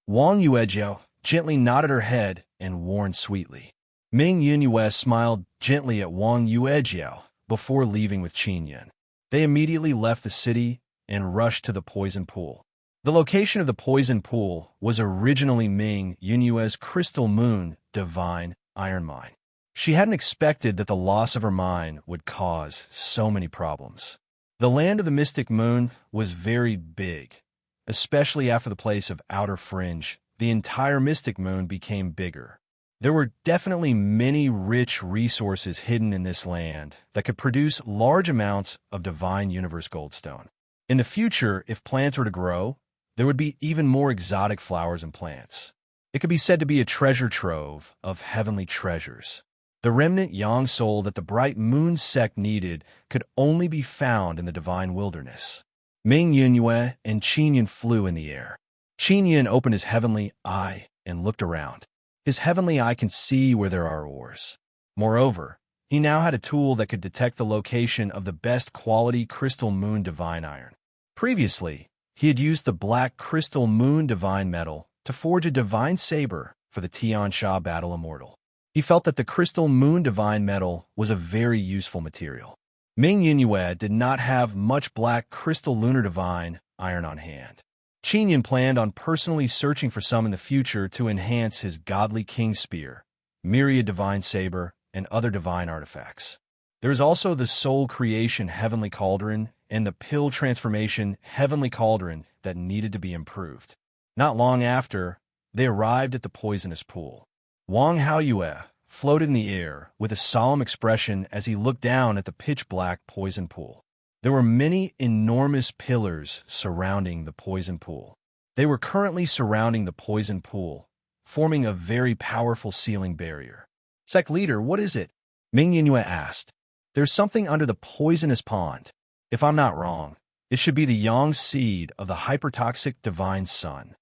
Wang Yuejiao gently nodded her head and warned sweetly. Ming Yunyue smiled gently at Wang Yuejiao before leaving with Qin Yin. They immediately left the city and rushed to the poison pool. The location of the poison pool was originally Ming Yunyue's crystal moon divine iron mine. She hadn't expected that the loss of her mine would cause so many problems. The land of the mystic moon was very big, especially after the place of outer fringe. The entire mystic moon became bigger. There were definitely many rich resources hidden in this land that could produce large amounts of divine universe goldstone. In the future, if plants were to grow, there would be even more exotic flowers and plants. It could be said to be a treasure trove of heavenly treasures. The remnant yang soul that the Bright Moon sect needed could only be found in the divine wilderness. Ming Yunyue and Qin Yin flew in the air. Qin Yin opened his heavenly eye and looked around. His heavenly eye can see where there are ores. Moreover, he now had a tool that could detect the location of the best quality crystal moon divine iron. Previously, he had used the black crystal moon divine metal to forge a divine saber for the Tiansha battle immortal. He felt that the crystal moon divine metal was a very useful material. Ming Yunyue did not have much black crystal lunar divine iron on hand. Qin Yin planned on personally searching for some in the future to enhance his godly king spear, myriad divine saber, and other divine artifacts. There is also the soul creation heavenly cauldron and the pill transformation heavenly cauldron that needed to be improved. Not long after, they arrived at the poisonous pool. Wang Haoyue floated in the air with a solemn expression as he looked down at the pitch-black poison pool. There were many enormous pillars surrounding the poison pool. They were currently surrounding the poison pool, forming a very powerful sealing barrier. Sect leader, what is it? Ming Yunyue asked. There's something under the poisonous pond. If I'm not wrong, it should be the yang seed of the hypertoxic divine sun.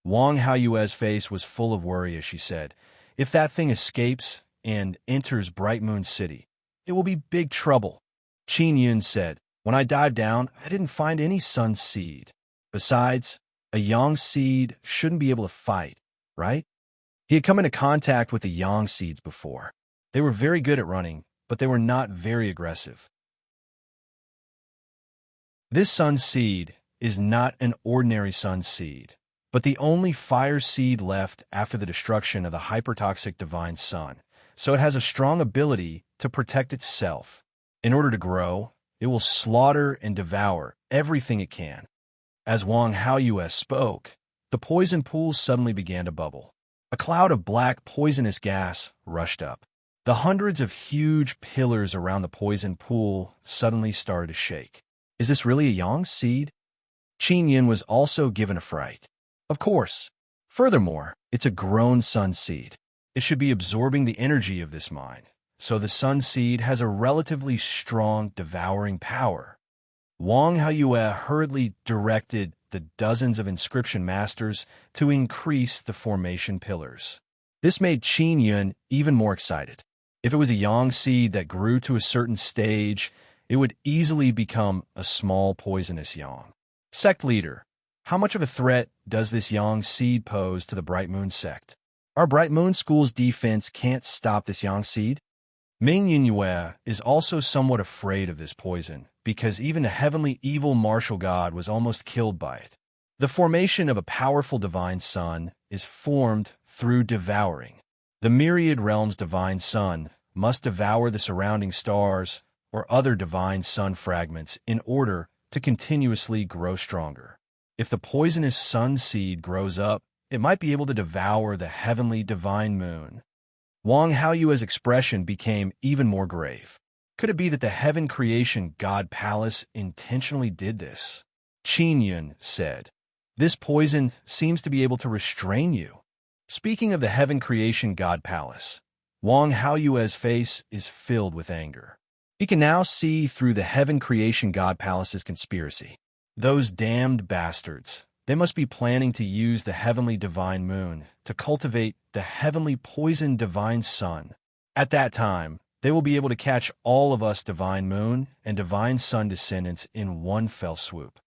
Wang Haoyue's face was full of worry as she said, if that thing escapes and enters Bright Moon City, it will be big trouble. Qin Yin said, when I dived down, I didn't find any sun seed. Besides, a yang seed shouldn't be able to fight, right? He had come into contact with the yang seeds before. They were very good at running, but they were not very aggressive. This sun seed is not an ordinary sun seed, but the only fire seed left after the destruction of the hypertoxic divine sun, so it has a strong ability to protect itself. In order to grow, it will slaughter and devour everything it can. As Wang Haoyue spoke, the poison pool suddenly began to bubble. A cloud of black poisonous gas rushed up. The hundreds of huge pillars around the poison pool suddenly started to shake. Is this really a yang seed? Qin Yin was also given a fright. Of course. Furthermore, it's a grown sun seed. It should be absorbing the energy of this mine, so the sun seed has a relatively strong devouring power. Wang Haoyue hurriedly directed the dozens of inscription masters to increase the formation pillars. This made Qin Yin even more excited. If it was a yang seed that grew to a certain stage, it would easily become a small poisonous yang. Sect leader, how much of a threat does this yang seed pose to the Bright Moon sect? Our Bright Moon School's defense can't stop this yang seed? Ming Yunyue is also somewhat afraid of this poison, because even the heavenly evil martial god was almost killed by it. The formation of a powerful divine sun is formed through devouring. The myriad realms divine sun must devour the surrounding stars or other divine sun fragments in order to continuously grow stronger. If the poisonous sun seed grows up, it might be able to devour the heavenly divine moon. Wang Haoyue's expression became even more grave. Could it be that the heaven creation god palace intentionally did this? Qin Yun said, "This poison seems to be able to restrain you." Speaking of the heaven creation god palace, Wang Haoyue's face is filled with anger. He can now see through the heaven creation god palace's conspiracy. Those damned bastards. They must be planning to use the heavenly divine moon to cultivate the heavenly poison divine sun. At that time, they will be able to catch all of us divine moon and divine sun descendants in one fell swoop.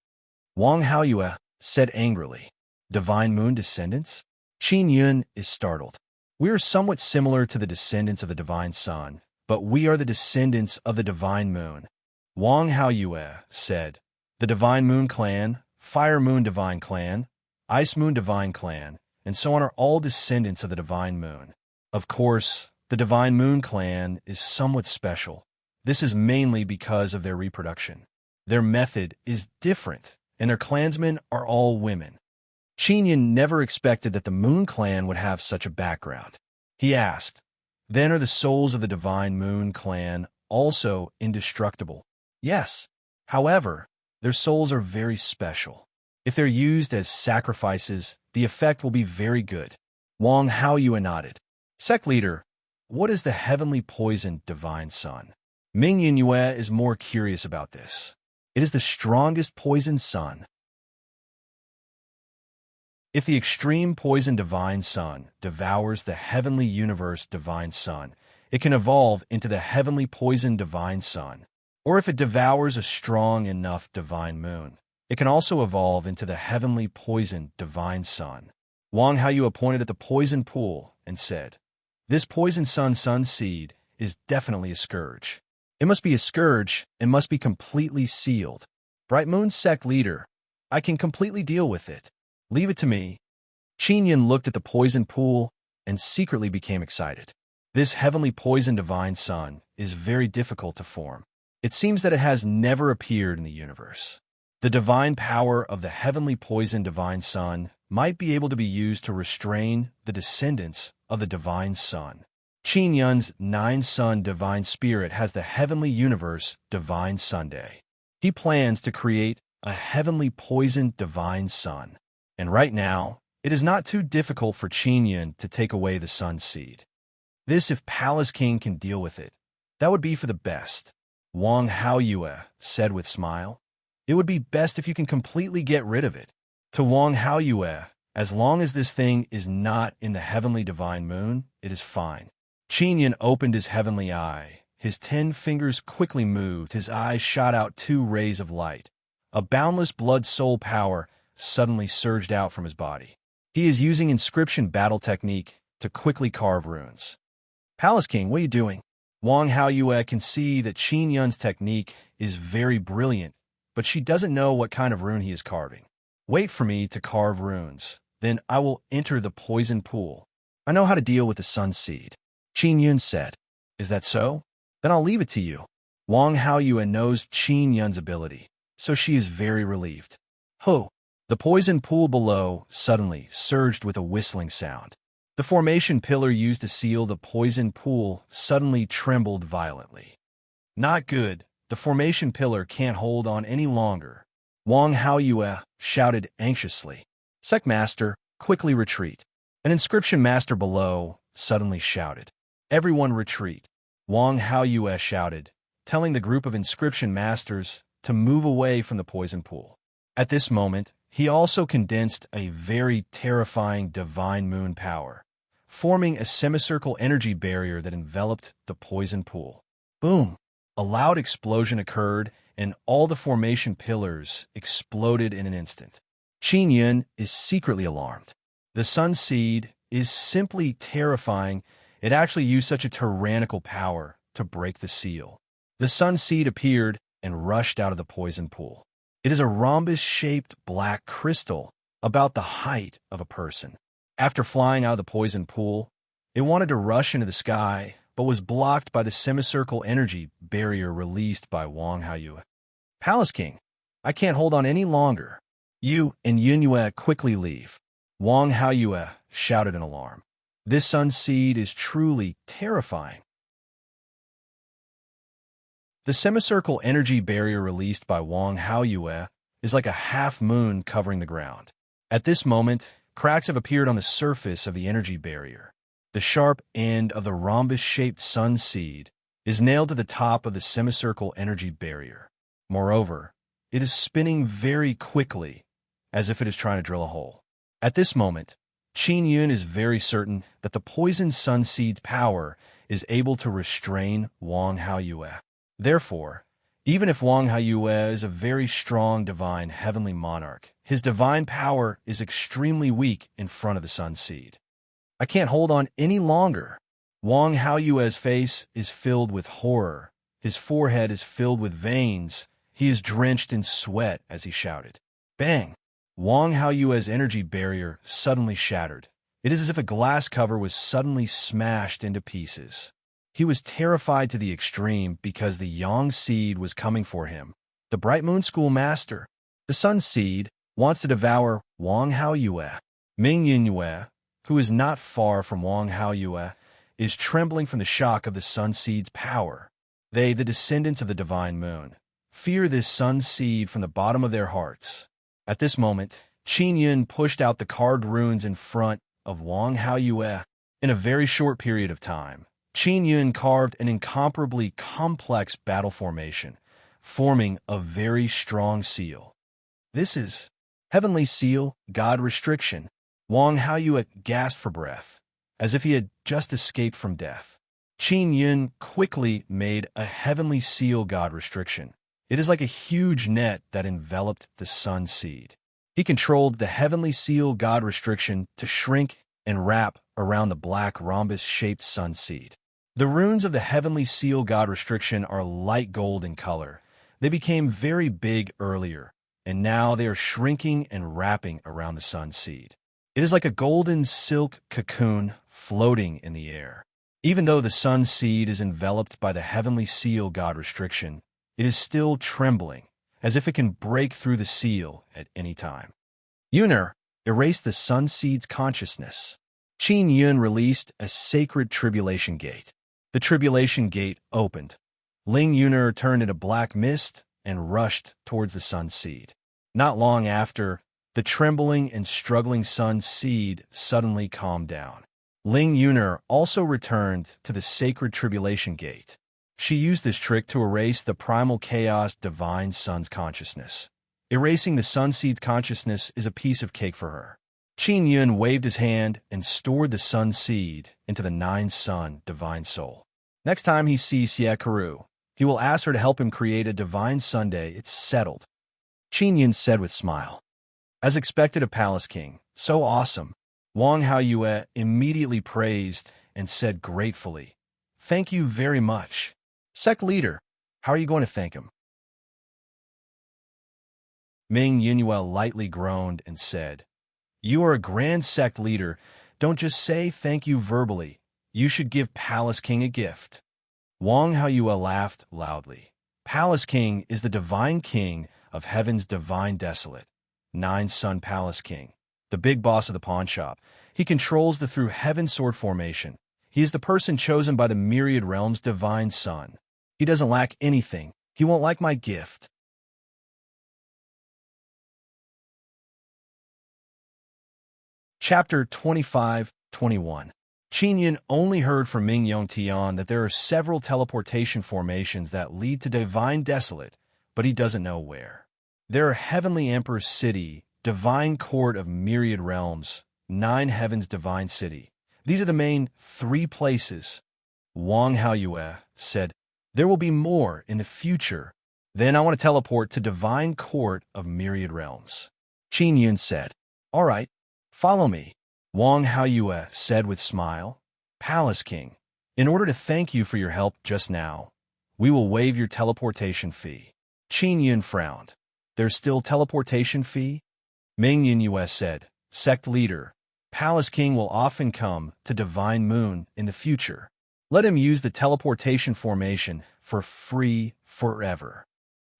Wang Haoyue said angrily, "Divine moon descendants?" Qin Yun is startled. "We are somewhat similar to the descendants of the divine sun, but we are the descendants of the divine moon." Wang Haoyue said, "The divine moon clan, fire moon divine clan, ice moon divine clan, and so on are all descendants of the divine moon. Of course, the divine moon clan is somewhat special. This is mainly because of their reproduction. Their method is different, and their clansmen are all women." Qin Yin never expected that the Moon Clan would have such a background. He asked, "Then are the souls of the Divine Moon Clan also indestructible?" "Yes. However, their souls are very special. If they're used as sacrifices, the effect will be very good." Wang Haoyue nodded. "Sect leader, what is the heavenly poison divine sun?" Ming Yinyue is more curious about this. "It is the strongest poison sun. If the extreme poison divine sun devours the heavenly universe divine sun, it can evolve into the heavenly poison divine sun. Or if it devours a strong enough divine moon, it can also evolve into the heavenly poison divine sun." Wang Haoyue pointed at the poison pool and said, "This poison sun seed is definitely a scourge. It must be a scourge and must be completely sealed. Bright Moon Sect leader, I can completely deal with it. Leave it to me." Qin Yin looked at the poison pool and secretly became excited. This heavenly poison divine sun is very difficult to form. It seems that it has never appeared in the universe. The divine power of the heavenly poison divine sun might be able to be used to restrain the descendants of the divine sun. Qin Yun's 9-sun divine spirit has the heavenly universe divine Sunday. He plans to create a heavenly poison divine sun. And right now, it is not too difficult for Qin Yun to take away the sun seed. This, if Palace King can deal with it, that would be for the best. Wang Haoyue said with smile, "It would be best if you can completely get rid of it." To Wang Haoyue, as long as this thing is not in the heavenly divine moon, it is fine. Qin Yun opened his heavenly eye. His 10 fingers quickly moved. His eyes shot out 2 rays of light. A boundless blood soul power suddenly surged out from his body. He is using inscription battle technique to quickly carve runes. "Palace King, what are you doing?" Wang Haoyue can see that Qin Yun's technique is very brilliant, but she doesn't know what kind of rune he is carving. "Wait for me to carve runes, then I will enter the poison pool. I know how to deal with the sun seed." Qin Yun said, "Is that so? Then I'll leave it to you." Wang Haoyue knows Qin Yun's ability, so she is very relieved. Ho! The poison pool below suddenly surged with a whistling sound. The formation pillar used to seal the poison pool suddenly trembled violently. "Not good. The formation pillar can't hold on any longer." Wang Haoyue shouted anxiously. "Sect Master, quickly retreat." An inscription master below suddenly shouted, "Everyone retreat." Wang Haoyue shouted, telling the group of inscription masters to move away from the poison pool. At this moment, he also condensed a very terrifying divine moon power, forming a semicircle energy barrier that enveloped the poison pool. Boom! A loud explosion occurred, and all the formation pillars exploded in an instant. Qin Yun is secretly alarmed. The sun seed is simply terrifying. It actually used such a tyrannical power to break the seal. The sun seed appeared and rushed out of the poison pool. It is a rhombus-shaped black crystal about the height of a person. After flying out of the poison pool, it wanted to rush into the sky, but was blocked by the semicircle energy barrier released by Wang Haoyue. "Palace King, I can't hold on any longer. You and Yinyue quickly leave." Wang Haoyue shouted in alarm. This sun seed is truly terrifying. The semicircle energy barrier released by Wang Haoyue is like a half-moon covering the ground. At this moment, cracks have appeared on the surface of the energy barrier. The sharp end of the rhombus-shaped sun seed is nailed to the top of the semicircle energy barrier. Moreover, it is spinning very quickly, as if it is trying to drill a hole. At this moment, Qin Yun is very certain that the poisoned sun seed's power is able to restrain Wang Haoyue. Therefore, even if Wang Haoyue is a very strong divine heavenly monarch, his divine power is extremely weak in front of the sun seed. I can't hold on any longer. Wang Haoyue's face is filled with horror. His forehead is filled with veins. He is drenched in sweat as he shouted. Bang! Wang Haoyue's energy barrier suddenly shattered. It is as if a glass cover was suddenly smashed into pieces. He was terrified to the extreme because the Yang seed was coming for him. The Bright Moon School master, the Sun seed, wants to devour Wang Haoyue. Ming Yinyue, who is not far from Wang Haoyue, is trembling from the shock of the Sun seed's power. They, the descendants of the divine moon, fear this Sun seed from the bottom of their hearts. At this moment, Qin Yun pushed out the carved runes in front of Wang Haoyue. In a very short period of time, Qin Yun carved an incomparably complex battle formation, forming a very strong seal. This is Heavenly Seal, God Restriction. Wang Haoyue gasped for breath, as if he had just escaped from death. Qin Yun quickly made a Heavenly Seal, God Restriction. It is like a huge net that enveloped the sun seed. He controlled the Heavenly Seal, God Restriction to shrink and wrap around the black rhombus-shaped sun seed. The runes of the Heavenly Seal, God Restriction are light gold in color. They became very big earlier, and now they are shrinking and wrapping around the sun seed. It is like a golden silk cocoon floating in the air. Even though the sun seed is enveloped by the Heavenly Seal, God Restriction, it is still trembling, as if it can break through the seal at any time. Yuner erased the sun seed's consciousness. Qin Yun released a sacred tribulation gate. The tribulation gate opened. Ling Yuner turned into black mist and rushed towards the sun seed. Not long after, the trembling and struggling sun seed suddenly calmed down. Ling Yuner also returned to the sacred tribulation gate. She used this trick to erase the primal chaos divine sun's consciousness. Erasing the sun seed's consciousness is a piece of cake for her. Qin Yun waved his hand and stored the sun seed into the nine sun divine soul. Next time he sees Xie Karu, he will ask her to help him create a divine Sunday. It's settled. Qin Yun said with smile. As expected of Palace King, so awesome. Wang Haoyue immediately praised and said gratefully, "Thank you very much. Sect leader, how are you going to thank him?" Ming Yinyue lightly groaned and said, "You are a grand sect leader. Don't just say thank you verbally. You should give Palace King a gift." Wang Haoyue laughed loudly. Palace King is the divine king of heaven's divine desolate, nine-sun Palace King, the big boss of the pawn shop. He controls the through heaven sword formation. He is the person chosen by the myriad realms' divine sun. He doesn't lack anything. He won't like my gift. Chapter 25-21. Qin Yun only heard from Ming Yongtian that there are several teleportation formations that lead to divine desolate, but he doesn't know where. There are Heavenly Emperor's City, Divine Court of Myriad Realms, Nine Heavens Divine City. These are the main three places. Wang Haoyue said, "There will be more in the future. Then I want to teleport to Divine Court of Myriad Realms." Qin Yun said, "All right, follow me." Wang Haoyue said with smile, "Palace King, in order to thank you for your help just now, we will waive your teleportation fee." Qin Yun frowned. "There's still teleportation fee?" Ming Yinyue said, "Sect leader, Palace King will often come to Divine Moon in the future. Let him use the teleportation formation for free forever."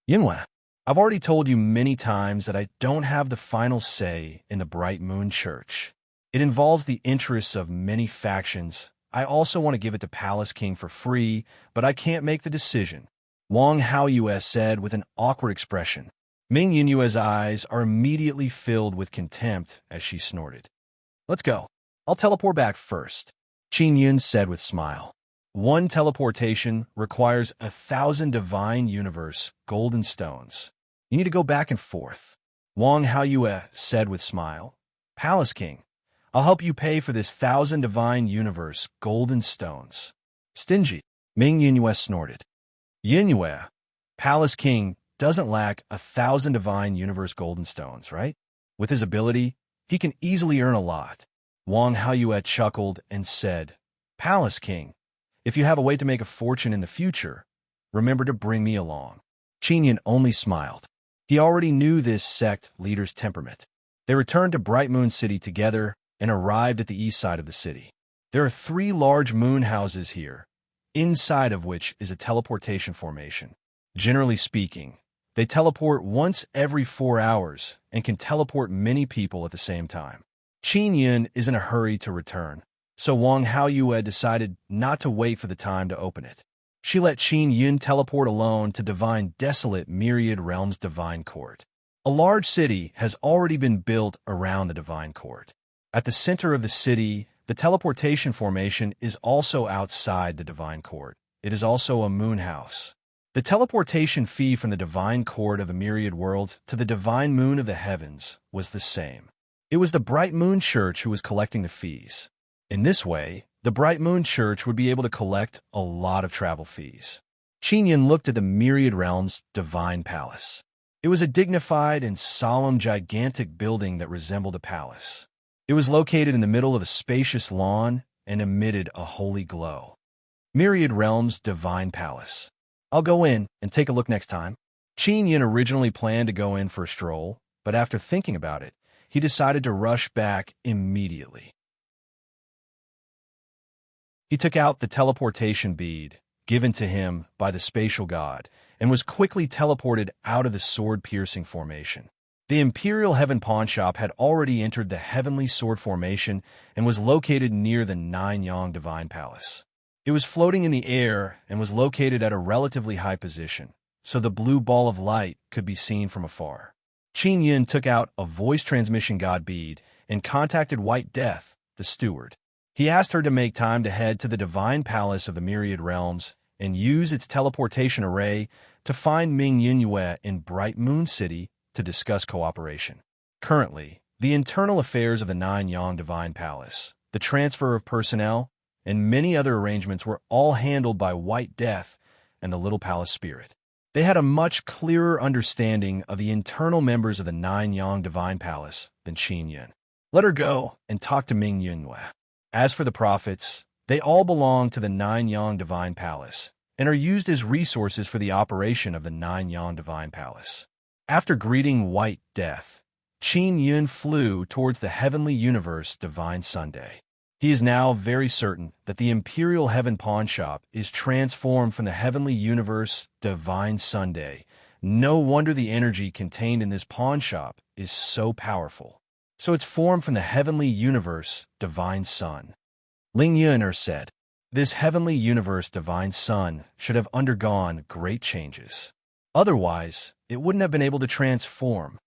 Yinhua, I've already told you many times that I don't have the final say in the Bright Moon Church. It involves the interests of many factions. I also want to give it to Palace King for free, but I can't make the decision. Wang Haoyue said with an awkward expression. Ming Yunyue's eyes are immediately filled with contempt as she snorted. Let's go. I'll teleport back first, Qin Yun said with smile. One teleportation requires 1,000 divine universe golden stones. You need to go back and forth. Wang Haoyue said with smile. Palace King, I'll help you pay for this 1,000 divine universe golden stones. Stingy, Ming Yunyue snorted. Yunyue, Palace King doesn't lack 1,000 divine universe golden stones, right? With his ability, he can easily earn a lot. Wang Haoyue chuckled and said, Palace King, if you have a way to make a fortune in the future, remember to bring me along. Qin Yun only smiled. He already knew this sect leader's temperament. They returned to Bright Moon City together and arrived at the east side of the city. There are 3 large moon houses here, inside of which is a teleportation formation. Generally speaking, they teleport once every 4 hours and can teleport many people at the same time. Qin Yun is in a hurry to return, so Wang Haoyue decided not to wait for the time to open it. She let Qin Yun teleport alone to Divine Desolate Myriad Realms Divine Court. A large city has already been built around the Divine Court. At the center of the city, the teleportation formation is also outside the Divine Court. It is also a moon house. The teleportation fee from the Divine Court of the Myriad World to the Divine Moon of the Heavens was the same. It was the Bright Moon Church who was collecting the fees. In this way, the Bright Moon Church would be able to collect a lot of travel fees. Qin Yun looked at the Myriad Realms Divine Palace. It was a dignified and solemn gigantic building that resembled a palace. It was located in the middle of a spacious lawn and emitted a holy glow. Myriad Realms Divine Palace. I'll go in and take a look next time. Qin Yun originally planned to go in for a stroll, but after thinking about it, he decided to rush back immediately. He took out the teleportation bead given to him by the spatial god and was quickly teleported out of the sword-piercing formation. The Imperial Heaven Pawnshop had already entered the Heavenly Sword Formation and was located near the Nine-Yang Divine Palace. It was floating in the air and was located at a relatively high position, so the blue ball of light could be seen from afar. Qin Yun took out a voice transmission god bead and contacted White Death, the steward. He asked her to make time to head to the Divine Palace of the Myriad Realms and use its teleportation array to find Ming Yunyue in Bright Moon City to discuss cooperation. Currently, the internal affairs of the Nine-Yang Divine Palace, the transfer of personnel, and many other arrangements were all handled by White Death and the Little Palace Spirit. They had a much clearer understanding of the internal members of the Nine-Yang Divine Palace than Qin Yun. Let her go and talk to Ming Yunyue. As for the prophets, they all belong to the Nine-Yang Divine Palace and are used as resources for the operation of the Nine-Yang Divine Palace. After greeting White Death, Qin Yun flew towards the Heavenly Universe Divine Sunday. He is now very certain that the Imperial Heaven Pawnshop is transformed from the Heavenly Universe Divine Sunday. No wonder the energy contained in this pawnshop is so powerful. So it's formed from the Heavenly Universe Divine Sun. Ling Yuner said, This Heavenly Universe Divine Sun should have undergone great changes. Otherwise, it wouldn't have been able to transform.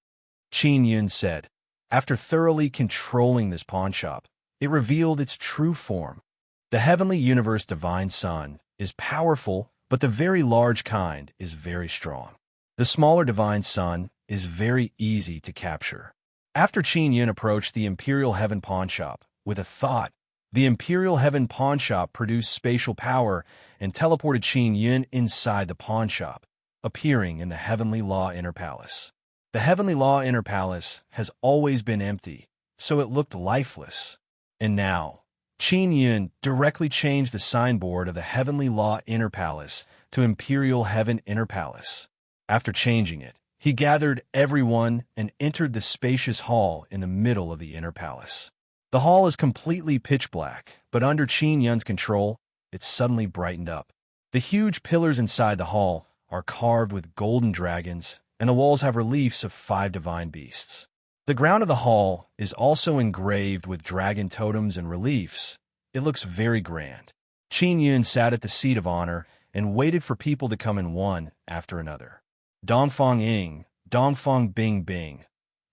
Qin Yun said, After thoroughly controlling this pawnshop, it revealed its true form. The Heavenly Universe Divine Sun is powerful, but the very large kind is very strong. The smaller Divine Sun is very easy to capture. After Qin Yun approached the Imperial Heaven Pawnshop with a thought, the Imperial Heaven Pawnshop produced spatial power and teleported Qin Yun inside the pawnshop, appearing in the Heavenly Law Inner Palace. The Heavenly Law Inner Palace has always been empty, so it looked lifeless. And now, Qin Yun directly changed the signboard of the Heavenly Law Inner Palace to Imperial Heaven Inner Palace. After changing it, he gathered everyone and entered the spacious hall in the middle of the Inner Palace. The hall is completely pitch black, but under Qin Yun's control, it suddenly brightened up. The huge pillars inside the hall are carved with golden dragons, and the walls have reliefs of 5 divine beasts. The ground of the hall is also engraved with dragon totems and reliefs. It looks very grand. Qin Yun sat at the seat of honor and waited for people to come in one after another. Dongfang Ying, Dongfang Bing Bing,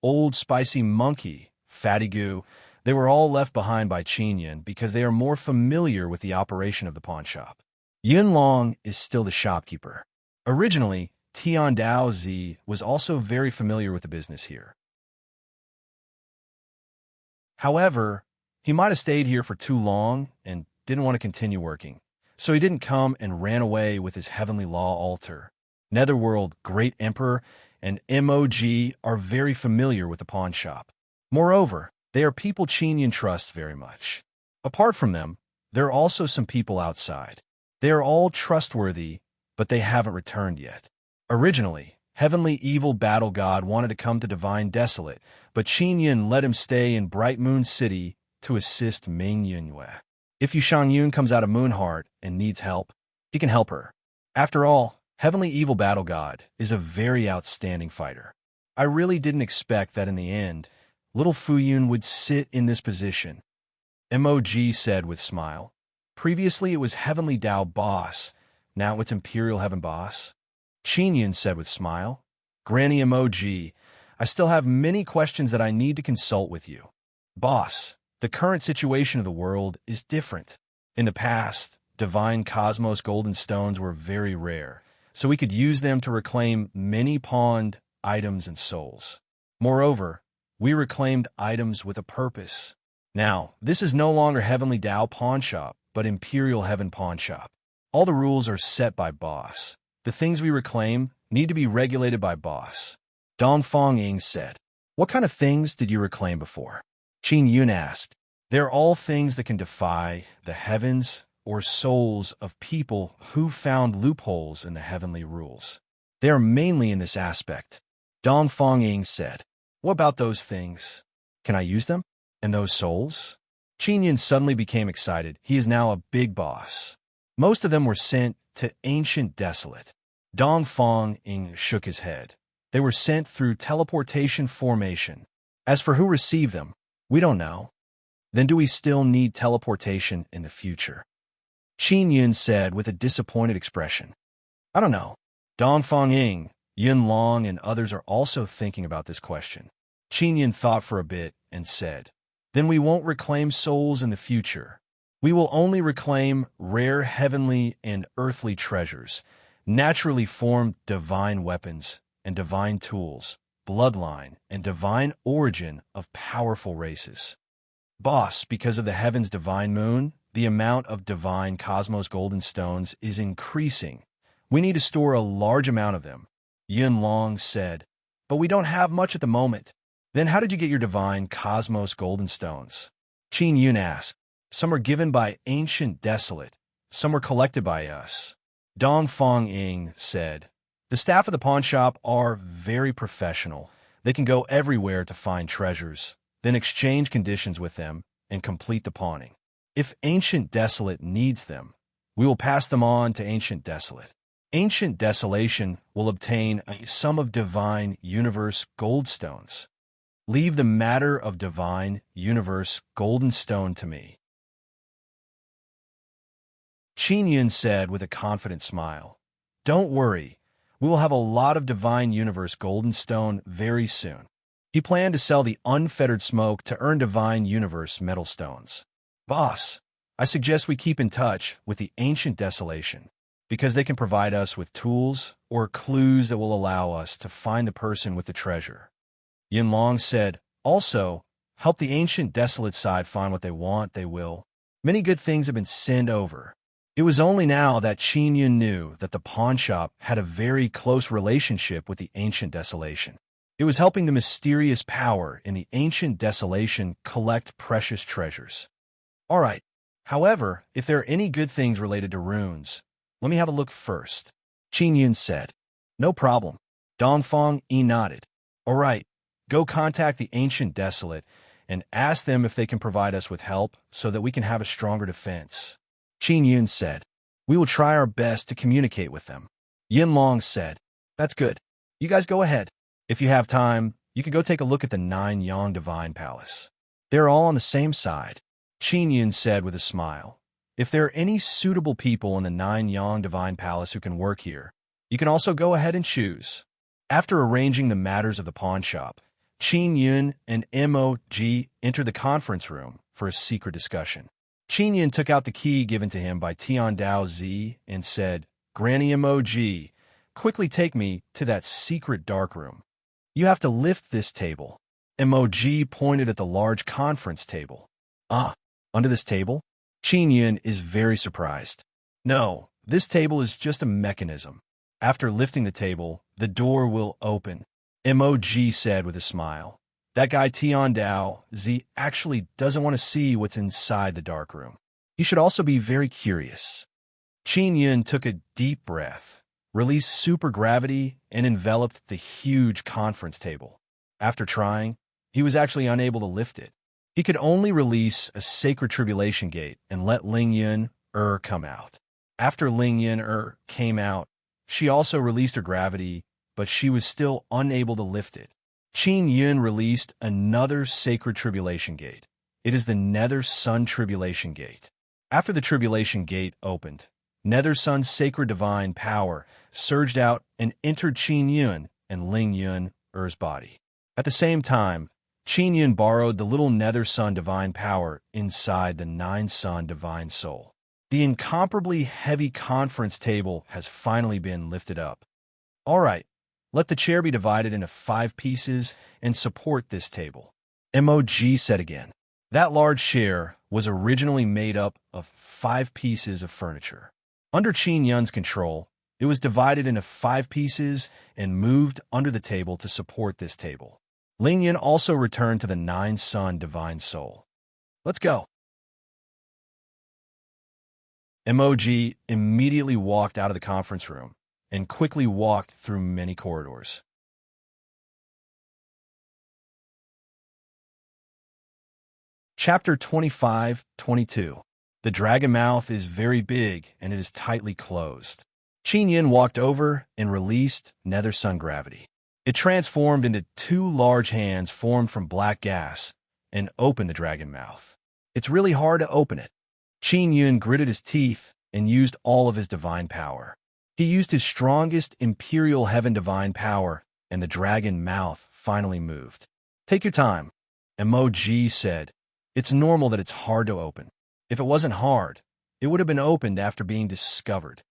Old Spicy Monkey, Fatty Goo, they were all left behind by Qin Yun because they are more familiar with the operation of the pawn shop. Yun Long is still the shopkeeper. Originally, Tian Dao Zi was also very familiar with the business here. However, he might have stayed here for too long and didn't want to continue working, so he didn't come and ran away with his heavenly law altar. Netherworld, Great Emperor, and MOG are very familiar with the pawn shop. Moreover, they are people Qin Yun trusts very much. Apart from them, there are also some people outside. They are all trustworthy, but they haven't returned yet. Originally, Heavenly Evil Battle God wanted to come to Divine Desolate, but Qin Yun let him stay in Bright Moon City to assist Ming Yunyue. If Yushang Yun comes out of Moonheart and needs help, he can help her. After all, Heavenly Evil Battle God is a very outstanding fighter. I really didn't expect that in the end, little Fu Yun would sit in this position. MOG said with smile. Previously it was Heavenly Dao Boss, now it's Imperial Heaven Boss. Qin Yun said with smile. Granny MOG, I still have many questions that I need to consult with you. Boss, the current situation of the world is different. In the past, Divine Cosmos Golden Stones were very rare, so we could use them to reclaim many pawned items and souls. Moreover, we reclaimed items with a purpose. Now, this is no longer Heavenly Dao Pawn Shop, but Imperial Heaven Pawn Shop. All the rules are set by Boss. The things we reclaim need to be regulated by Boss. Dongfang Ying said. What kind of things did you reclaim before? Qin Yun asked. They're all things that can defy the heavens or souls of people who found loopholes in the heavenly rules. They are mainly in this aspect. Dongfang Ying said. What about those things? Can I use them? And those souls? Qin Yun suddenly became excited. He is now a big boss. Most of them were sent to Ancient Desolate. Dongfang Ying shook his head. They were sent through teleportation formation. As for who received them, we don't know. Then do we still need teleportation in the future? Qin Yun said with a disappointed expression. I don't know. Dongfang Ying, Yun Long, and others are also thinking about this question. Qin Yun thought for a bit and said, Then we won't reclaim souls in the future. We will only reclaim rare heavenly and earthly treasures, naturally formed divine weapons and divine tools, bloodline and divine origin of powerful races. Boss, because of the heaven's divine moon, the amount of divine cosmos golden stones is increasing. We need to store a large amount of them. Yun Long said, But we don't have much at the moment. Then how did you get your divine cosmos golden stones? Qin Yun asked. Some are given by Ancient Desolate. Some were collected by us. Dongfang Ying said, The staff of the pawn shop are very professional. They can go everywhere to find treasures, then exchange conditions with them and complete the pawning. If Ancient Desolate needs them, we will pass them on to Ancient Desolate. Ancient Desolation will obtain a sum of Divine Universe Gold Stones. Leave the matter of Divine Universe Golden Stone to me. Qin Yun said with a confident smile, Don't worry, we will have a lot of Divine Universe Golden Stone very soon. He planned to sell the unfettered smoke to earn Divine Universe Metal Stones. Boss, I suggest we keep in touch with the Ancient Desolation, because they can provide us with tools or clues that will allow us to find the person with the treasure. Yun Long said, Also, help the Ancient Desolate side find what they want, they will. Many good things have been sent over. It was only now that Qin Yun knew that the pawn shop had a very close relationship with the Ancient Desolation. It was helping the mysterious power in the Ancient Desolation collect precious treasures. All right. However, if there are any good things related to runes, let me have a look first. Qin Yun said. No problem. Dongfang Yi nodded. All right. Go contact the Ancient Desolate and ask them if they can provide us with help so that we can have a stronger defense. Qin Yun said, We will try our best to communicate with them. Yin Long said, That's good. You guys go ahead. If you have time, you can go take a look at the 9 Yang Divine Palace. They're all on the same side. Qin Yun said with a smile. If there are any suitable people in the Nine Yang Divine Palace who can work here, you can also go ahead and choose. After arranging the matters of the pawn shop, Qin Yun and Mog entered the conference room for a secret discussion. Qin Yun took out the key given to him by Tian Dao Zi and said, "Granny Mog, quickly take me to that secret dark room. You have to lift this table." Mog pointed at the large conference table. "Ah, under this table?" Qin Yun is very surprised. "No, this table is just a mechanism. After lifting the table, the door will open," Mog said with a smile. That guy Tian Dao Zi actually doesn't want to see what's inside the dark room. You should also be very curious. Qin Yun took a deep breath, released supergravity, and enveloped the huge conference table. After trying, he was actually unable to lift it. He could only release a sacred tribulation gate and let Ling Yun come out. After Ling Yun came out, she also released her gravity, but she was still unable to lift it. Qin Yun released another sacred tribulation gate. It is the Nether Sun Tribulation Gate. After the Tribulation Gate opened, Nether Sun's sacred divine power surged out and entered Qin Yun and Ling Yun's body. At the same time, Qin Yun borrowed the little Nether Sun divine power inside the Nine Sun divine soul. The incomparably heavy conference table has finally been lifted up. All right, let the chair be divided into 5 pieces and support this table, Mog said again. That large chair was originally made up of 5 pieces of furniture. Under Qin Yun's control, it was divided into 5 pieces and moved under the table to support this table. Ling Yun also returned to the Nine Sun divine soul. Let's go. Mog immediately walked out of the conference room and quickly walked through many corridors. Chapter 25-22. The dragon mouth is very big and it is tightly closed. Qin Yun walked over and released Nether Sun gravity. It transformed into 2 large hands formed from black gas and opened the dragon mouth. It's really hard to open it. Qin Yun gritted his teeth and used all of his divine power. He used his strongest Imperial Heaven divine power, and the dragon mouth finally moved. Take your time, Mog said. It's normal that it's hard to open. If it wasn't hard, it would have been opened after being discovered.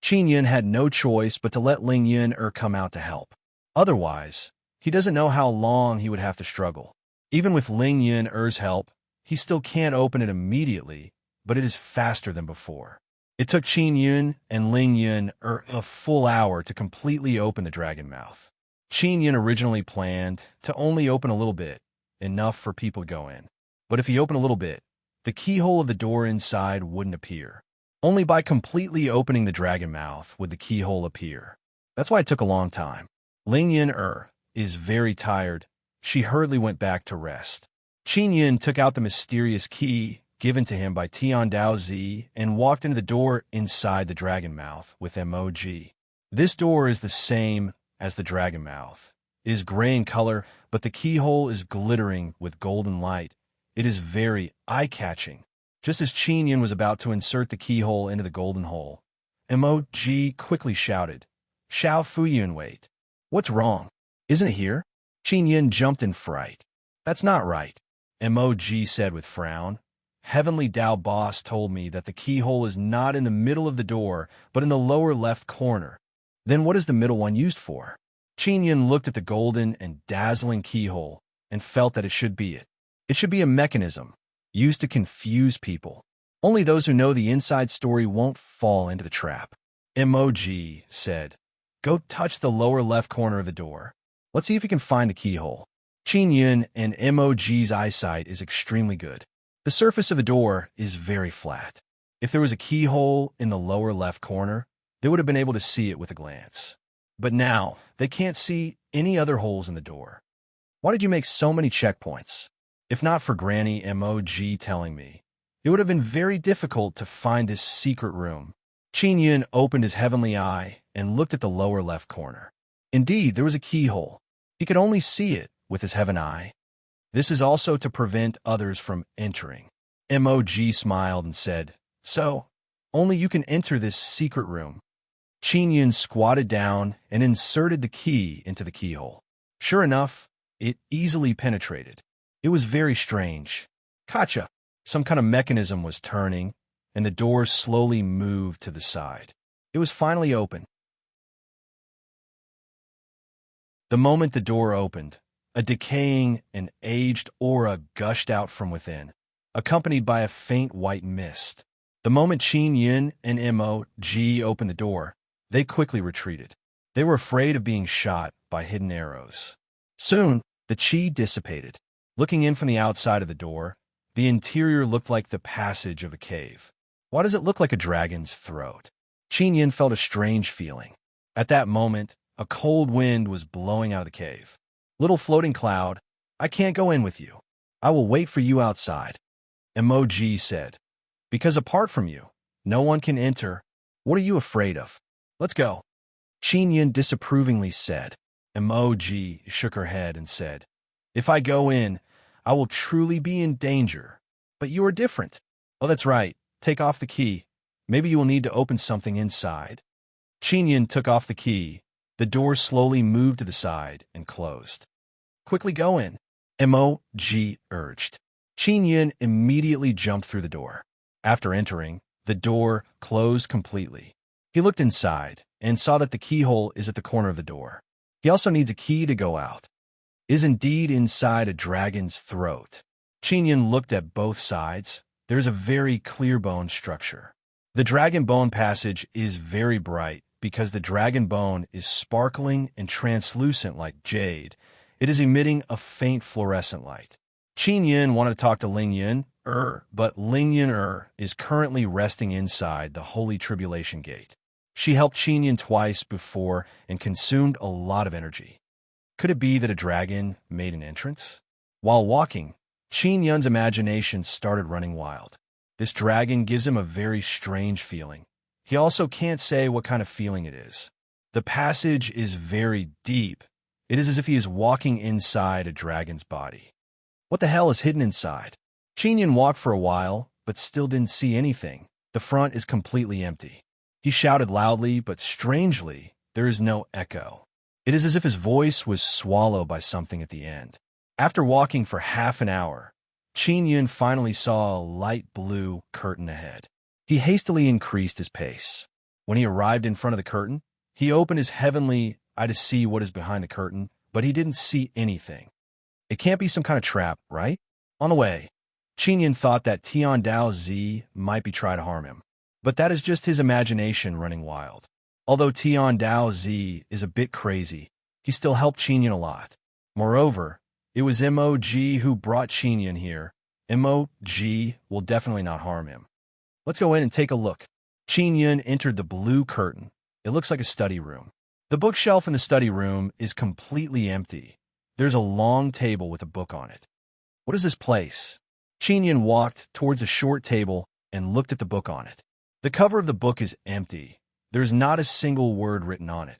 Qin Yun had no choice but to let Ling Yun come out to help. Otherwise, he doesn't know how long he would have to struggle. Even with Ling Yun's help, he still can't open it immediately, but it is faster than before. It took Qin Yun and Ling Yun a full hour to completely open the dragon mouth. Qin Yun originally planned to only open a little bit, enough for people to go in. But if he opened a little bit, the keyhole of the door inside wouldn't appear. Only by completely opening the dragon mouth would the keyhole appear. That's why it took a long time. Ling Yun is very tired. She hurriedly went back to rest. Qin Yun took out the mysterious key given to him by Tian Dao Zi and walked into the door inside the dragon mouth with Mog. This door is the same as the dragon mouth. It is gray in color, but the keyhole is glittering with golden light. It is very eye-catching. Just as Qin Yun was about to insert the keyhole into the golden hole, Mog quickly shouted, "Xiao Fuyun, wait. What's wrong? Isn't it here?" Qin Yun jumped in fright. "That's not right," Mog said with frown. "Heavenly Dao Boss told me that the keyhole is not in the middle of the door, but in the lower left corner. Then what is the middle one used for?" Qin Yun looked at the golden and dazzling keyhole and felt that it should be it. It should be a mechanism used to confuse people. Only those who know the inside story won't fall into the trap. Mog said, "Go touch the lower left corner of the door. Let's see if you can find the keyhole." Qin Yun and Mog's eyesight is extremely good. The surface of the door is very flat. If there was a keyhole in the lower left corner, they would have been able to see it with a glance. But now, they can't see any other holes in the door. Why did you make so many checkpoints? If not for Granny Mog telling me, it would have been very difficult to find this secret room. Qin Yun opened his heavenly eye and looked at the lower left corner. Indeed, there was a keyhole. He could only see it with his heaven eye. This is also to prevent others from entering. Mog smiled and said, So, only you can enter this secret room. Qin Yun squatted down and inserted the key into the keyhole. Sure enough, it easily penetrated. It was very strange. Gotcha! Some kind of mechanism was turning, and the door slowly moved to the side. It was finally open. The moment the door opened, a decaying and aged aura gushed out from within, accompanied by a faint white mist. The moment Qin Yun and Mog opened the door, they quickly retreated. They were afraid of being shot by hidden arrows. Soon, the qi dissipated. Looking in from the outside of the door, the interior looked like the passage of a cave. Why does it look like a dragon's throat? Qin Yun felt a strange feeling. At that moment, a cold wind was blowing out of the cave. Little floating cloud, I can't go in with you. I will wait for you outside. Emoji said, because apart from you, no one can enter. What are you afraid of? Let's go. Qin Yun disapprovingly said. Emoji shook her head and said, if I go in, I will truly be in danger. But you are different. Oh, that's right. Take off the key. Maybe you will need to open something inside. Qin Yun took off the key. The door slowly moved to the side and closed. Quickly go in, Emoji urged. Qin Yun immediately jumped through the door. After entering, the door closed completely. He looked inside and saw that the keyhole is at the corner of the door. He also needs a key to go out. It is indeed inside a dragon's throat. Qin Yun looked at both sides. There is a very clear bone structure. The dragon bone passage is very bright because the dragon bone is sparkling and translucent like jade. It is emitting a faint fluorescent light. Qin Yun wanted to talk to Ling Yun, but Ling Yun is currently resting inside the Holy Tribulation Gate. She helped Qin Yun twice before and consumed a lot of energy. Could it be that a dragon made an entrance? While walking, Qin Yun's imagination started running wild. This dragon gives him a very strange feeling. He also can't say what kind of feeling it is. The passage is very deep. It is as if he is walking inside a dragon's body. What the hell is hidden inside? Qin Yun walked for a while, but still didn't see anything. The front is completely empty. He shouted loudly, but strangely, there is no echo. It is as if his voice was swallowed by something at the end. After walking for half an hour, Qin Yun finally saw a light blue curtain ahead. He hastily increased his pace. When he arrived in front of the curtain, he opened his heavenly eye to see what is behind the curtain, but he didn't see anything. It can't be some kind of trap, right? On the way, Qin Yun thought that Tian Dao Zi might be trying to harm him. But that is just his imagination running wild. Although Tian Dao Zi is a bit crazy, he still helped Qin Yun a lot. Moreover, it was Mog who brought Qin Yun here. Mog will definitely not harm him. Let's go in and take a look. Qin Yun entered the blue curtain. It looks like a study room. The bookshelf in the study room is completely empty. There's a long table with a book on it. What is this place? Qin Yun walked towards a short table and looked at the book on it. The cover of the book is empty. There's not a single word written on it.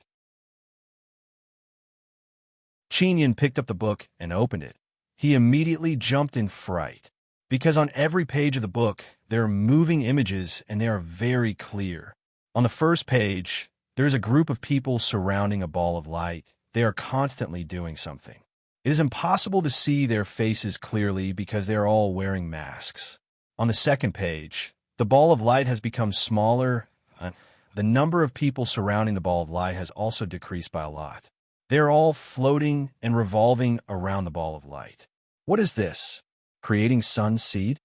Qin Yun picked up the book and opened it. He immediately jumped in fright, because on every page of the book, there are moving images and they are very clear. On the first page, there is a group of people surrounding a ball of light. They are constantly doing something. It is impossible to see their faces clearly because they are all wearing masks. On the second page, the ball of light has become smaller. The number of people surrounding the ball of light has also decreased by a lot. They are all floating and revolving around the ball of light. What is this? Creating sun seed?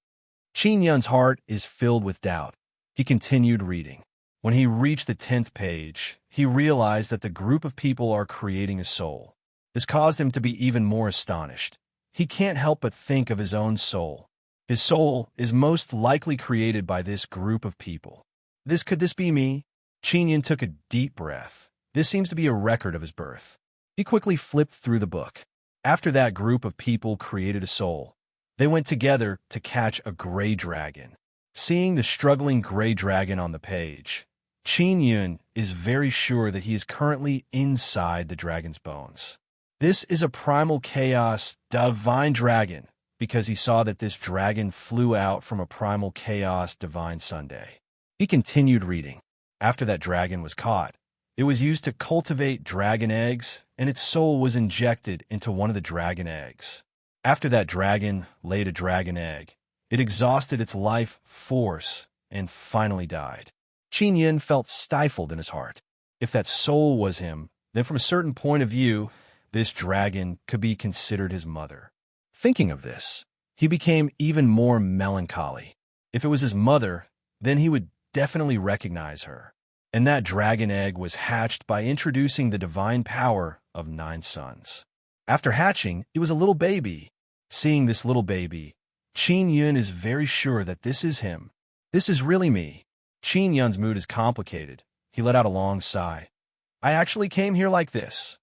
Qin Yun's heart is filled with doubt. He continued reading. When he reached the 10th page, he realized that the group of people are creating a soul. This caused him to be even more astonished. He can't help but think of his own soul. His soul is most likely created by this group of people. Could this be me? Qin Yun took a deep breath. This seems to be a record of his birth. He quickly flipped through the book. After that group of people created a soul, they went together to catch a gray dragon. Seeing the struggling gray dragon on the page, Qin Yun is very sure that he is currently inside the dragon's bones. This is a primal chaos divine dragon. because he saw that this dragon flew out from a primal chaos divine Sunday. He continued reading. After that dragon was caught, it was used to cultivate dragon eggs, and its soul was injected into one of the dragon eggs. After that dragon laid a dragon egg, it exhausted its life force and finally died. Qin Yin felt stifled in his heart. If that soul was him, then from a certain point of view, this dragon could be considered his mother. Thinking of this, he became even more melancholy. If it was his mother, then he would definitely recognize her. And that dragon egg was hatched by introducing the divine power of 9 suns. After hatching, it was a little baby. Seeing this little baby, Qin Yun is very sure that this is him. This is really me. Qin Yun's mood is complicated. He let out a long sigh. I actually came here like this.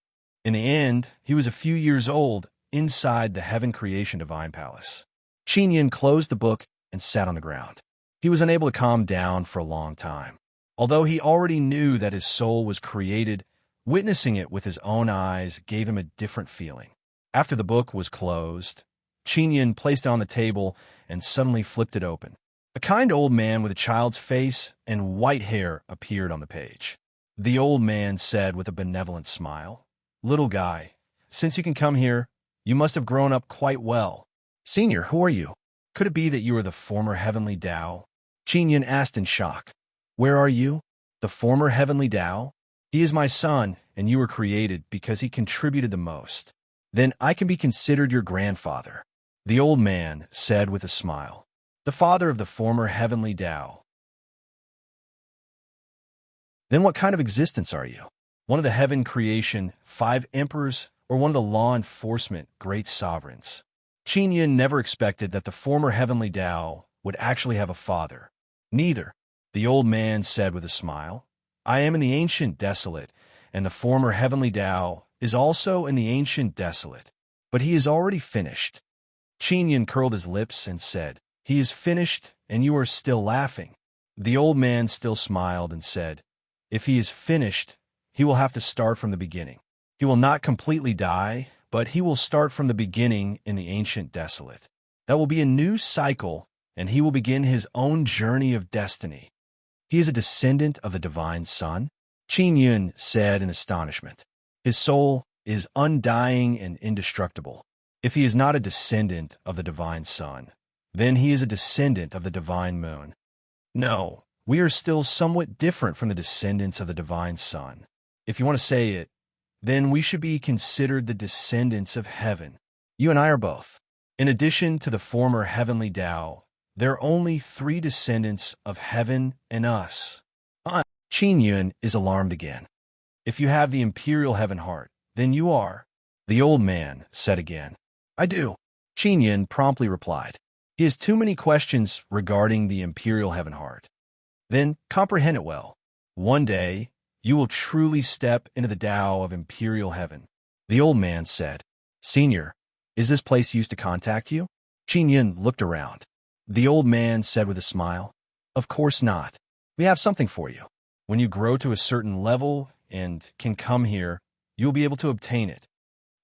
In the end, he was a few years old inside the Heaven Creation Divine Palace. Qin Yun closed the book and sat on the ground. He was unable to calm down for a long time. Although he already knew that his soul was created, witnessing it with his own eyes gave him a different feeling. After the book was closed, Qin Yun placed it on the table and suddenly flipped it open. A kind old man with a child's face and white hair appeared on the page. The old man said with a benevolent smile, "Little guy, since you can come here, you must have grown up quite well. Senior, who are you? Could it be that you are the former heavenly Tao?" Qin Yun asked in shock. Where are you? The former heavenly Tao? He is my son, and you were created because he contributed the most. Then I can be considered your grandfather. The old man said with a smile. The father of the former heavenly Tao. Then what kind of existence are you? One of the heaven creation, 5 emperors, or one of the law enforcement great sovereigns? Qin Yun never expected that the former heavenly Tao would actually have a father. Neither. The old man said with a smile, I am in the ancient desolate, and the former heavenly Tao is also in the ancient desolate, but he is already finished. Qin Yun curled his lips and said, He is finished, and you are still laughing. The old man still smiled and said, If he is finished, he will have to start from the beginning. He will not completely die, but he will start from the beginning in the ancient desolate. That will be a new cycle, and he will begin his own journey of destiny. He is a descendant of the divine sun, Qin Yun said in astonishment. His soul is undying and indestructible. If he is not a descendant of the divine sun, then he is a descendant of the divine moon. No, we are still somewhat different from the descendants of the divine sun. If you want to say it, then we should be considered the descendants of heaven. You and I are both. In addition to the former heavenly Tao, there are only 3 descendants of heaven and us. Qin Yun is alarmed again. If you have the imperial heaven heart, then you are. The old man said again. I do. Qin Yun promptly replied. He has too many questions regarding the imperial heaven heart. Then comprehend it well. One day, you will truly step into the Tao of imperial heaven. The old man said, Senior, is this place used to contact you? Qin Yun looked around. The old man said with a smile, Of course not. We have something for you. When you grow to a certain level and can come here, you will be able to obtain it.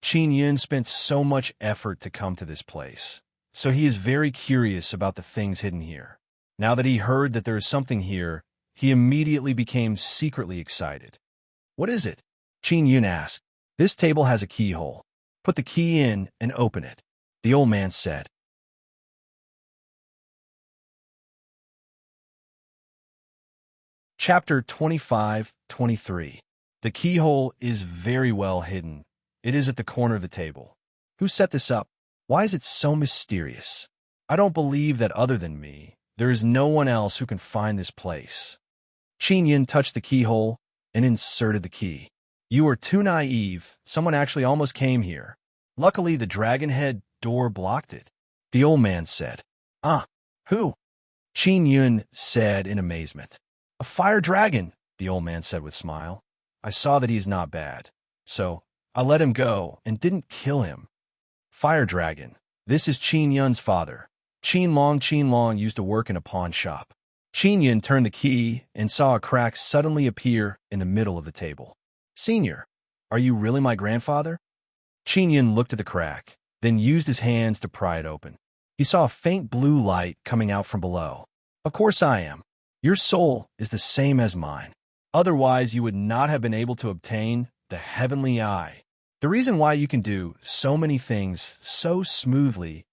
Qin Yun spent so much effort to come to this place, so he is very curious about the things hidden here. Now that he heard that there is something here, he immediately became secretly excited. What is it? Qin Yun asked. This table has a keyhole. Put the key in and open it. The old man said. Chapter 25-23. The keyhole is very well hidden. It is at the corner of the table. Who set this up? Why is it so mysterious? I don't believe that other than me, there is no one else who can find this place. Qin Yun touched the keyhole and inserted the key. You are too naive. Someone actually almost came here. Luckily, the dragon head door blocked it. The old man said. Who? Qin Yun said in amazement. A fire dragon, the old man said with a smile. I saw that he is not bad, so I let him go and didn't kill him. Fire dragon, this is Qin Yun's father. Qin Long used to work in a pawn shop. Qin Yun turned the key and saw a crack suddenly appear in the middle of the table. Senior, are you really my grandfather? Qin Yun looked at the crack then used his hands to pry it open. He saw a faint blue light coming out from below. Of course I am. Your soul is the same as mine. Otherwise, you would not have been able to obtain the heavenly eye. The reason why you can do so many things so smoothly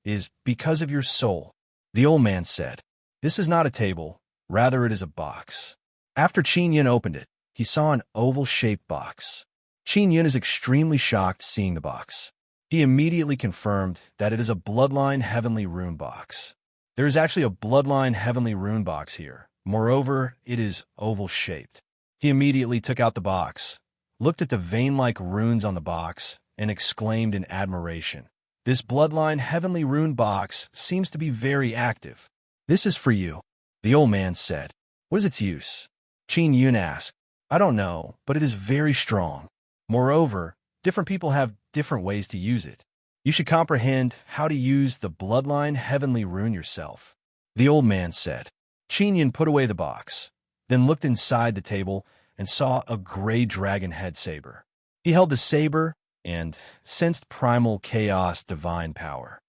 is because of your soul. The old man said, "This is not a table, rather it is a box." After Qin Yin opened it, he saw an oval-shaped box. Qin Yin is extremely shocked seeing the box. He immediately confirmed that it is a bloodline heavenly rune box. There is actually a bloodline heavenly rune box here. Moreover, it is oval-shaped. He immediately took out the box, looked at the vein-like runes on the box, and exclaimed in admiration, "This bloodline heavenly rune box seems to be very active." "This is for you," the old man said. "What is its use?" Qin Yun asked. "I don't know, but it is very strong. Moreover, different people have different ways to use it. You should comprehend how to use the bloodline heavenly rune yourself," the old man said. Qin Yun put away the box, then looked inside the table and saw a gray dragon head saber. He held the saber and sensed primal chaos divine power.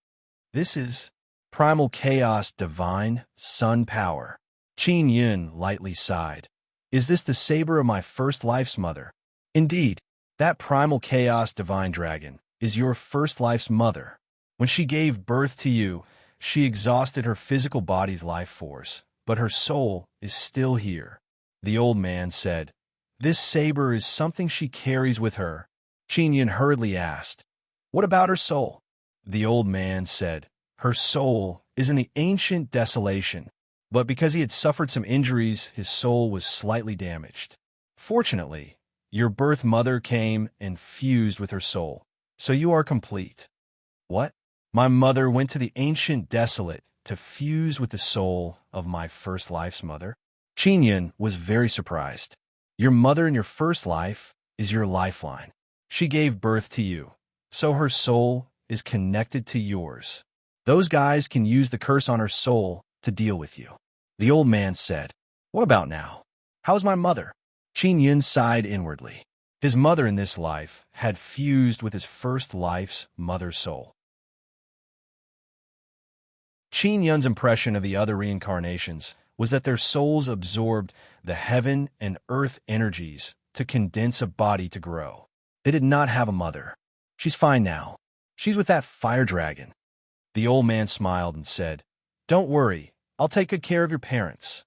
"This is primal chaos divine sun power." Qin Yun lightly sighed. "Is this the saber of my first life's mother?" "Indeed, that primal chaos divine dragon is your first life's mother. When she gave birth to you, she exhausted her physical body's life force, but her soul is still here," the old man said. "This saber is something she carries with her." Qin Yin hurriedly asked, "What about her soul?" The old man said, "Her soul is in the ancient desolation, but because he had suffered some injuries, his soul was slightly damaged. Fortunately, your birth mother came and fused with her soul, so you are complete." "What? My mother went to the ancient desolate to fuse with the soul of my first life's mother?" Qin Yin was very surprised. "Your mother in your first life is your lifeline. She gave birth to you, so her soul is connected to yours. Those guys can use the curse on her soul to deal with you." The old man said, "What about now? How's my mother?" Qin Yin sighed inwardly. His mother in this life had fused with his first life's mother soul. Qin Yun's impression of the other reincarnations was that their souls absorbed the heaven and earth energies to condense a body to grow. They did not have a mother. "She's fine now. She's with that fire dragon." The old man smiled and said, "Don't worry, I'll take good care of your parents."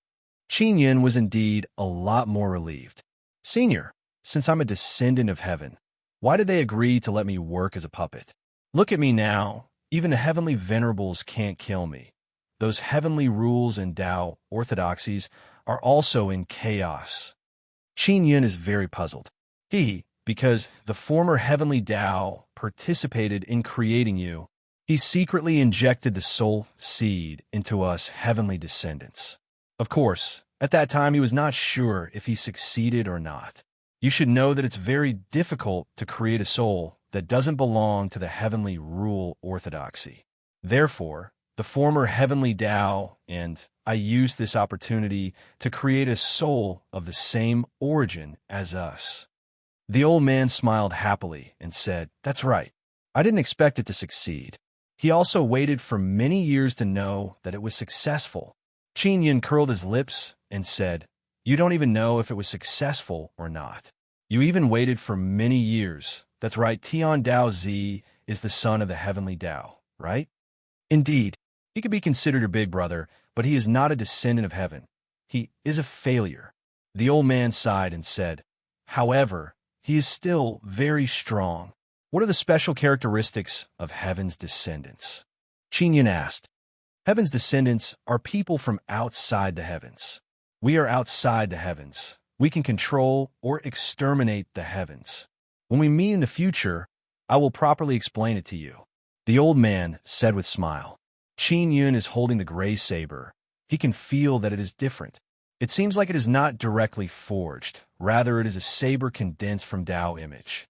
Qin Yin was indeed a lot more relieved. "Senior, since I'm a descendant of heaven, why did they agree to let me work as a puppet? Look at me now. Even the heavenly venerables can't kill me. Those heavenly rules and Tao orthodoxies are also in chaos." Qin Yin is very puzzled. Because the former heavenly Tao participated in creating you, he secretly injected the soul seed into us heavenly descendants. Of course, at that time he was not sure if he succeeded or not. You should know that it's very difficult to create a soul that doesn't belong to the heavenly rule orthodoxy. Therefore, the former heavenly Tao and I used this opportunity to create a soul of the same origin as us. The old man smiled happily and said, "That's right. I didn't expect it to succeed." He also waited for many years to know that it was successful. Qin Yin curled his lips and said, "You don't even know if it was successful or not. You even waited for many years. That's right, Tian Dao Zi is the son of the heavenly Tao, right?" "Indeed, he could be considered your big brother, but he is not a descendant of heaven. He is a failure." The old man sighed and said, "However, he is still very strong." "What are the special characteristics of heaven's descendants?" Qin Yin asked. "Heaven's descendants are people from outside the heavens. We are outside the heavens. We can control or exterminate the heavens. When we meet in the future, I will properly explain it to you," the old man said with a smile. Qin Yun is holding the gray saber. He can feel that it is different. It seems like it is not directly forged. Rather, it is a saber condensed from Tao image.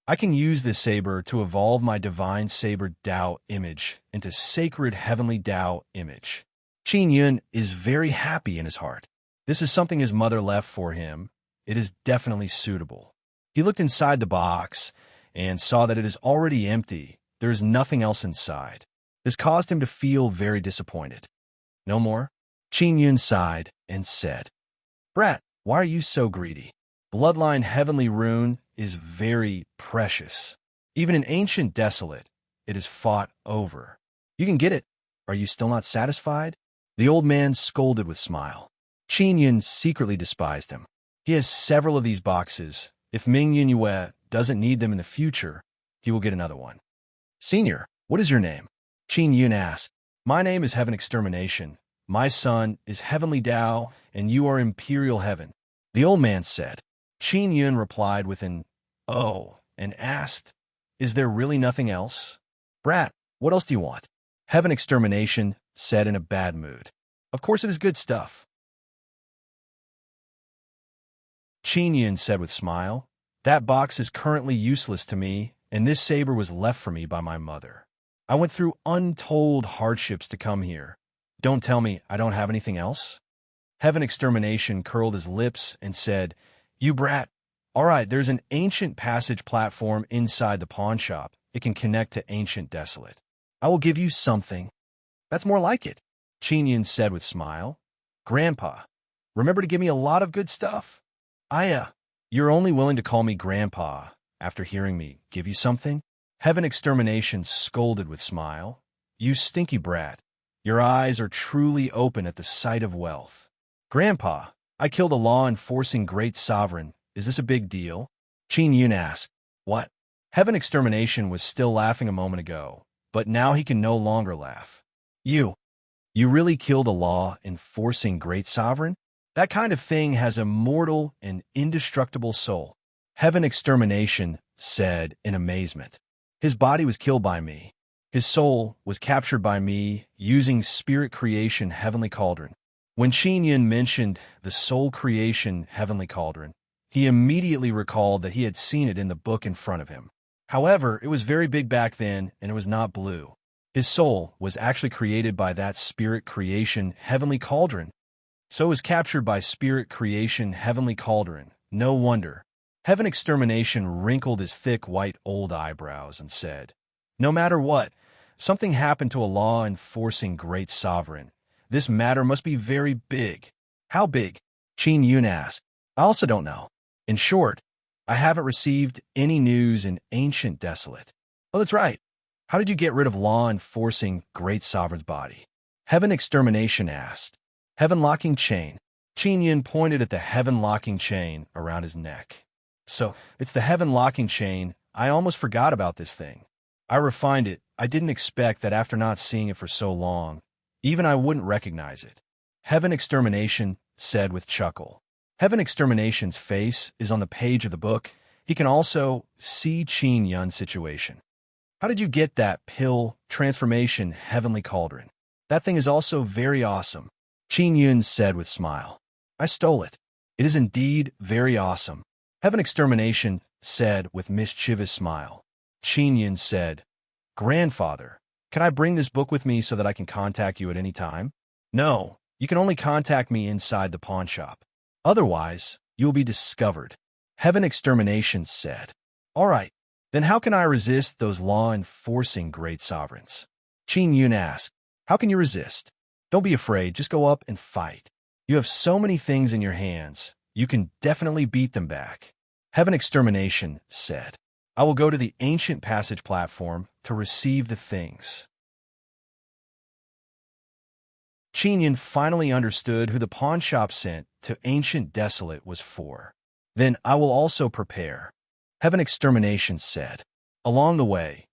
I can use this saber to evolve my divine saber Tao image into sacred heavenly Tao image. Qin Yun is very happy in his heart. This is something his mother left for him. It is definitely suitable. He looked inside the box and saw that it is already empty, there is nothing else inside. This caused him to feel very disappointed. No more? Qin Yun sighed and said, Brat, why are you so greedy? Bloodline heavenly rune is very precious. Even in ancient desolate, it is fought over. You can get it. Are you still not satisfied? The old man scolded with smile. Qin Yun secretly despised him. He has several of these boxes. If Ming Yue doesn't need them in the future, he will get another one. Senior, what is your name? Qin Yun asked. My name is Heaven Extermination. My son is Heavenly Tao, and you are Imperial Heaven. The old man said. Qin Yun replied with an "Oh," and asked, Is there really nothing else? Brat, what else do you want? Heaven Extermination said in a bad mood. Of course it is good stuff. Qin Yun said with smile, That box is currently useless to me, and this saber was left for me by my mother. I went through untold hardships to come here. Don't tell me I don't have anything else? Heaven Extermination curled his lips and said, You brat. All right, there's an ancient passage platform inside the pawn shop. It can connect to ancient desolate. I will give you something. That's more like it, Qin Yun said with smile. Grandpa, remember to give me a lot of good stuff. You're only willing to call me Grandpa after hearing me give you something? Heaven Extermination scolded with smile. You stinky brat. Your eyes are truly open at the sight of wealth. Grandpa, I killed a law-enforcing great sovereign. Is this a big deal? Qin Yun asked. What? Heaven Extermination was still laughing a moment ago, but now he can no longer laugh. You really killed a law-enforcing great sovereign? That kind of thing has a mortal and indestructible soul. Heaven Extermination said in amazement. His body was killed by me. His soul was captured by me using Spirit Creation Heavenly Cauldron. When Qin Yun mentioned the Soul Creation Heavenly Cauldron, he immediately recalled that he had seen it in the book in front of him. However, it was very big back then, and it was not blue. His soul was actually created by that Spirit Creation Heavenly Cauldron. So it was captured by Spirit Creation Heavenly Cauldron. No wonder. Heaven Extermination wrinkled his thick white old eyebrows and said, No matter what, something happened to a law-enforcing great sovereign. This matter must be very big. How big? Qin Yun asked. I also don't know. In short, I haven't received any news in ancient desolate. Oh, that's right. How did you get rid of law-enforcing great sovereign's body? Heaven Extermination asked. Heaven locking chain. Qin Yun pointed at the heaven locking chain around his neck. So, it's the heaven locking chain. I almost forgot about this thing. I refined it. I didn't expect that after not seeing it for so long, even I wouldn't recognize it. Heaven Extermination said with chuckle. Heaven Extermination's face is on the page of the book. He can also see Qin Yun's situation. How did you get that pill transformation heavenly cauldron? That thing is also very awesome. Qin Yun said with smile. I stole it. It is indeed very awesome. Heaven Extermination said with mischievous smile. Qin Yun said, Grandfather, can I bring this book with me so that I can contact you at any time? No, you can only contact me inside the pawn shop. Otherwise, you will be discovered. Heaven Extermination said. All right, then how can I resist those law-enforcing great sovereigns? Qin Yun asked. How can you resist? Don't be afraid, just go up and fight. You have so many things in your hands, you can definitely beat them back. Heaven Extermination said. I will go to the ancient passage platform to receive the things. Qin Yun finally understood who the pawn shop sent to ancient desolate was for. Then I will also prepare. Heaven Extermination said. Along the way,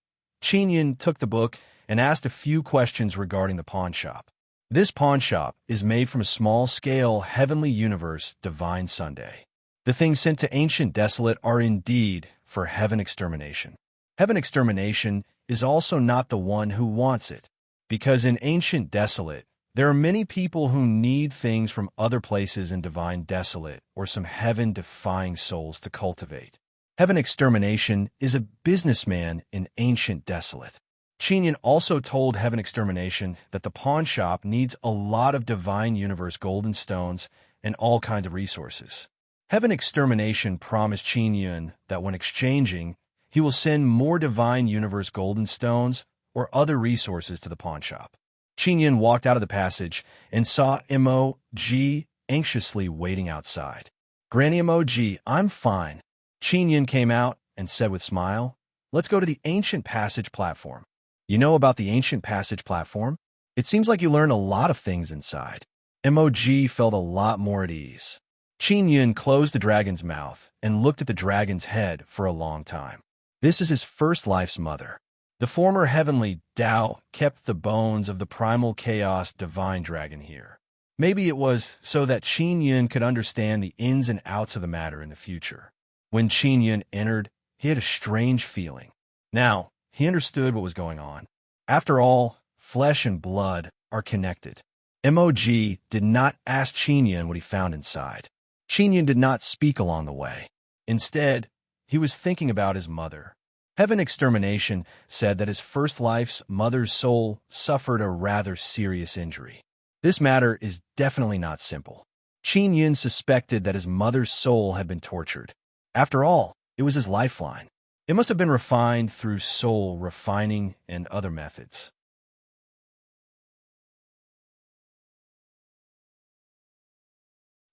Qin Yun took the book and asked a few questions regarding the pawn shop. This pawn shop is made from a small-scale heavenly universe divine Sunday. The things sent to ancient desolate are indeed for Heaven Extermination. Heaven Extermination is also not the one who wants it, because in ancient desolate, there are many people who need things from other places in divine desolate or some heaven-defying souls to cultivate. Heaven Extermination is a businessman in ancient desolate. Qin Yun also told Heaven Extermination that the pawn shop needs a lot of divine universe golden stones and all kinds of resources. Heaven Extermination promised Qin Yun that when exchanging, he will send more divine universe golden stones or other resources to the pawnshop. Qin Yun walked out of the passage and saw Emoji anxiously waiting outside. Granny Emoji, I'm fine. Qin Yun came out and said with smile, let's go to the ancient passage platform. You know about the ancient passage platform? It seems like you learn a lot of things inside. Emoji felt a lot more at ease. Qin Yun closed the dragon's mouth and looked at the dragon's head for a long time. This is his first life's mother. The former heavenly Tao kept the bones of the primal chaos divine dragon here. Maybe it was so that Qin Yun could understand the ins and outs of the matter in the future. When Qin Yun entered, he had a strange feeling. Now, he understood what was going on. After all, flesh and blood are connected. Emoji did not ask Qin Yun what he found inside. Qin Yun did not speak along the way. Instead, he was thinking about his mother. Heaven Extermination said that his first life's mother's soul suffered a rather serious injury. This matter is definitely not simple. Qin Yun suspected that his mother's soul had been tortured. After all, it was his lifeline. It must have been refined through soul refining and other methods.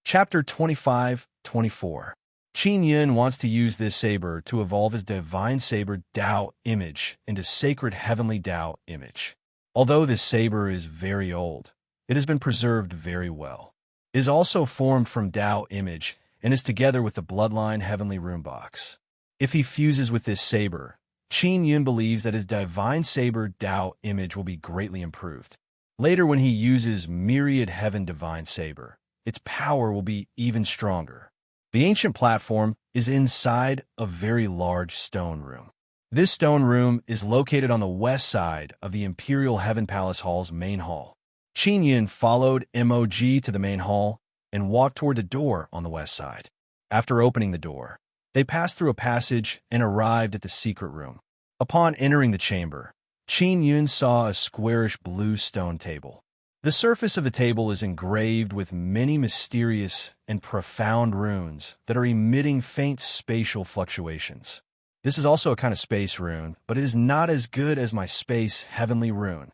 Chapter 25-24. Qin Yun wants to use this saber to evolve his divine saber Tao image into sacred heavenly Tao image. Although this saber is very old, it has been preserved very well. It is also formed from Tao image and is together with the bloodline heavenly rune box. If he fuses with this saber, Qin Yun believes that his divine saber Tao image will be greatly improved. Later, when he uses myriad heaven divine saber, its power will be even stronger. The ancient platform is inside a very large stone room. This stone room is located on the west side of the Imperial Heaven Palace Hall's main hall. Qin Yun followed Emoji to the main hall and walked toward the door on the west side. After opening the door, they passed through a passage and arrived at the secret room. Upon entering the chamber, Qin Yun saw a squarish blue stone table. The surface of the table is engraved with many mysterious and profound runes that are emitting faint spatial fluctuations. This is also a kind of space rune, but it is not as good as my space heavenly rune.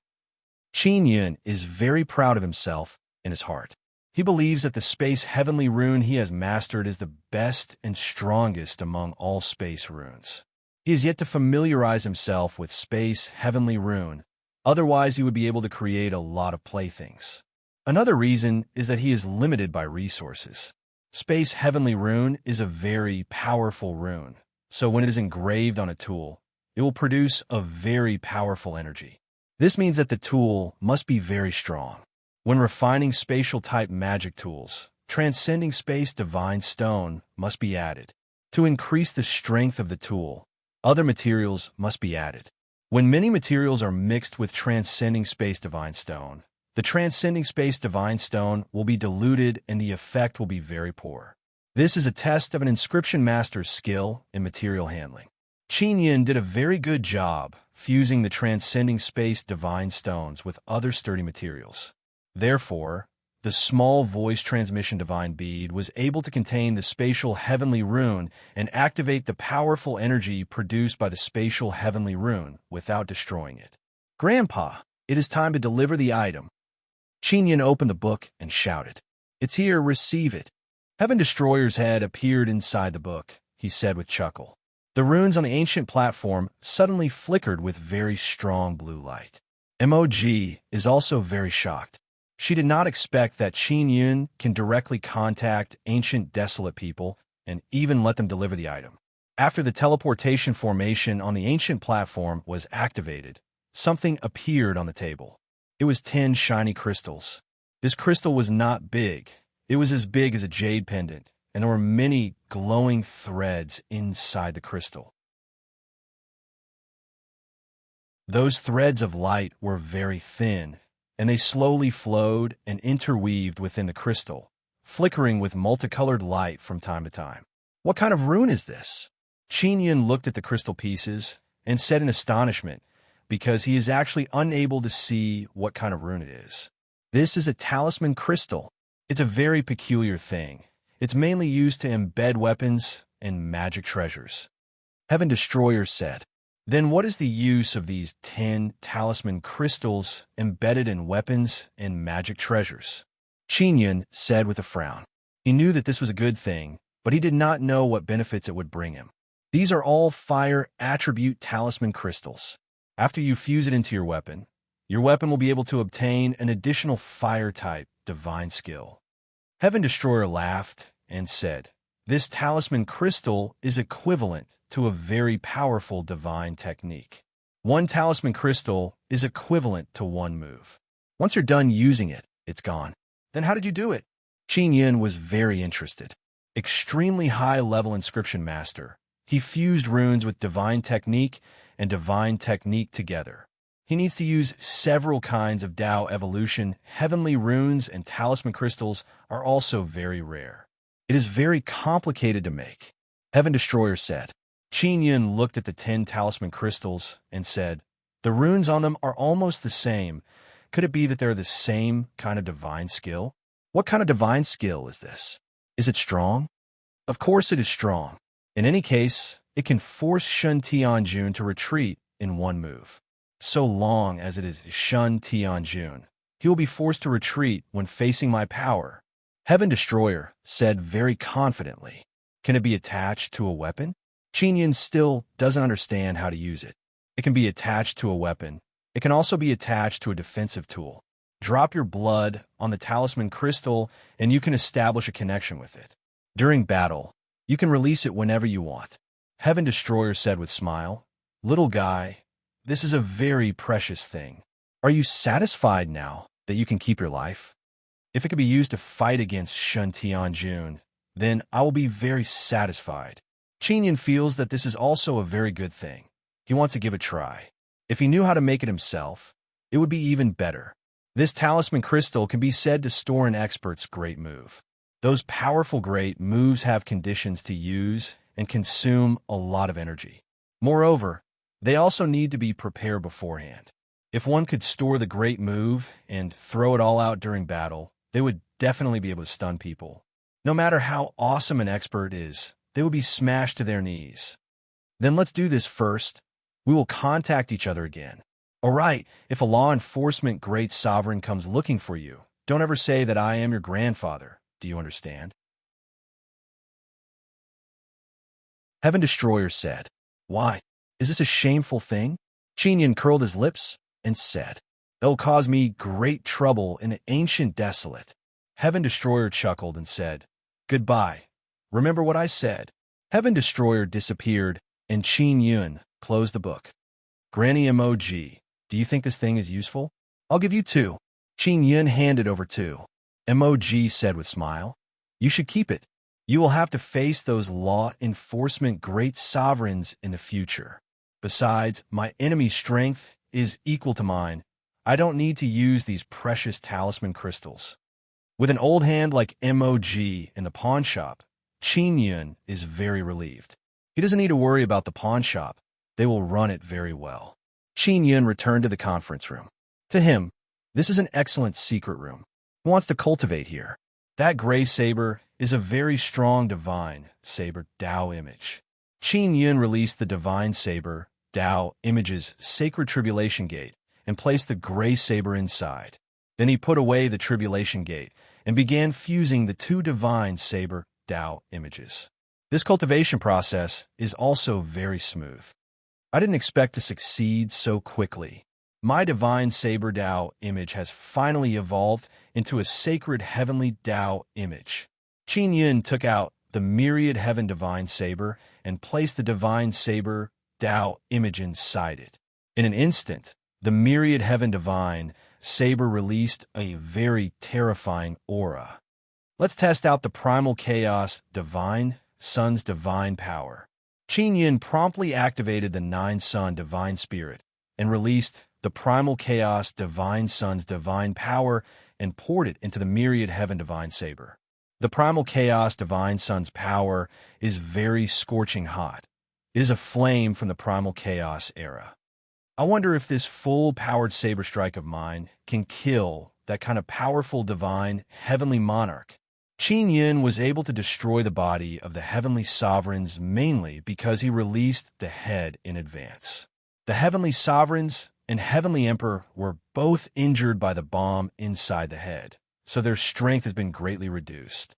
Qin Yun is very proud of himself in his heart. He believes that the space heavenly rune he has mastered is the best and strongest among all space runes. He has yet to familiarize himself with space heavenly rune. Otherwise, he would be able to create a lot of playthings. Another reason is that he is limited by resources. Space Heavenly Rune is a very powerful rune, so when it is engraved on a tool, it will produce a very powerful energy. This means that the tool must be very strong. When refining spatial-type magic tools, transcending space divine stone must be added. To increase the strength of the tool, other materials must be added. When many materials are mixed with transcending space divine stone, the transcending space divine stone will be diluted and the effect will be very poor. This is a test of an inscription master's skill in material handling. Qin Yun did a very good job fusing the transcending space divine stones with other sturdy materials. Therefore, the small voice transmission divine bead was able to contain the spatial heavenly rune and activate the powerful energy produced by the spatial heavenly rune without destroying it. Grandpa, it is time to deliver the item. Qin Yun opened the book and shouted, "It's here, receive it." Heaven Destroyer's head appeared inside the book, he said with chuckle. The runes on the ancient platform suddenly flickered with very strong blue light. Emoji is also very shocked. She did not expect that Qin Yun can directly contact ancient desolate people and even let them deliver the item. After the teleportation formation on the ancient platform was activated, something appeared on the table. It was 10 shiny crystals. This crystal was not big. It was as big as a jade pendant, and there were many glowing threads inside the crystal. Those threads of light were very thin, and they slowly flowed and interweaved within the crystal, flickering with multicolored light from time to time. What kind of rune is this? Qin Yun looked at the crystal pieces and said in astonishment, because he is actually unable to see what kind of rune it is. This is a talisman crystal. It's a very peculiar thing. It's mainly used to embed weapons and magic treasures. Heaven Destroyer said. Then what is the use of these 10 talisman crystals embedded in weapons and magic treasures? Qin Yun said with a frown. He knew that this was a good thing, but he did not know what benefits it would bring him. These are all fire attribute talisman crystals. After you fuse it into your weapon will be able to obtain an additional fire-type divine skill. Heaven Destroyer laughed and said, this talisman crystal is equivalent to a very powerful divine technique. One talisman crystal is equivalent to one move. Once you're done using it, it's gone. Then how did you do it? Qin Yun was very interested. Extremely high-level inscription master, he fused runes with divine technique and divine technique together. He needs to use several kinds of Dao evolution. Heavenly runes and talisman crystals are also very rare. It is very complicated to make. Heaven Destroyer said. Qin Yun looked at the 10 talisman crystals and said, the runes on them are almost the same. Could it be that they're the same kind of divine skill? What kind of divine skill is this? Is it strong? Of course it is strong. In any case, it can force Shun Tianjun to retreat in one move. So long as it is Shun Tianjun, he will be forced to retreat when facing my power. Heaven Destroyer said very confidently. Can it be attached to a weapon? Qin Yun still doesn't understand how to use it. It can be attached to a weapon. It can also be attached to a defensive tool. Drop your blood on the talisman crystal and you can establish a connection with it. During battle, you can release it whenever you want. Heaven Destroyer said with smile, little guy, this is a very precious thing. Are you satisfied now that you can keep your life? If it can be used to fight against Shun Tianjun, then I will be very satisfied. Qin Yun feels that this is also a very good thing. He wants to give it a try. If he knew how to make it himself, it would be even better. This talisman crystal can be said to store an expert's great move. Those powerful great moves have conditions to use and consume a lot of energy. Moreover, they also need to be prepared beforehand. If one could store the great move and throw it all out during battle, they would definitely be able to stun people. No matter how awesome an expert is, they would be smashed to their knees. Then let's do this first. We will contact each other again. All right, if a law enforcement great sovereign comes looking for you, don't ever say that I am your grandfather. Do you understand? Heaven Destroyer said. Why? Is this a shameful thing? Qin Yun curled his lips and said, it will cause me great trouble in an ancient desolate. Heaven Destroyer chuckled and said, goodbye. Remember what I said. Heaven Destroyer disappeared, and Qin Yun closed the book. Granny emoji, do you think this thing is useful? I'll give you 2. Qin Yun handed over 2. Emoji said with smile, you should keep it. You will have to face those law enforcement great sovereigns in the future. Besides, my enemy's strength is equal to mine. I don't need to use these precious talisman crystals. With an old hand like MOG in the pawn shop, Qin Yun is very relieved. He doesn't need to worry about the pawn shop. They will run it very well. Qin Yun returned to the conference room. To him, this is an excellent secret room. He wants to cultivate here. That gray saber is a very strong divine saber Dao image. Qin Yun released the divine saber Dao image's sacred tribulation gate and placed the gray saber inside. Then he put away the tribulation gate and began fusing the 2 divine saber Dao images. This cultivation process is also very smooth. I didn't expect to succeed so quickly. My divine saber Dao image has finally evolved into a sacred heavenly Dao image. Qin Yun took out the myriad heaven divine saber and placed the divine saber Dao image inside it. In an instant, the myriad heaven divine saber released a very terrifying aura. Let's test out the primal chaos divine sun's divine power. Qin Yun promptly activated the 9 sun divine spirit and released the primal chaos divine sun's divine power and poured it into the myriad heaven divine saber. The primal chaos divine sun's power is very scorching hot. It is a flame from the primal chaos era. I wonder if this full-powered saber strike of mine can kill that kind of powerful divine heavenly monarch. Qin Yin was able to destroy the body of the heavenly sovereigns mainly because he released the head in advance. The heavenly sovereigns and heavenly emperor were both injured by the bomb inside the head, so their strength has been greatly reduced.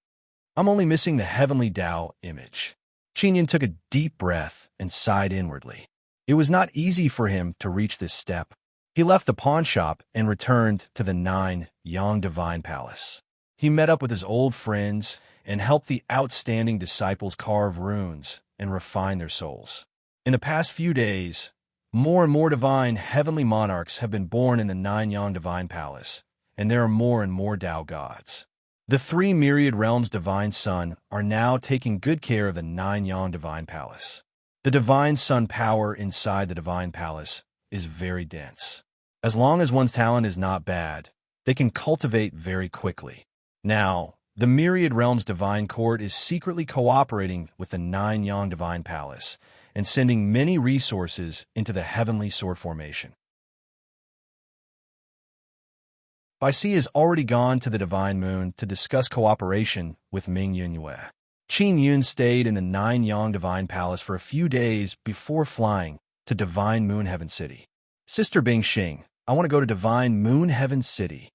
I'm only missing the heavenly Tao image. Qin Yin took a deep breath and sighed inwardly. It was not easy for him to reach this step. He left the pawn shop and returned to the 9-Yang Divine Palace. He met up with his old friends and helped the outstanding disciples carve runes and refine their souls. In the past few days, more and more divine heavenly monarchs have been born in the 9-Yang Divine Palace, and there are more and more Tao gods. The 3 myriad realms Divine Sun are now taking good care of the 9-Yang Divine Palace. The Divine Sun power inside the Divine Palace is very dense. As long as one's talent is not bad, they can cultivate very quickly. Now, the Myriad Realms Divine Court is secretly cooperating with the 9-Yang Divine Palace and sending many resources into the Heavenly Sword Formation. Bai Si has already gone to the Divine Moon to discuss cooperation with Ming Yunyue. Qin Yun stayed in the 9-Yang Divine Palace for a few days before flying to Divine Moon Heaven City. Sister Bing Xing, I want to go to Divine Moon Heaven City.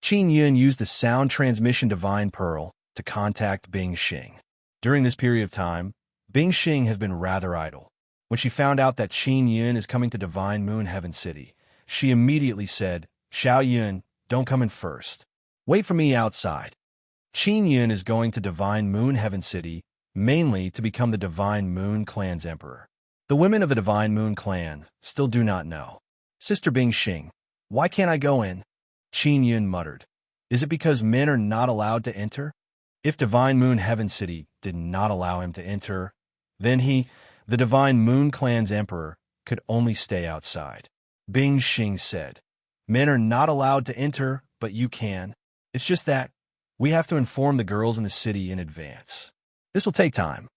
Qin Yun used the sound transmission Divine Pearl to contact Bing Xing. During this period of time, Bing Xing has been rather idle. When she found out that Qin Yun is coming to Divine Moon Heaven City, she immediately said, Xiao Yun, don't come in first. Wait for me outside. Qin Yun is going to Divine Moon Heaven City mainly to become the Divine Moon Clan's emperor. The women of the Divine Moon Clan still do not know. Sister Bing Xing, why can't I go in? Qin Yun muttered. Is it because men are not allowed to enter? If Divine Moon Heaven City did not allow him to enter, then he, the Divine Moon Clan's emperor, could only stay outside. Bing Xing said, Men are not allowed to enter, but you can. It's just that we have to inform the girls in the city in advance. This will take time.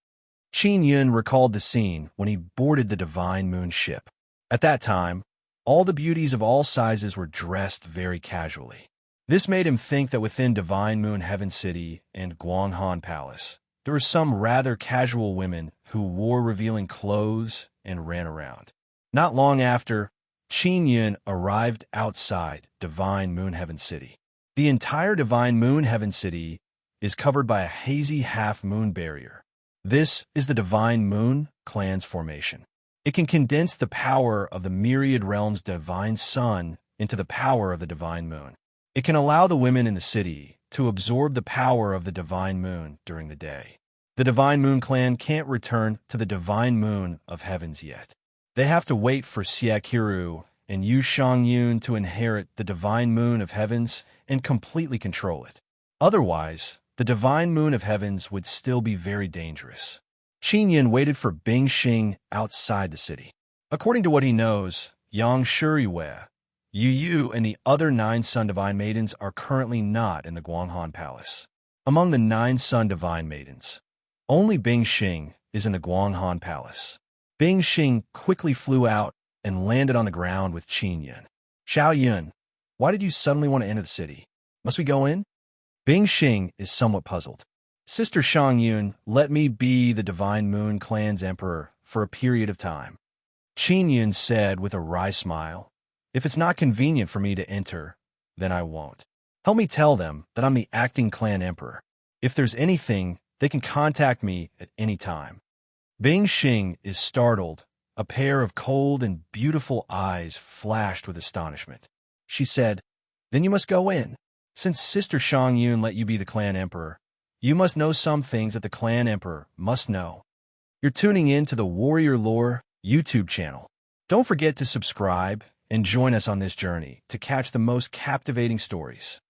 Qin Yun recalled the scene when he boarded the Divine Moon ship. At that time, all the beauties of all sizes were dressed very casually. This made him think that within Divine Moon Heaven City and Guanghan Palace, there were some rather casual women who wore revealing clothes and ran around. Not long after, Qin Yun arrived outside Divine Moon Heaven City. The entire Divine Moon Heaven City is covered by a hazy half-moon barrier. This is the Divine Moon Clan's formation. It can condense the power of the myriad realms Divine Sun into the power of the Divine Moon. It can allow the women in the city to absorb the power of the Divine Moon during the day. The Divine Moon Clan can't return to the Divine Moon of Heavens yet. They have to wait for Xiaqiru and Yu Shangyun to inherit the Divine Moon of Heavens and completely control it. Otherwise, the Divine Moon of Heavens would still be very dangerous. Qin Yin waited for Bing Xing outside the city. According to what he knows, Yang Shiyue, Yu Yu, and the other 9 Sun Divine Maidens are currently not in the Guanghan Palace. Among the 9 Sun Divine Maidens, only Bing Xing is in the Guanghan Palace. Bing Xing quickly flew out and landed on the ground with Qin Yun. Xiao Yun, why did you suddenly want to enter the city? Must we go in? Bing Xing is somewhat puzzled. Sister Shang Yun, let me be the Divine Moon Clan's emperor for a period of time. Qin Yun said with a wry smile, If it's not convenient for me to enter, then I won't. Help me tell them that I'm the acting clan emperor. If there's anything, they can contact me at any time. Bing Xing is startled. A pair of cold and beautiful eyes flashed with astonishment. She said, Then you must go in. Since Sister Shang Yun let you be the clan emperor, you must know some things that the clan emperor must know. You're tuning in to the Warrior Lore YouTube channel. Don't forget to subscribe and join us on this journey to catch the most captivating stories.